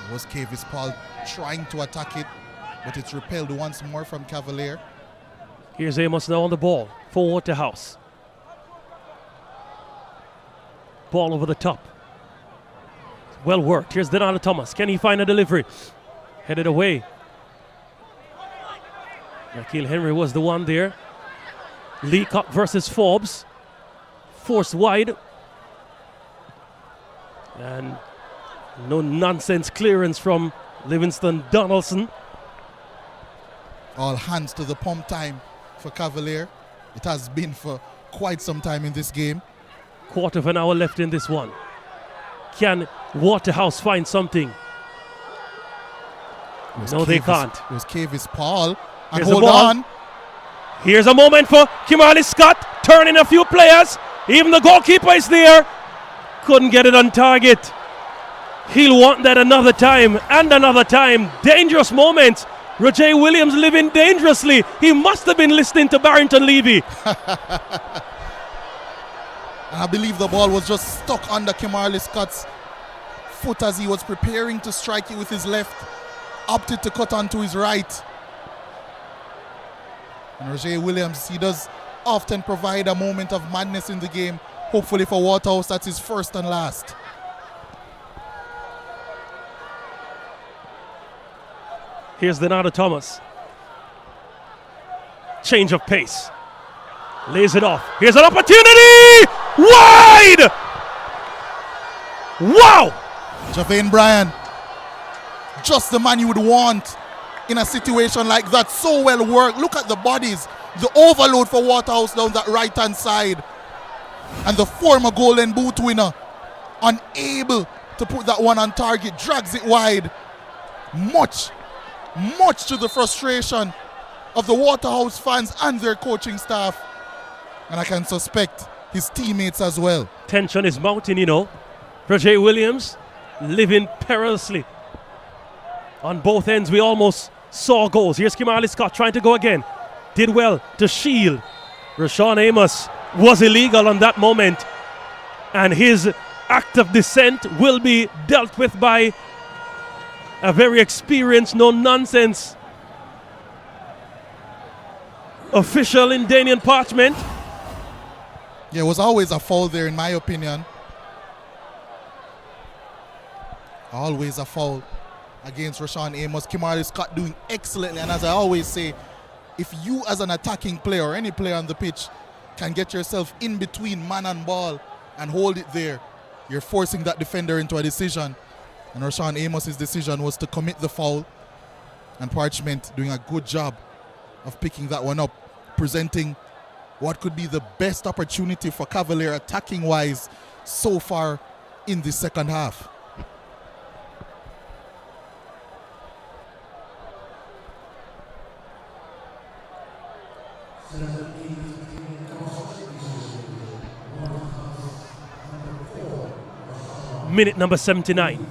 It was Kavis Paul trying to attack it, but it's repelled once more from Cavalier. Here's Amos now on the ball for Waterhouse. Ball over the top. Well worked. Here's Donato Thomas. Can he find a delivery? Headed away. Nikhil Henry was the one there. Leacock versus Forbes. Forced wide. And no nonsense clearance from Livingston Donaldson. All hands to the pump time for Cavalier. It has been for quite some time in this game. Quarter of an hour left in this one. Can Waterhouse find something? No, they can't. It was Kavis Paul. And Here's hold the ball. on. Here's a moment for Kimali Scott, turning a few players. Even the goalkeeper is there. Couldn't get it on target. He'll want that another time and another time. Dangerous moments. Roger Williams living dangerously. He must have been listening to Barrington Levy. And I believe the ball was just stuck under Kimali Scott's foot as he was preparing to strike it with his left. Opted to cut onto his right. And Roger Williams, he does often provide a moment of madness in the game. Hopefully for Waterhouse, that's his first and last. Here's Donato Thomas. Change of pace. Lays it off. Here's an opportunity! Wide! Wow! Javane Bryan, just the man you would want in a situation like that. So well worked. Look at the bodies. The overload for Waterhouse down that right-hand side. And the former Golden Boot winner, unable to put that one on target, drags it wide. Much to the frustration of the Waterhouse fans and their coaching staff. And I can suspect his teammates as well. Tension is mounting, you know. Roger Williams living perilously. On both ends, we almost saw goals. Here's Kimali Scott trying to go again. Did well to shield. Rashawn Amos was illegal on that moment. And his act of dissent will be dealt with by a very experienced, no-nonsense official in Danian Parchment. Yeah, it was always a foul there in my opinion. Always a foul against Rashawn Amos. Kimali Scott doing excellently, and as I always say, if you as an attacking player or any player on the pitch can get yourself in between man and ball and hold it there, you're forcing that defender into a decision. And Rashawn Amos' decision was to commit the foul, and Parchment doing a good job of picking that one up, presenting what could be the best opportunity for Cavalier attacking wise so far in the second half. Minute number 79.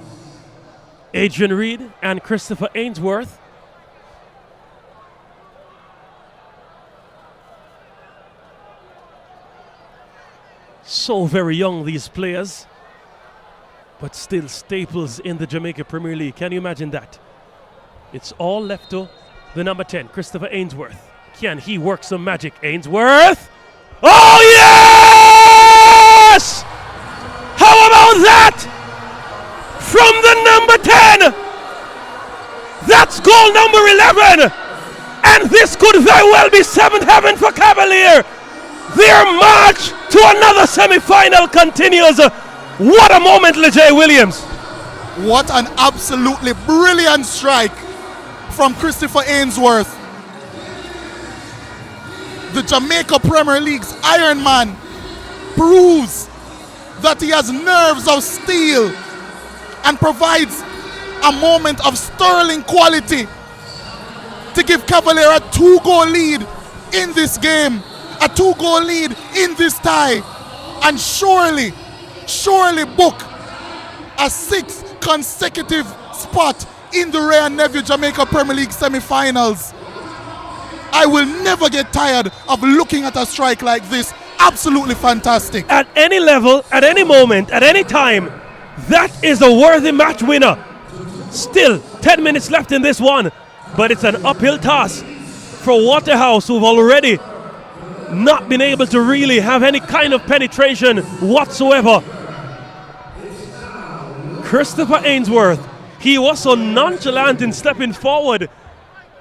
Adrian Reed and Christopher Ainsworth. So very young, these players. but still staples in the Jamaica Premier League. Can you imagine that? It's all left to the number 10, Christopher Ainsworth. Can he work some magic? Ainsworth! Oh, yes! How about that? From the number 10! That's goal number 11! And this could very well be seventh heaven for Cavalier. Their march to another semi-final continues. What a moment, LeJay Williams. What an absolutely brilliant strike from Christopher Ainsworth. The Jamaica Premier League's Iron Man proves that he has nerves of steel and provides a moment of sterling quality to give Cavalier a 2-goal lead in this game, a 2-goal lead in this tie, and surely book a 6th consecutive spot in the Ray and Nephew Jamaica Premier League semi-finals. I will never get tired of looking at a strike like this. Absolutely fantastic. At any level, at any moment, at any time, that is a worthy match winner. Still 10 minutes left in this one, but it's an uphill task for Waterhouse, who've already not been able to really have any kind of penetration whatsoever. Christopher Ainsworth, he was so nonchalant in stepping forward,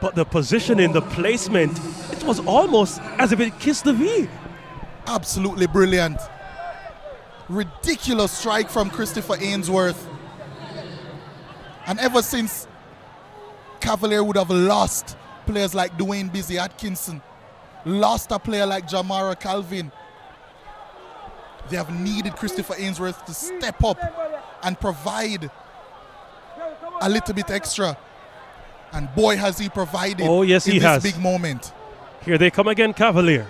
but the positioning, the placement, it was almost as if it kissed the V. Absolutely brilliant. Ridiculous strike from Christopher Ainsworth. And ever since Cavalier would have lost players like Dwayne Busy Atkinson, lost a player like Jamara Calvin, they have needed Christopher Ainsworth to step up and provide a little bit extra. And boy, has he provided in this big moment. Here they come again, Cavalier.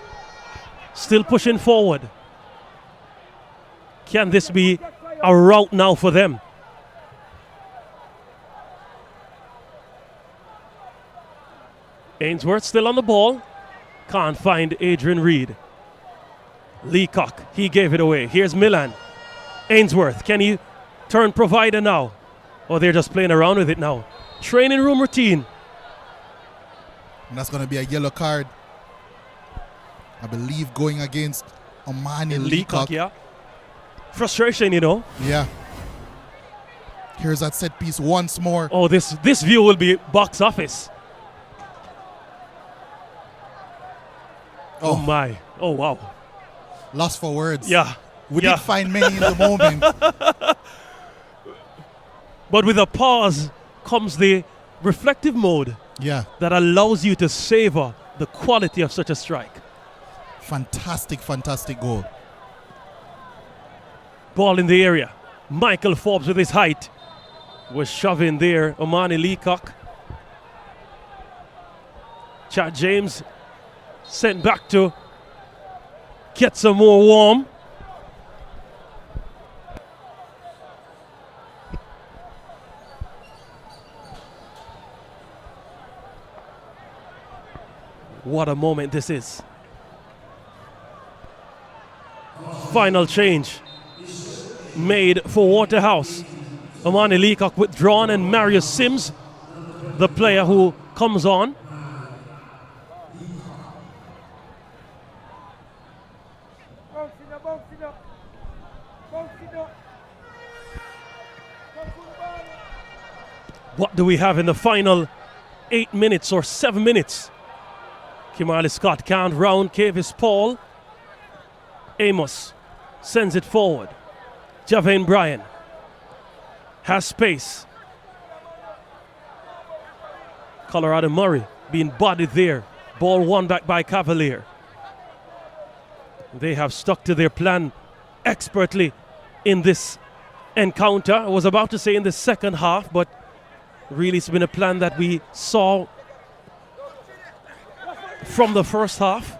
Still pushing forward. Can this be a rout now for them? Ainsworth still on the ball. Can't find Adrian Reed. Leacock, he gave it away. Here's Milan. Ainsworth, can he turn provider now? Or they're just playing around with it now? Training room routine. And that's going to be a yellow card, I believe, going against Omani Leacock. Yeah. Frustration, you know. Yeah. Here's that set piece once more. Oh, this view will be box office. Oh my. Oh, wow. Lost for words. Yeah. We did find many in the moment. But with a pause comes the reflective mode that allows you to savor the quality of such a strike. Fantastic, fantastic goal. Ball in the area. Michael Forbes with his height was shoving there. Omani Leacock. Chad James sent back to get some more warm. What a moment this is. Final change made for Waterhouse. Omani Leacock withdrawn and Marius Sims, the player who comes on. What do we have in the final 8 minutes or 7 minutes? Kimali Scott can't round Cavis Paul. Amos sends it forward. Javane Bryan has space. Colorado Murray being bodied there. Ball won back by Cavalier. They have stuck to their plan expertly in this encounter. I was about to say in the second half, but really it's been a plan that we saw from the first half.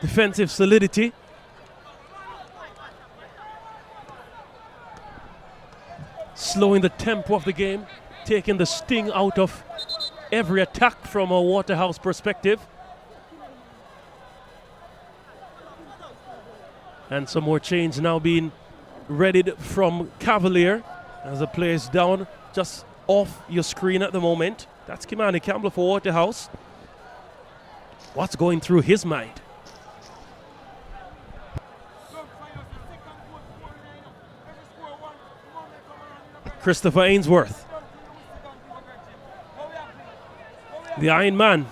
Defensive solidity. Slowing the tempo of the game, taking the sting out of every attack from a Waterhouse perspective. And some more change now being readied from Cavalier as the play is down just off your screen at the moment. That's Kimani Campbell for Waterhouse. What's going through his mind? Christopher Ainsworth, the Iron Man.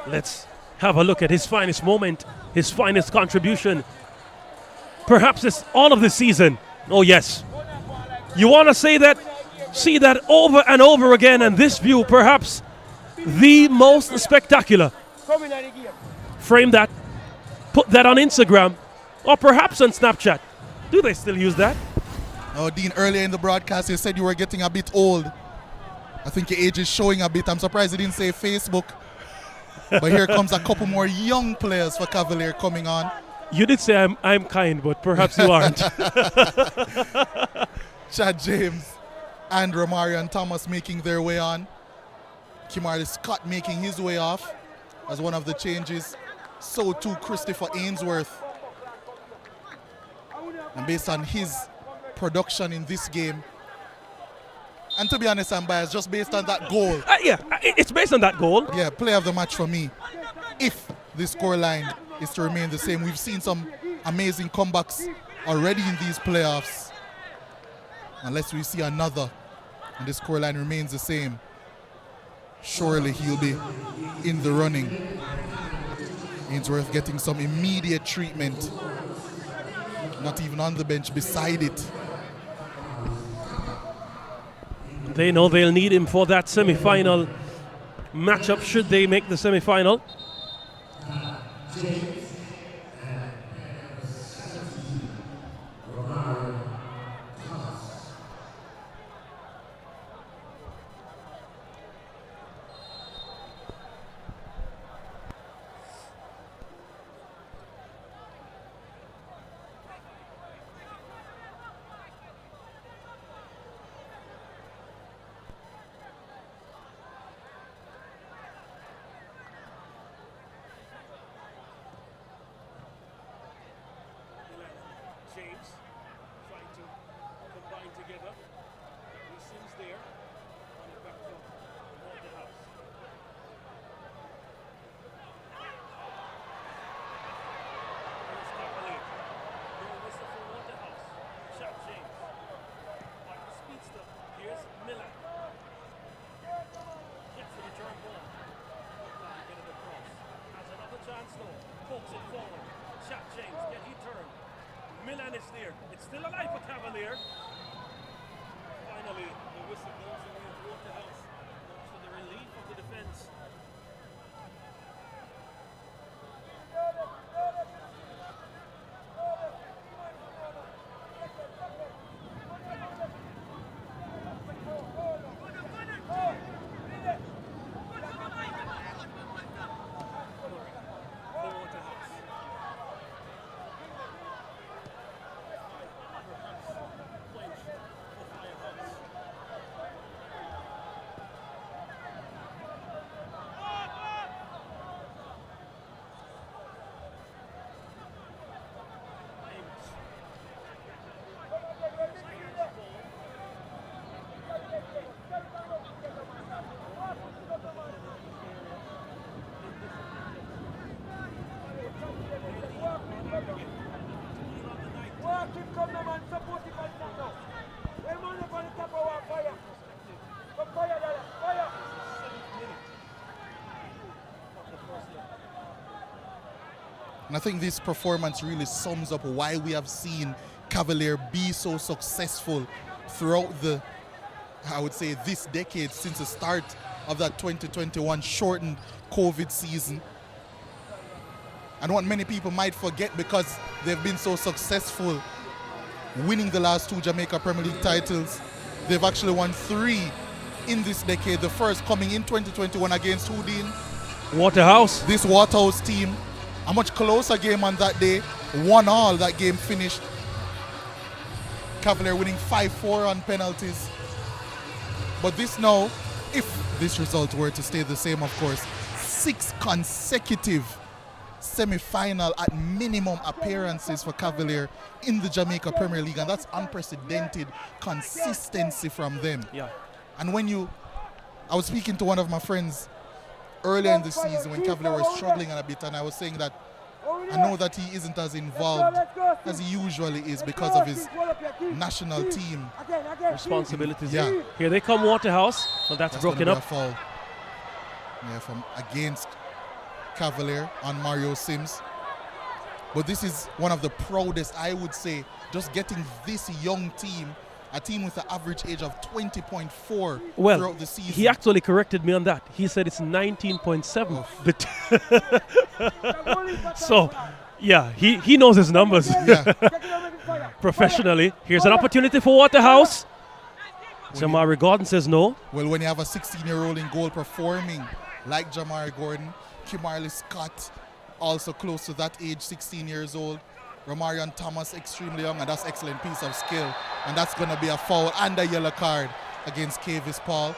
Let's have a look at his finest moment, his finest contribution. Perhaps it's all of the season. Oh yes. You want to see that over and over again, and this view perhaps the most spectacular. Frame that, put that on Instagram, or perhaps on Snapchat. Do they still use that? Oh, Dean, earlier in the broadcast you said you were getting a bit old. I think your age is showing a bit. I'm surprised you didn't say Facebook. But here comes a couple more young players for Cavalier coming on. You did say I'm kind, but perhaps you aren't. Chad James and Romarion Thomas making their way on. Kimari Scott making his way off as one of the changes. So too Christopher Ainsworth. And based on his production in this game, and to be honest, I'm biased just based on that goal. It's based on that goal. Yeah, player of the match for me. If the scoreline is to remain the same, we've seen some amazing comebacks already in these playoffs. Unless we see another and the scoreline remains the same, surely he'll be in the running. Ainsworth getting some immediate treatment. Not even on the bench, beside it. They know they'll need him for that semi-final matchup should they make the semi-final. James trying to combine together. He seems there. On the back to Waterhouse. Here's Cavalier. No whistle for Waterhouse. Chad James. On the speedster. Here's Miller. Gets the return ball. Get it across. Has another chance though. Pokes it forward. Chad James. Can he turn? Milan is there. It's still alive for Cavalier. Finally, the whistle goes away of Waterhouse. Goes to the relief of the defense. And I think this performance really sums up why we have seen Cavalier be so successful throughout the, I would say, this decade, since the start of that 2021 shortened COVID season. And what many people might forget, because they've been so successful winning the last 2 Jamaica Premier League titles, they've actually won 3 in this decade. The first coming in 2021 against Houdin. Waterhouse. This Waterhouse team. A much closer game on that day. 1-1 that game finished. Cavalier winning 5-4 on penalties. But this now, if this result were to stay the same, of course, 6 consecutive semi-final at minimum appearances for Cavalier in the Jamaica Premier League, and that's unprecedented consistency from them. Yeah. And I was speaking to one of my friends earlier in the season when Cavalier was struggling a bit, and I was saying that I know that he isn't as involved as he usually is because of his national team responsibilities. Yeah. Here they come, Waterhouse. Well, that's broken gonna be up. a foul. Yeah, from against Cavalier on Mario Sims. But this is one of the proudest, I would say, just getting this young team, a team with an average age of 20.4 throughout the season. He actually corrected me on that. He said it's 19.7. But so, yeah, he knows his numbers. Yeah. Professionally. Here's an opportunity for Waterhouse. Jamari Gordon says no. Well, when you have a 16-year-old in goal performing like Jamari Gordon, Kimarley Scott, also close to that age, 16 years old. Romarion Thomas, extremely young, and that's excellent piece of skill. And that's going to be a foul and a yellow card against Kavis Paul.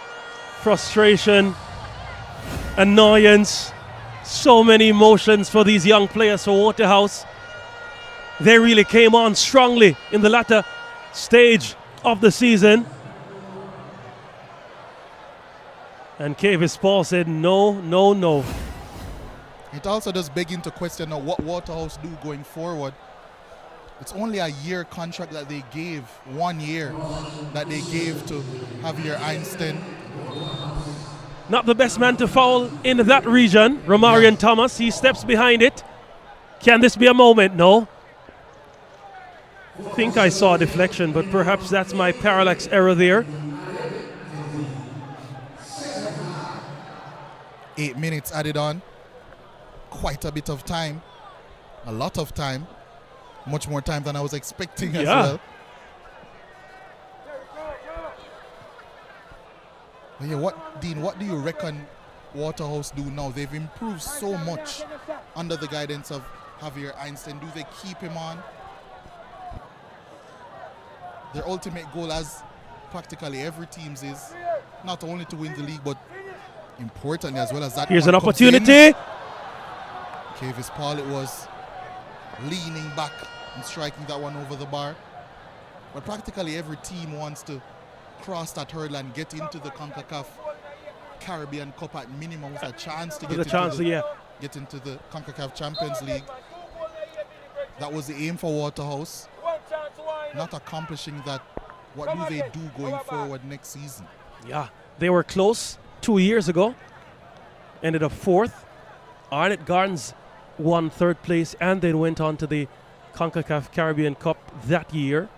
Frustration, annoyance, so many emotions for these young players for Waterhouse. They really came on strongly in the latter stage of the season. And Kavis Paul said no, no, no. It also does beg into question now what Waterhouse do going forward. It's only a year contract that they gave, 1 year that they gave to Javier Einstein. Not the best man to foul in that region, Romarion Thomas. He steps behind it. Can this be a moment? No. I think I saw a deflection, but perhaps that's my parallax error there. 8 minutes added on. Quite a bit of time. A lot of time. Much more time than I was expecting as well. But yeah, Dean, what do you reckon Waterhouse do now? They've improved so much under the guidance of Javier Einstein. Do they keep him on? Their ultimate goal, as practically every team's, is not only to win the league, but importantly as well as that. Here's an opportunity. Kavis Paul, it was leaning back and striking that one over the bar. But practically every team wants to cross that hurdle and get into the CONCACAF Caribbean Cup at minimum with a chance to get into the CONCACAF Champions League. That was the aim for Waterhouse. Not accomplishing that, what do they do going forward next season? Yeah, they were close 2 years ago. Ended up fourth. Arnett Gardens won third place and then went on to the CONCACAF Caribbean Cup that year.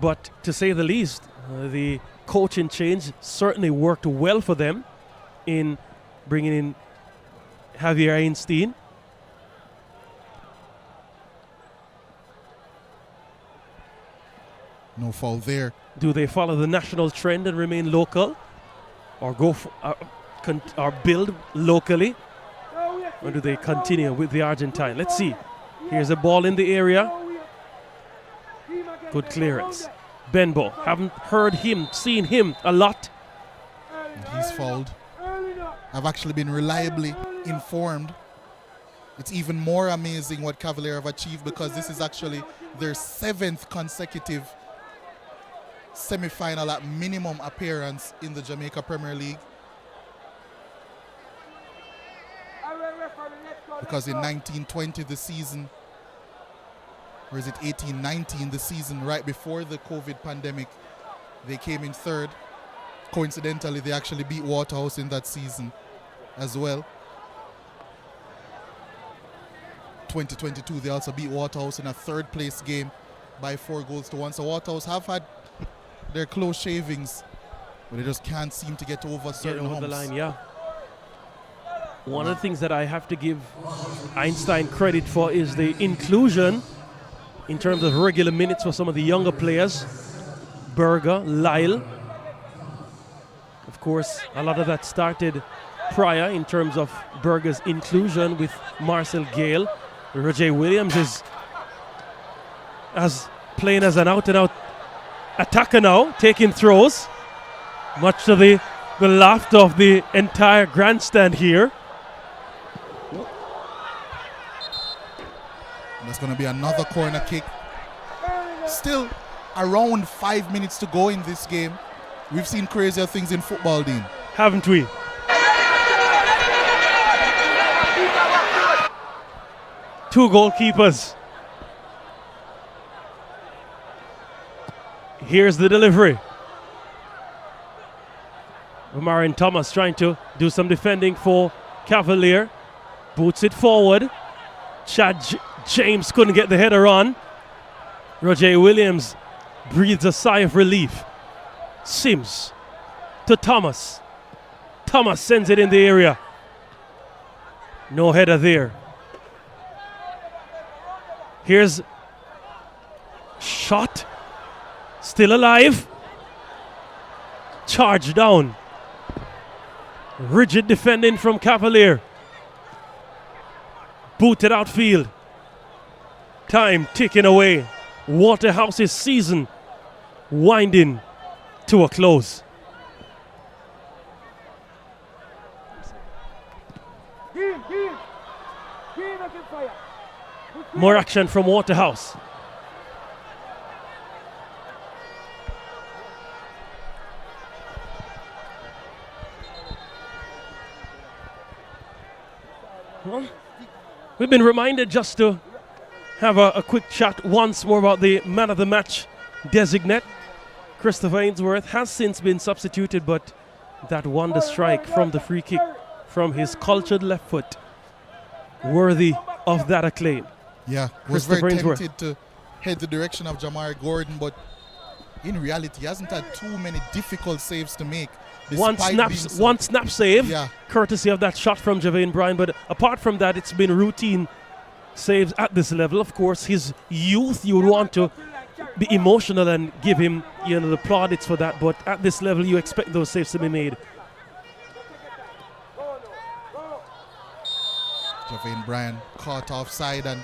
But to say the least, the coaching change certainly worked well for them in bringing in Javier Einstein. No foul there. Do they follow the national trend and remain local, or go for, or build locally, or do they continue with the Argentine? Let's see. Here's a ball in the area. Good clearance. Benbow, haven't heard him, seen him a lot. He's fouled. I've actually been reliably informed. It's even more amazing what Cavalier have achieved, because this is actually their 7th consecutive semi-final at minimum appearance in the Jamaica Premier League. Because in 1920, the season, or is it 1819, the season right before the COVID pandemic, they came in third. Coincidentally, they actually beat Waterhouse in that season as well. 2022, they also beat Waterhouse in a third place game by 4-1. So Waterhouse have had their close shavings, but they just can't seem to get over certain humps. The line, yeah. One of the things that I have to give Einstein credit for is the inclusion in terms of regular minutes for some of the younger players. Berger, Lyle. Of course, a lot of that started prior in terms of Berger's inclusion with Marcel Gale. Roger Williams is as playing as an out-and-out attacker now, taking throws, much to the The laughter of the entire grandstand here. There's going to be another corner kick. Still around 5 minutes to go in this game. We've seen crazier things in football, Dean. Haven't we? Two goalkeepers. Here's the delivery. Omarion Thomas trying to do some defending for Cavalier. Boots it forward. Chad James couldn't get the header on. Roger Williams breathes a sigh of relief. Sims to Thomas. Thomas sends it in the area. No header there. Here's shot. Still alive. Charge down. Rigid defending from Cavalier. Booted outfield. Time ticking away. Waterhouse's season winding to a close. More action from Waterhouse. Well, we've been reminded just to have a quick chat once more about the man of the match designate. Christopher Ainsworth has since been substituted, but that wonder strike from the free kick from his cultured left foot, worthy of that acclaim. Yeah, was very tempted to head the direction of Jamari Gordon, but in reality, he hasn't had too many difficult saves to make. One snap save, courtesy of that shot from Javane Bryan. But apart from that, it's been routine saves at this level. Of course, his youth, you would want to be emotional and give him, the plaudits for that. But at this level, you expect those saves to be made. Javane Bryan caught offside, and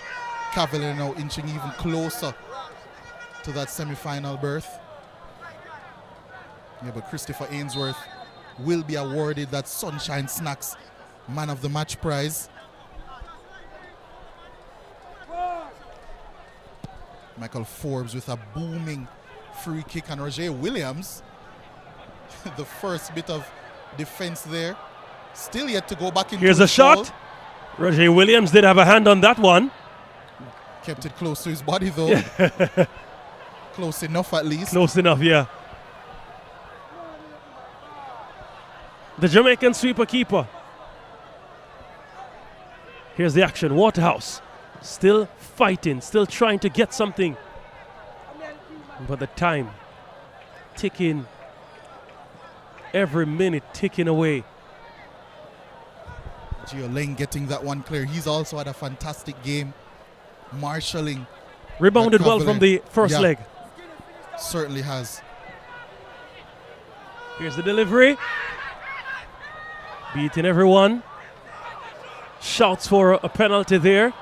Cavalier now inching even closer to that semi-final berth. Yeah, but Christopher Ainsworth will be awarded that Sunshine Snacks Man of the Match prize. Michael Forbes with a booming free kick, and Roger Williams, the first bit of defense there, still yet to go back into. Here's a shot. Roger Williams did have a hand on that one. Kept it close to his body though. Close enough at least. Close enough, yeah. The Jamaican sweeper keeper. Here's the action. Waterhouse still fighting, still trying to get something. But the time ticking, every minute ticking away. Gio Leng getting that one clear. He's also had a fantastic game, marshalling. Rebounded well from the first leg. Certainly has. Here's the delivery. Beating everyone. Shouts for a penalty there.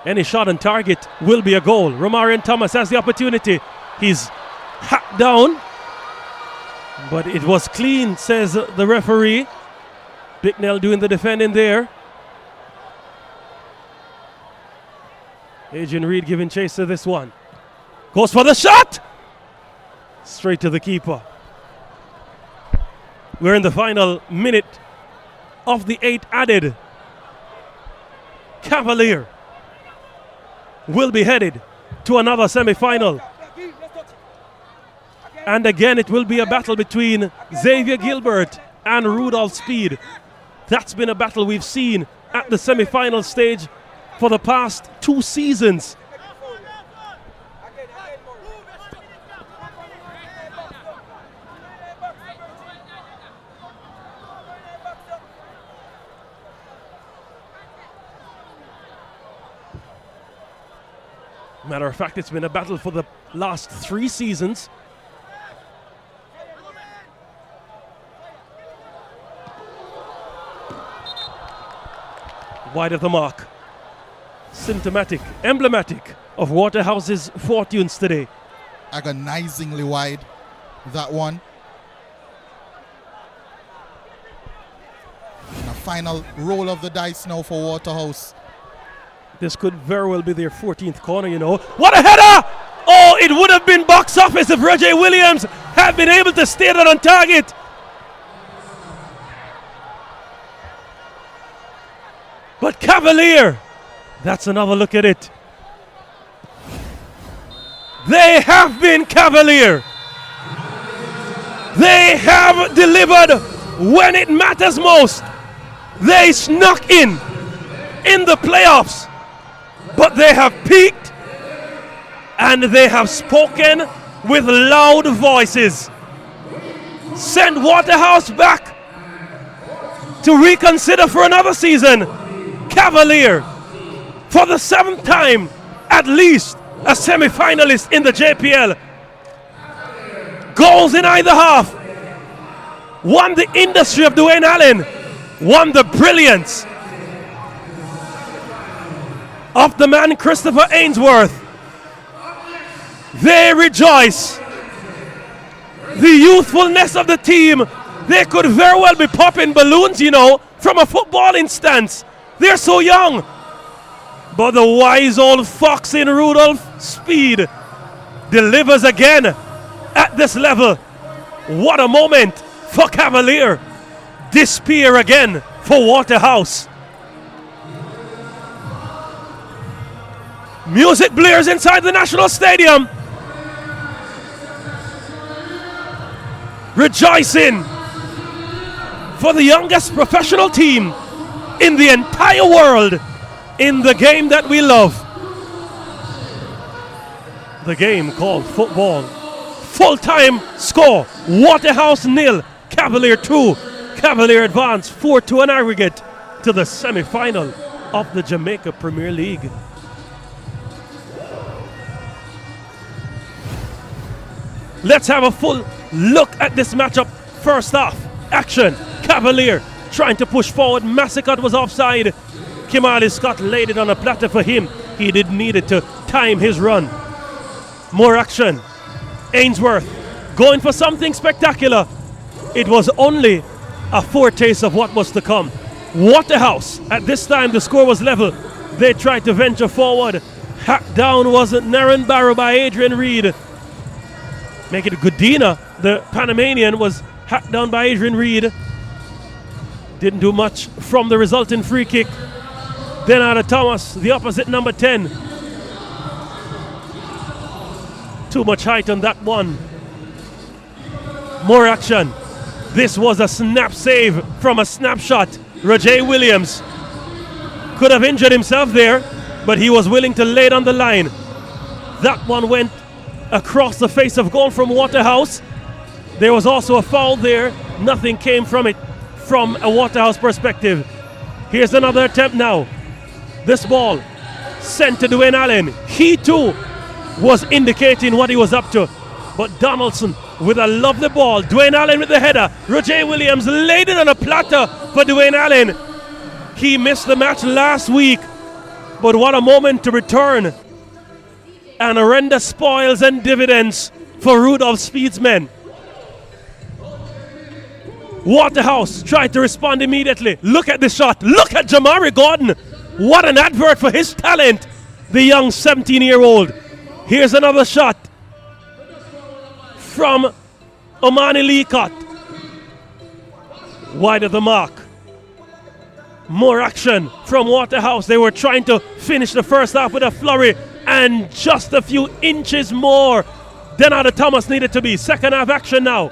Any shot on target will be a goal. Omarion Thomas has the opportunity. He's hacked down. But it was clean, says the referee. Bicknell doing the defending there. Adrian Reed giving chase to this one. Goes for the shot! Straight to the keeper. We're in the final minute of the 8 added. Cavalier will be headed to another semi-final. And again, it will be a battle between Xavier Gilbert and Rudolph Speed. That's been a battle we've seen at the semi-final stage for the past 2 seasons. Matter of fact, it's been a battle for the last 3 seasons. Wide of the mark. Symptomatic, emblematic of Waterhouse's fortunes today. Agonizingly wide, that one. final roll of the dice now for Waterhouse. This could very well be their 14th corner, you know. What a header! Oh, it would have been box office if Reggie Williams had been able to stay that on target. But Cavalier, that's another look at it. They have been Cavalier. They have delivered when it matters most. They snuck in the playoffs, but they have peaked and they have spoken with loud voices. Send Waterhouse back to reconsider for another season. Cavalier, for the 7th time, at least a semi-finalist in the JPL. Goals in either half. Won the industry of Dwayne Allen. Won the brilliance of the man Christopher Ainsworth. They rejoice. The youthfulness of the team. They could very well be popping balloons, you know, from a footballing stance. They're so young. But the wise old fox in Rudolph Speed delivers again at this level. What a moment for Cavalier. Despair again for Waterhouse. Music blares inside the National Stadium. Rejoicing for the youngest professional team in the entire world in the game that we love. The game called football. Full-time score, Waterhouse 0, Cavalier 2. Cavalier advance 4-2 on aggregate to the semi-final of the Jamaica Premier League. Let's have a full look at this matchup. First half, action. Cavalier trying to push forward. Massacott was offside. Kimali Scott laid it on a platter for him. He didn't need it to time his run. More action. Ainsworth going for something spectacular. It was only a foretaste of what was to come. Waterhouse, at this time the score was level. They tried to venture forward. Hacked down was Naren Barrow by Adrian Reed. Make it Godina, the Panamanian, was hacked down by Adrian Reed. Didn't do much from the resulting free kick. Then out of Thomas, the opposite number 10. Too much height on that one. More action. This was a snap save from a snapshot. Reggie Williams could have injured himself there, but he was willing to lay it on the line. That one went across the face of goal from Waterhouse. There was also a foul there. Nothing came from it from a Waterhouse perspective. Here's another attempt now. This ball sent to Dwayne Allen. He too was indicating what he was up to. But Donaldson with a lovely ball. Dwayne Allen with the header. Reggie Williams laid it on a platter for Dwayne Allen. He missed the match last week. But what a moment to return and render spoils and dividends for Rudolph Speed's men. Waterhouse tried to respond immediately. Look at this shot. Look at Jamari Gordon. What an advert for his talent, the young 17-year-old. Here's another shot from Omani Leacott. Wide of the mark. More action from Waterhouse. They were trying to finish the first half with a flurry, and just a few inches more than Ada Thomas needed to be. Second half action now.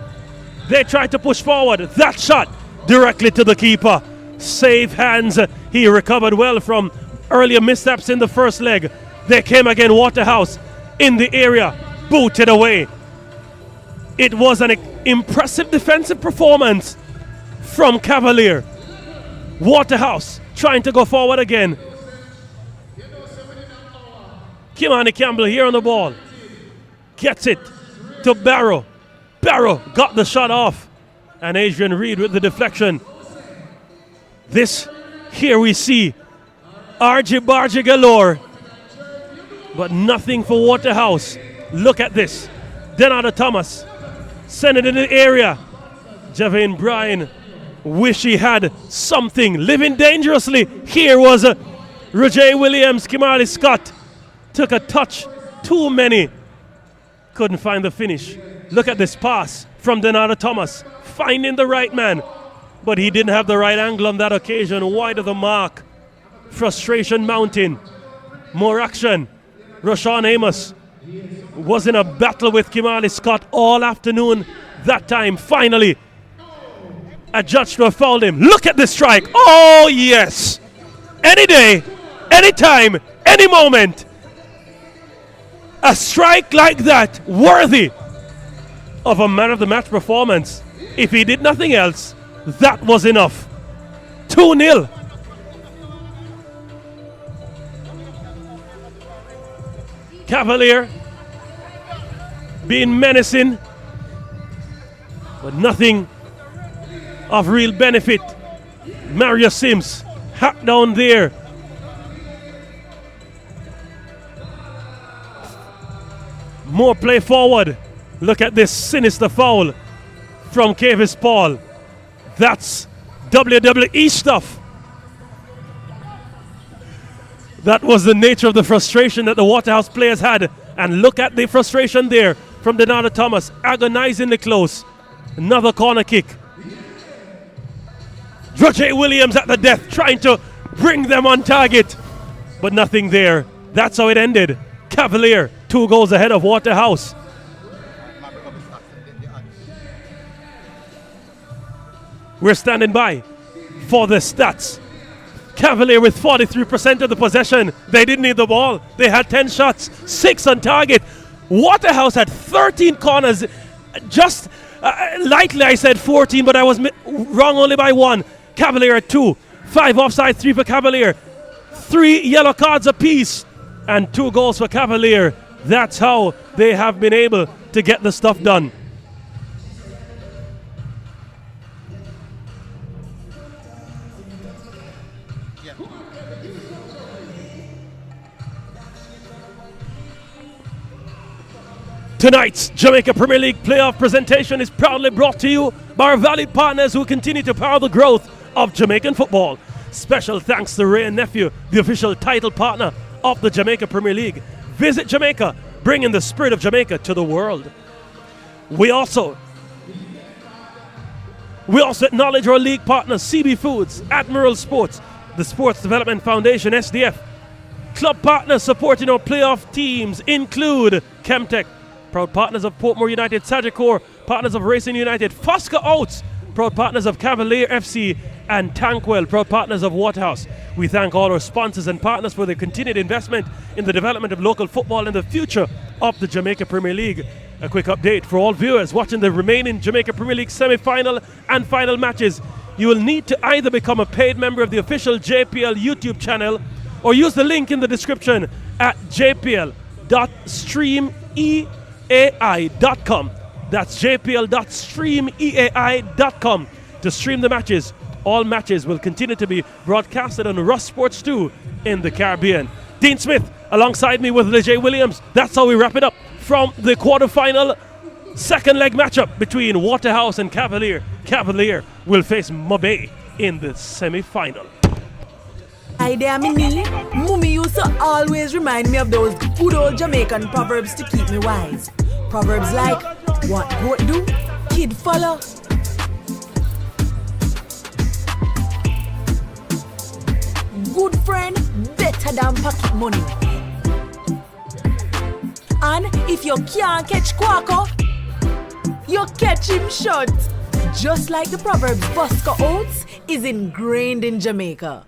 They tried to push forward. That shot directly to the keeper. Safe hands. He recovered well from earlier missteps in the first leg. They came again. Waterhouse in the area. Booted away. It was an impressive defensive performance from Cavalier. Waterhouse trying to go forward again. Kimani Campbell here on the ball. Gets it to Barrow. Barrow got the shot off. And Adrian Reed with the deflection. This here we see argy-bargy galore. But nothing for Waterhouse. Look at this. Denada Thomas. Send it in the area. Javane Bryan wish he had something. Living dangerously. Here was Roger Williams. Kimali Scott took a touch. Too many. Couldn't find the finish. Look at this pass from Donato Thomas. Finding the right man. But he didn't have the right angle on that occasion. Wide of the mark. Frustration mounting. More action. Rashawn Amos was in a battle with Kimali Scott all afternoon. That time, finally, a judge to have fouled him. Look at this strike. Oh, yes. Any day, any time, any moment. A strike like that, worthy of a man of the match performance. If he did nothing else, that was enough. 2-0. Cavalier being menacing, but nothing of real benefit. Mario Sims hacked down there. More play forward. Look at this sinister foul from Kavis Paul. That's WWE stuff. That was the nature of the frustration that the Waterhouse players had. And look at the frustration there from Donato Thomas, agonizingly close. Another corner kick. Roger Williams at the death, trying to bring them on target, but nothing there. That's how it ended. Cavalier, 2 goals ahead of Waterhouse. We're standing by for the stats. Cavalier with 43% of the possession. They didn't need the ball. They had 10 shots, 6 on target. Waterhouse had 13 corners. Just lightly I said 14, but I was wrong only by 1. Cavalier at 2. 5 offside, 3 for Cavalier. 3 yellow cards apiece. And 2 goals for Cavalier. That's how they have been able to get the stuff done. Tonight's Jamaica Premier League playoff presentation is proudly brought to you by our valued partners who continue to power the growth of Jamaican football. Special thanks to Ray and Nephew, the official title partner of the Jamaica Premier League. Visit Jamaica, bringing the spirit of Jamaica to the world. We also acknowledge our league partners, CB Foods, Admiral Sports, the Sports Development Foundation, SDF. Club partners supporting our playoff teams include Chemtech, proud partners of Portmore United, Sagicor, partners of Racing United, Fosca Oats, proud partners of Cavalier FC, and Tankwell, proud partners of Waterhouse. We thank all our sponsors and partners for their continued investment in the development of local football and the future of the Jamaica Premier League. A quick update for all viewers watching the remaining Jamaica Premier League semi-final and final matches. You will need to either become a paid member of the official JPL YouTube channel or use the link in the description at jpl.streameai.com. That's jpl.streameai.com to stream the matches. All matches will continue to be broadcasted on Rush Sports 2 in the Caribbean. Dean Smith alongside me with Leje Williams. That's how we wrap it up from the quarterfinal second leg matchup between Waterhouse and Cavalier. Cavalier will face Mabay in the semi-final. Hi there, me knee. Mummy used to always remind me of those good old Jamaican proverbs to keep me wise. Proverbs like, what goat do, kid follow. Good friend, better than pocket money. And if you can't catch Quaco, you catch him short. Just like the proverb, Fosca Oats is ingrained in Jamaica.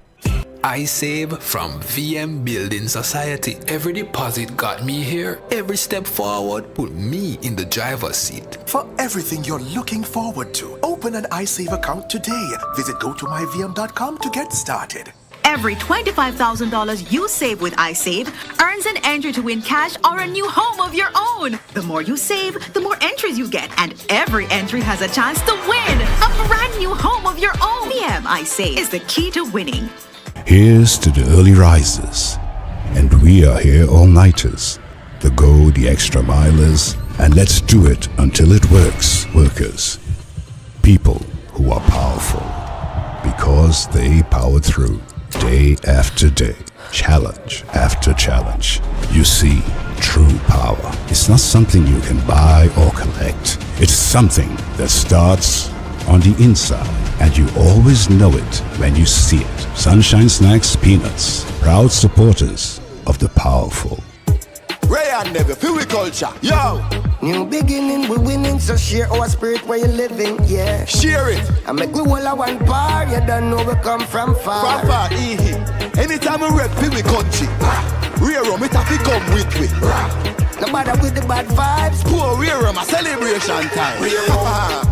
I save from VM Building Society. Every deposit got me here. Every step forward put me in the driver's seat. For everything you're looking forward to, open an iSave account today. Visit gotomyvm.com to get started. Every $25,000 you save with iSave earns an entry to win cash or a new home of your own. The more you save, the more entries you get, and every entry has a chance to win a brand new home of your own. VM iSave is the key to winning. Here's to the early risers, and we are here all-nighters, the go, the extra milers, and let's do it until it works, workers. People who are powerful. because they powered through day after day, challenge after challenge. You see, true power is not something you can buy or collect. It's something that starts on the inside, and you always know it when you see it. Sunshine Snacks Peanuts, proud supporters of the powerful. Ray and Never, feel we culture. Yo! New beginning, we winning, so share our spirit where you living, yeah. Share it. I make we all a one bar, you don't know we come from far. From far, anytime we rep, feel we country. Rear rum, it have to come with we. No matter with the bad vibes. Poor rear rum, a celebration time.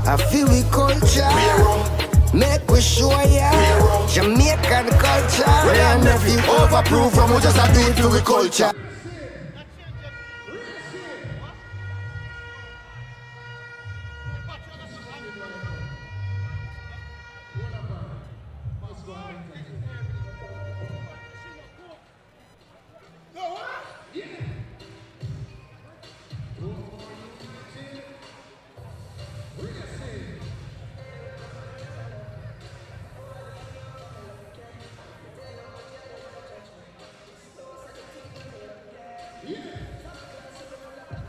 I feel we culture. Make we show ya Jamaican culture. Ray and Never, overproof from we just a do it for we culture.